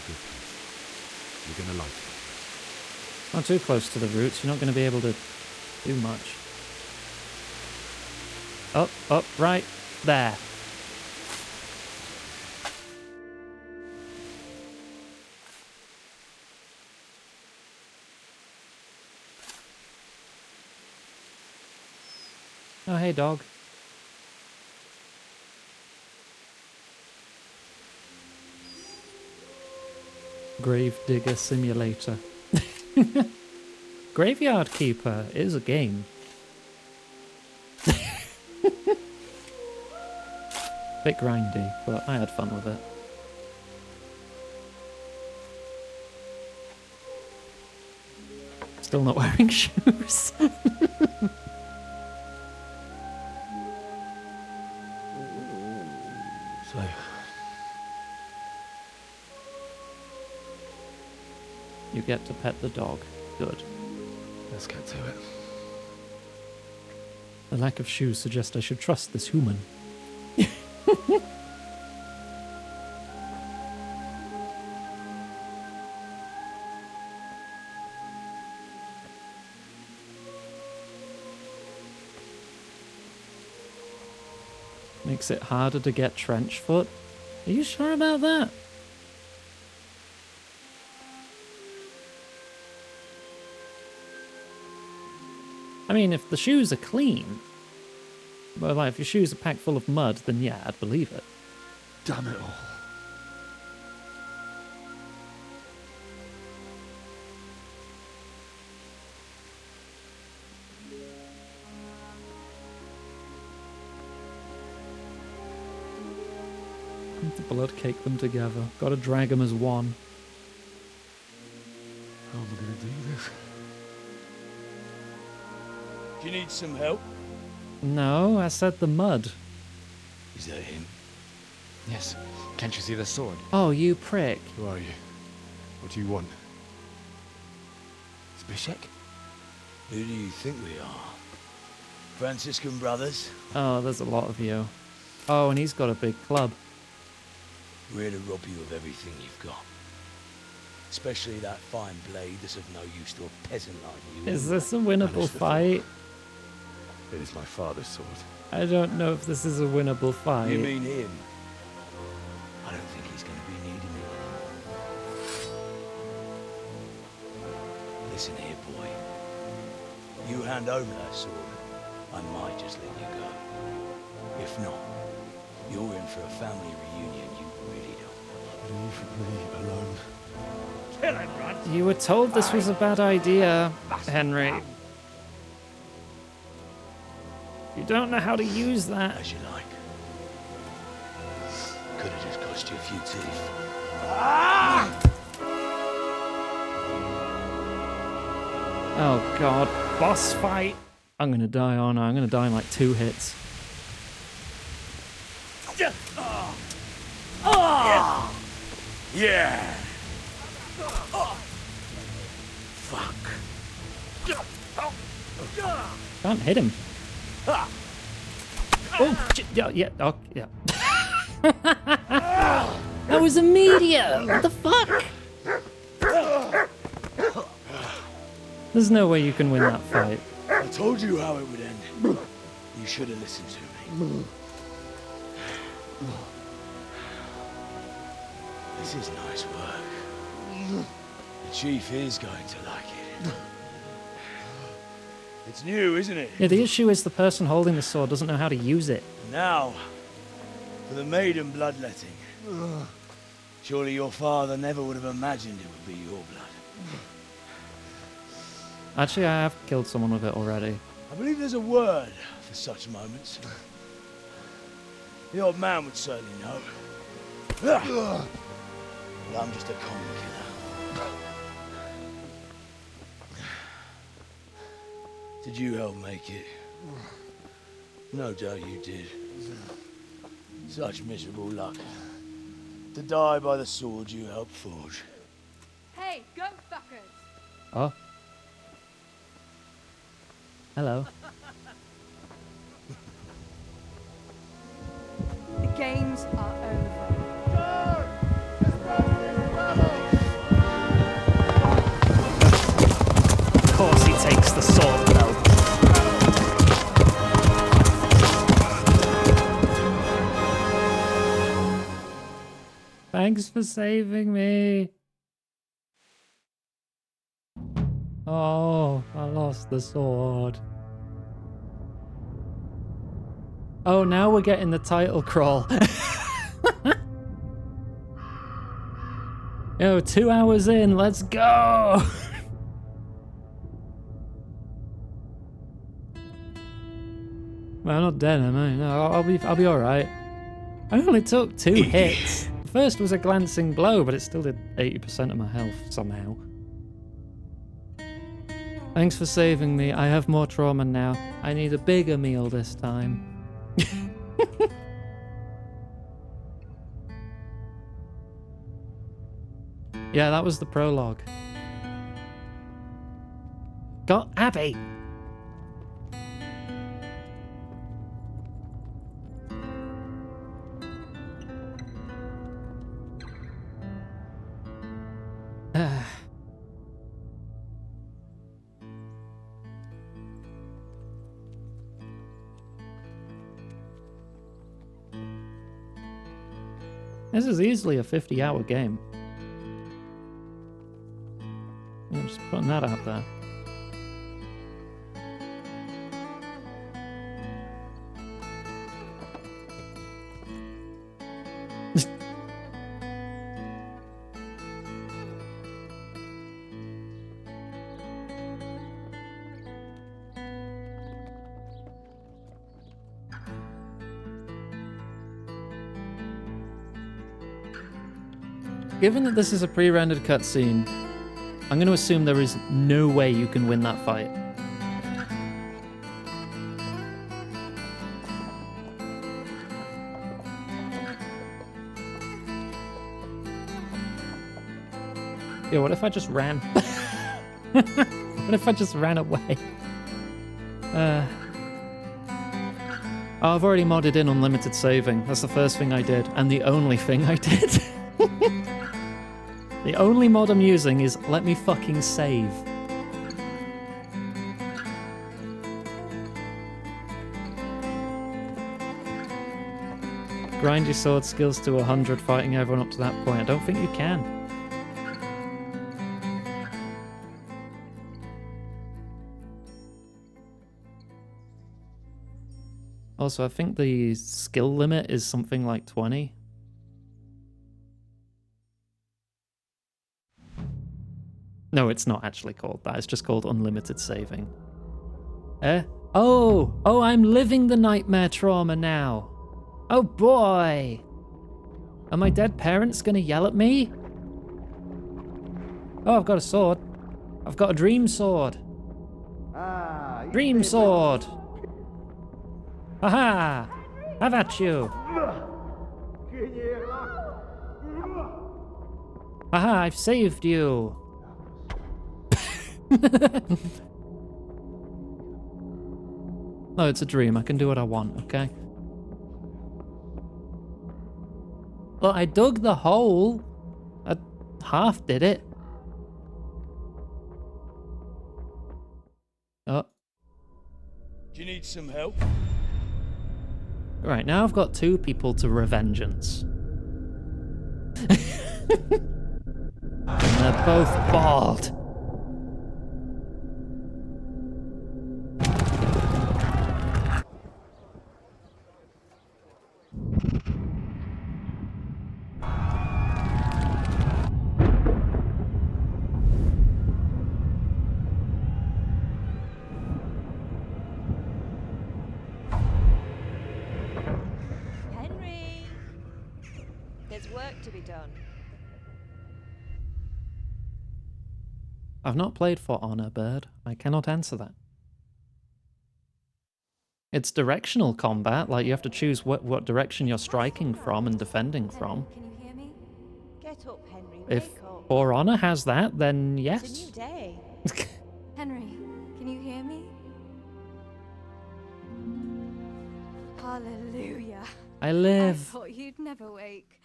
You're gonna like it. Not too close to the roots. You're not going to be able to do much. Up, right there. Oh, hey, dog. Gravedigger Simulator. Graveyard Keeper is a game. Bit grindy, but I had fun with it. Still not wearing shoes. So, You get to pet the dog. Good. let's get to it. The lack of shoes suggests I should trust this human. Makes it harder to get trench foot. Are you sure about that? I mean, if the shoes are clean, well, like if your shoes are packed full of mud, then yeah, I'd believe it. Damn it all. The blood cake them together. Gotta drag them as one. How am I gonna do this? Do you need some help? No, I said the mud. Is that him? Yes. Can't you see the sword? Oh, you prick. Who are you? What do you want? Zbyszek? Who do you think we are? Franciscan brothers? Oh, there's a lot of you. Oh, and he's got a big club. We're here to rob you of everything you've got. Especially that fine blade that's of no use to a peasant like you. Is this a winnable fight? It is my father's sword. I don't know if this is a winnable fight. You mean him? I don't think he's going to be needing it anymore. Listen here, boy. You hand over that sword, I might just let you go. If not, you're in for a family reunion you really don't. Leave me alone. Kill him, Runt! You were told this was a bad idea, Henry. You don't know how to use that. As you like. Could have just cost you a few teeth. Oh god, boss fight. I'm gonna die, aren't I? I'm gonna die in like 2 hits. Yeah. Fuck. Can't hit him. Oh, yeah, oh, yeah. That was immediate. What the fuck? There's no way you can win that fight. I told you how it would end. You should have listened to me. This is nice work. The chief is going to like it. It's new, isn't it? Yeah, the issue is the person holding the sword doesn't know how to use it. Now, for the maiden bloodletting. Surely your father never would have imagined it would be your blood. Actually, I have killed someone with it already. I believe there's a word for such moments. The old man would certainly know. But I'm just a common killer. Did you help make it? No doubt you did. Such miserable luck. To die by the sword you helped forge. Hey, go fuckers! Oh. Hello. The games are over. Of course he takes the sword, though. Thanks for saving me. Oh, I lost the sword. Oh, now we're getting the title crawl. Yo, 2 hours in, let's go! Well, I'm not dead, am I? No, I'll be alright. I only took 2 hits. The first was a glancing blow, but it still did 80% of my health somehow. Thanks for saving me. I have more trauma now. I need a bigger meal this time. Yeah, that was the prologue. Got Abby! This is easily a 50-hour game. I'm just putting that out there. Given that this is a pre-rendered cutscene, I'm going to assume there is no way you can win that fight. Yo, what if I just ran? What if I just ran away? I've already modded in unlimited saving. That's the first thing I did, and the only thing I did. The only mod I'm using is let me fucking save. Grind your sword skills to 100 fighting everyone up to that point. I don't think you can. Also, I think the skill limit is something like 20. No, it's not actually called that. It's just called unlimited saving. Oh, I'm living the nightmare trauma now. Oh boy. Are my dead parents gonna yell at me? Oh, I've got a sword. I've got a dream sword. Dream sword. Haha! Have at you. Haha, I've saved you. No, it's a dream. I can do what I want, okay? Well, I dug the hole. I half did it. Oh. Do you need some help? Right, now I've got 2 people to revengeance. And they're both bald. I've not played For Honor, Bird. I cannot answer that. It's directional combat, like you have to choose what direction you're striking from and defending from. Can you hear me? Get up, Henry. If Wake up. For Honor has that, then It's a yes. new day. Henry, can you hear me? Hallelujah. I I live. thought you'd never wake.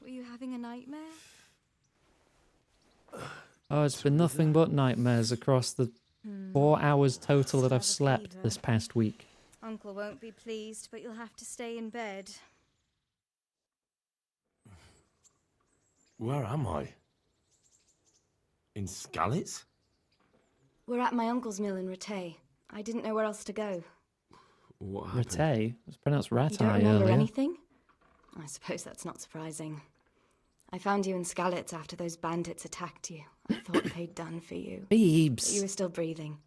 Were you having a nightmare? Oh, it's been nothing but nightmares across the 4 hours total that I've slept this past week. Uncle won't be pleased, but you'll have to stay in bed. Where am I? In Skalitz? We're at my uncle's mill in Rattay. I didn't know where else to go. What happened? Rattay? It was pronounced You don't Rattay remember earlier. anything? I suppose that's not surprising. I found you in Skalitz after those bandits attacked you. I thought they'd done for you. Beebs. But you were still breathing.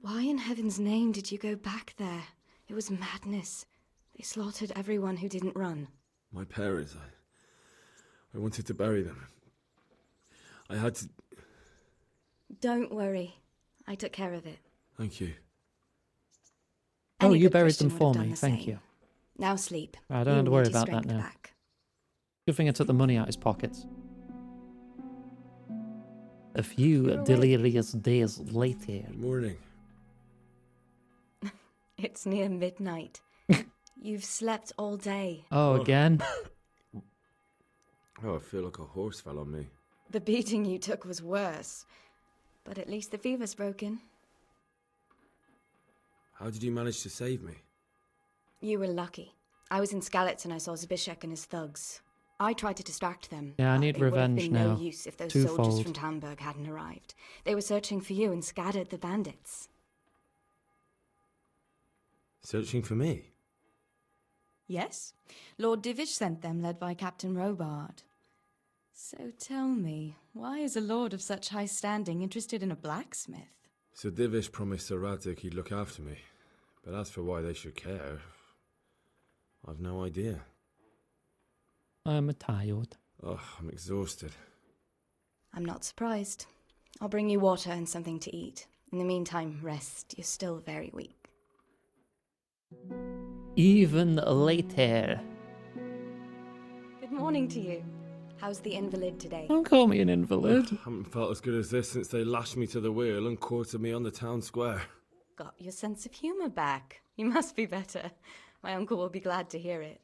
Why in heaven's name did you go back there? It was madness. They slaughtered everyone who didn't run. My parents, I wanted to bury them. I had to... Don't worry. I took care of it. Thank you. Oh, Any you good buried Christian them would have for done me. the Thank same. you. Now sleep. I don't have to You'll worry need your about that strength now. back. Good thing I took the money out of his pockets. A few You're awake. delirious days later. Morning. It's near midnight. You've slept all day. Oh, again? Oh, I feel like a horse fell on me. The beating you took was worse. But at least the fever's broken. How did you manage to save me? You were lucky. I was in Skalitz and I saw Zbyszek and his thugs. I tried to distract them. Yeah, I but need it would have revenge been now. no use if those soldiers Twofold. from Tamburg hadn't arrived. They were searching for you and scattered the bandits. Searching for me? Yes. Lord Divish sent them, led by Captain Robard. So tell me, why is a lord of such high standing interested in a blacksmith? So Divish promised Sir Radzik he'd look after me. But as for why they should care, I've no idea. I'm tired. Oh, I'm exhausted. I'm not surprised. I'll bring you water and something to eat. In the meantime, rest. You're still very weak. Even later. Good morning to you. How's the invalid today? Don't call me an invalid. I haven't felt as good as this since they lashed me to the wheel and quartered me on the town square. Got your sense of humor back. You must be better. My uncle will be glad to hear it.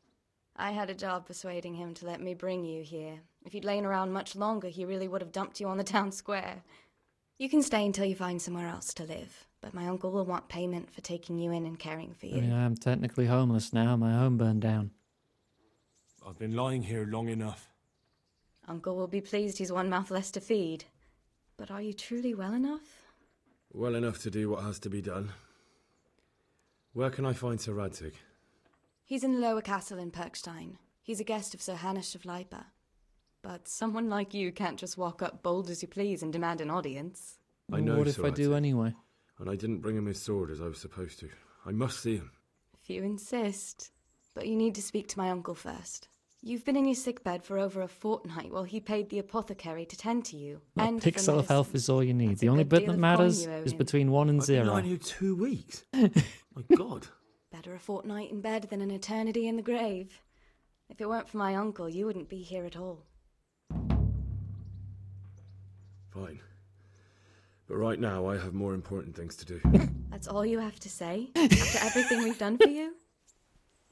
I had a job persuading him to let me bring you here. If you'd lain around much longer, he really would have dumped you on the town square. You can stay until you find somewhere else to live, but my uncle will want payment for taking you in and caring for you. I mean, I'm technically homeless now. My home burned down. I've been lying here long enough. Uncle will be pleased he's one mouth less to feed. But are you truly well enough? Well enough to do what has to be done. Where can I find Sir Radzik? He's in the lower castle in Perkstein. He's a guest of Sir Hanush of Leipa. But someone like you can't just walk up bold as you please and demand an audience. I know What if Sir I do Radzik, anyway? And I didn't bring him his sword as I was supposed to. I must see him. If you insist. But you need to speak to my uncle first. You've been in your sickbed for over a fortnight while he paid the apothecary to tend to you. A And for pixel of health medicine. is all you need. That's The a only good bit deal that of matters coin you owe is him. between 1 and I've been 0. lying here 2 weeks. My God. Better a fortnight in bed than an eternity in the grave. If it weren't for my uncle, you wouldn't be here at all. Fine. But right now, I have more important things to do. That's all you have to say? After everything we've done for you?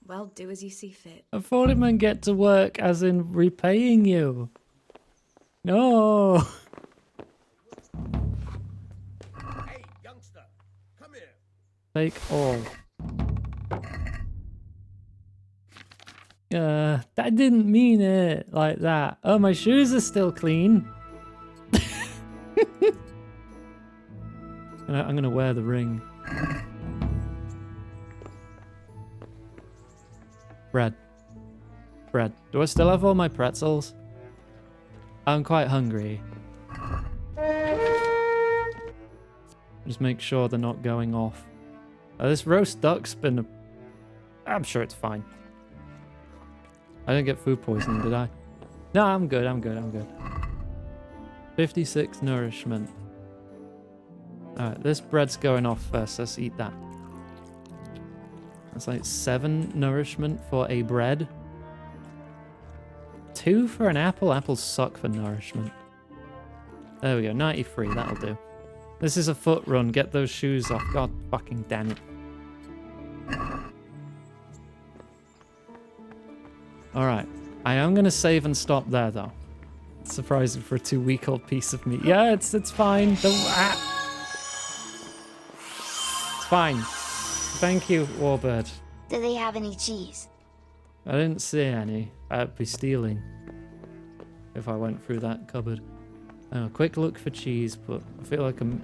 Well, do as you see fit. I thought it meant get to work as in repaying you. No. Hey, youngster, come here. Take all. I didn't mean it like that. Oh, my shoes are still clean. I'm gonna wear the ring. Bread. Bread. Do I still have all my pretzels? I'm quite hungry. Just make sure they're not going off. This roast duck's been... I'm sure it's fine. I didn't get food poisoning, did I? No, I'm good, I'm good, I'm good. 56 nourishment. Alright, this bread's going off first. Let's eat that. That's like 7 nourishment for a bread. 2 for an apple. Apples suck for nourishment. There we go. 93. That'll do. This is a foot run. Get those shoes off. God fucking damn it. Alright. I am going to save and stop there, though. It's surprising for a 2-week-old piece of meat. Yeah, it's fine. It's fine. Thank you, Warbird. Do they have any cheese? I didn't see any. I'd be stealing if I went through that cupboard. Quick look for cheese, but I feel like I'm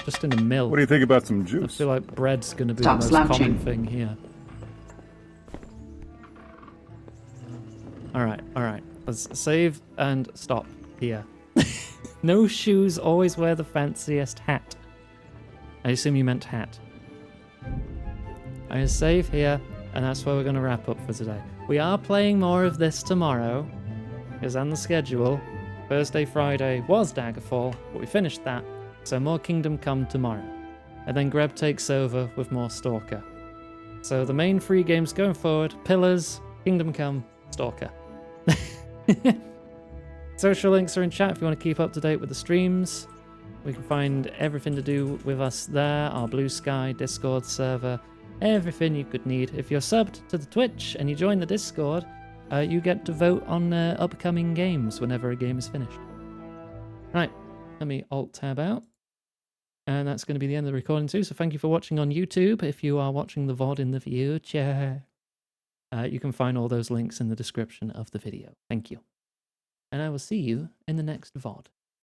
just in a mill. What do you think about some juice? I feel like bread's going to be the most common thing here. Alright. Let's save and stop here. No shoes, always wear the fanciest hat. I assume you meant hat. I save here, and that's where we're going to wrap up for today. We are playing more of this tomorrow, because on the schedule, Thursday, Friday was Daggerfall, but we finished that, so more Kingdom Come tomorrow. And then Greb takes over with more Stalker. So the main 3 games going forward, Pillars, Kingdom Come, Stalker. Social links are in chat if you want to keep up to date with the streams. We can find everything to do with us there, our Blue Sky, Discord server, everything you could need. If you're subbed to the Twitch and you join the Discord, you get to vote on upcoming games whenever a game is finished. Right, let me Alt-tab out. And that's going to be the end of the recording too, so thank you for watching on YouTube. If you are watching the VOD in the future, you can find all those links in the description of the video. Thank you. And I will see you in the next VOD.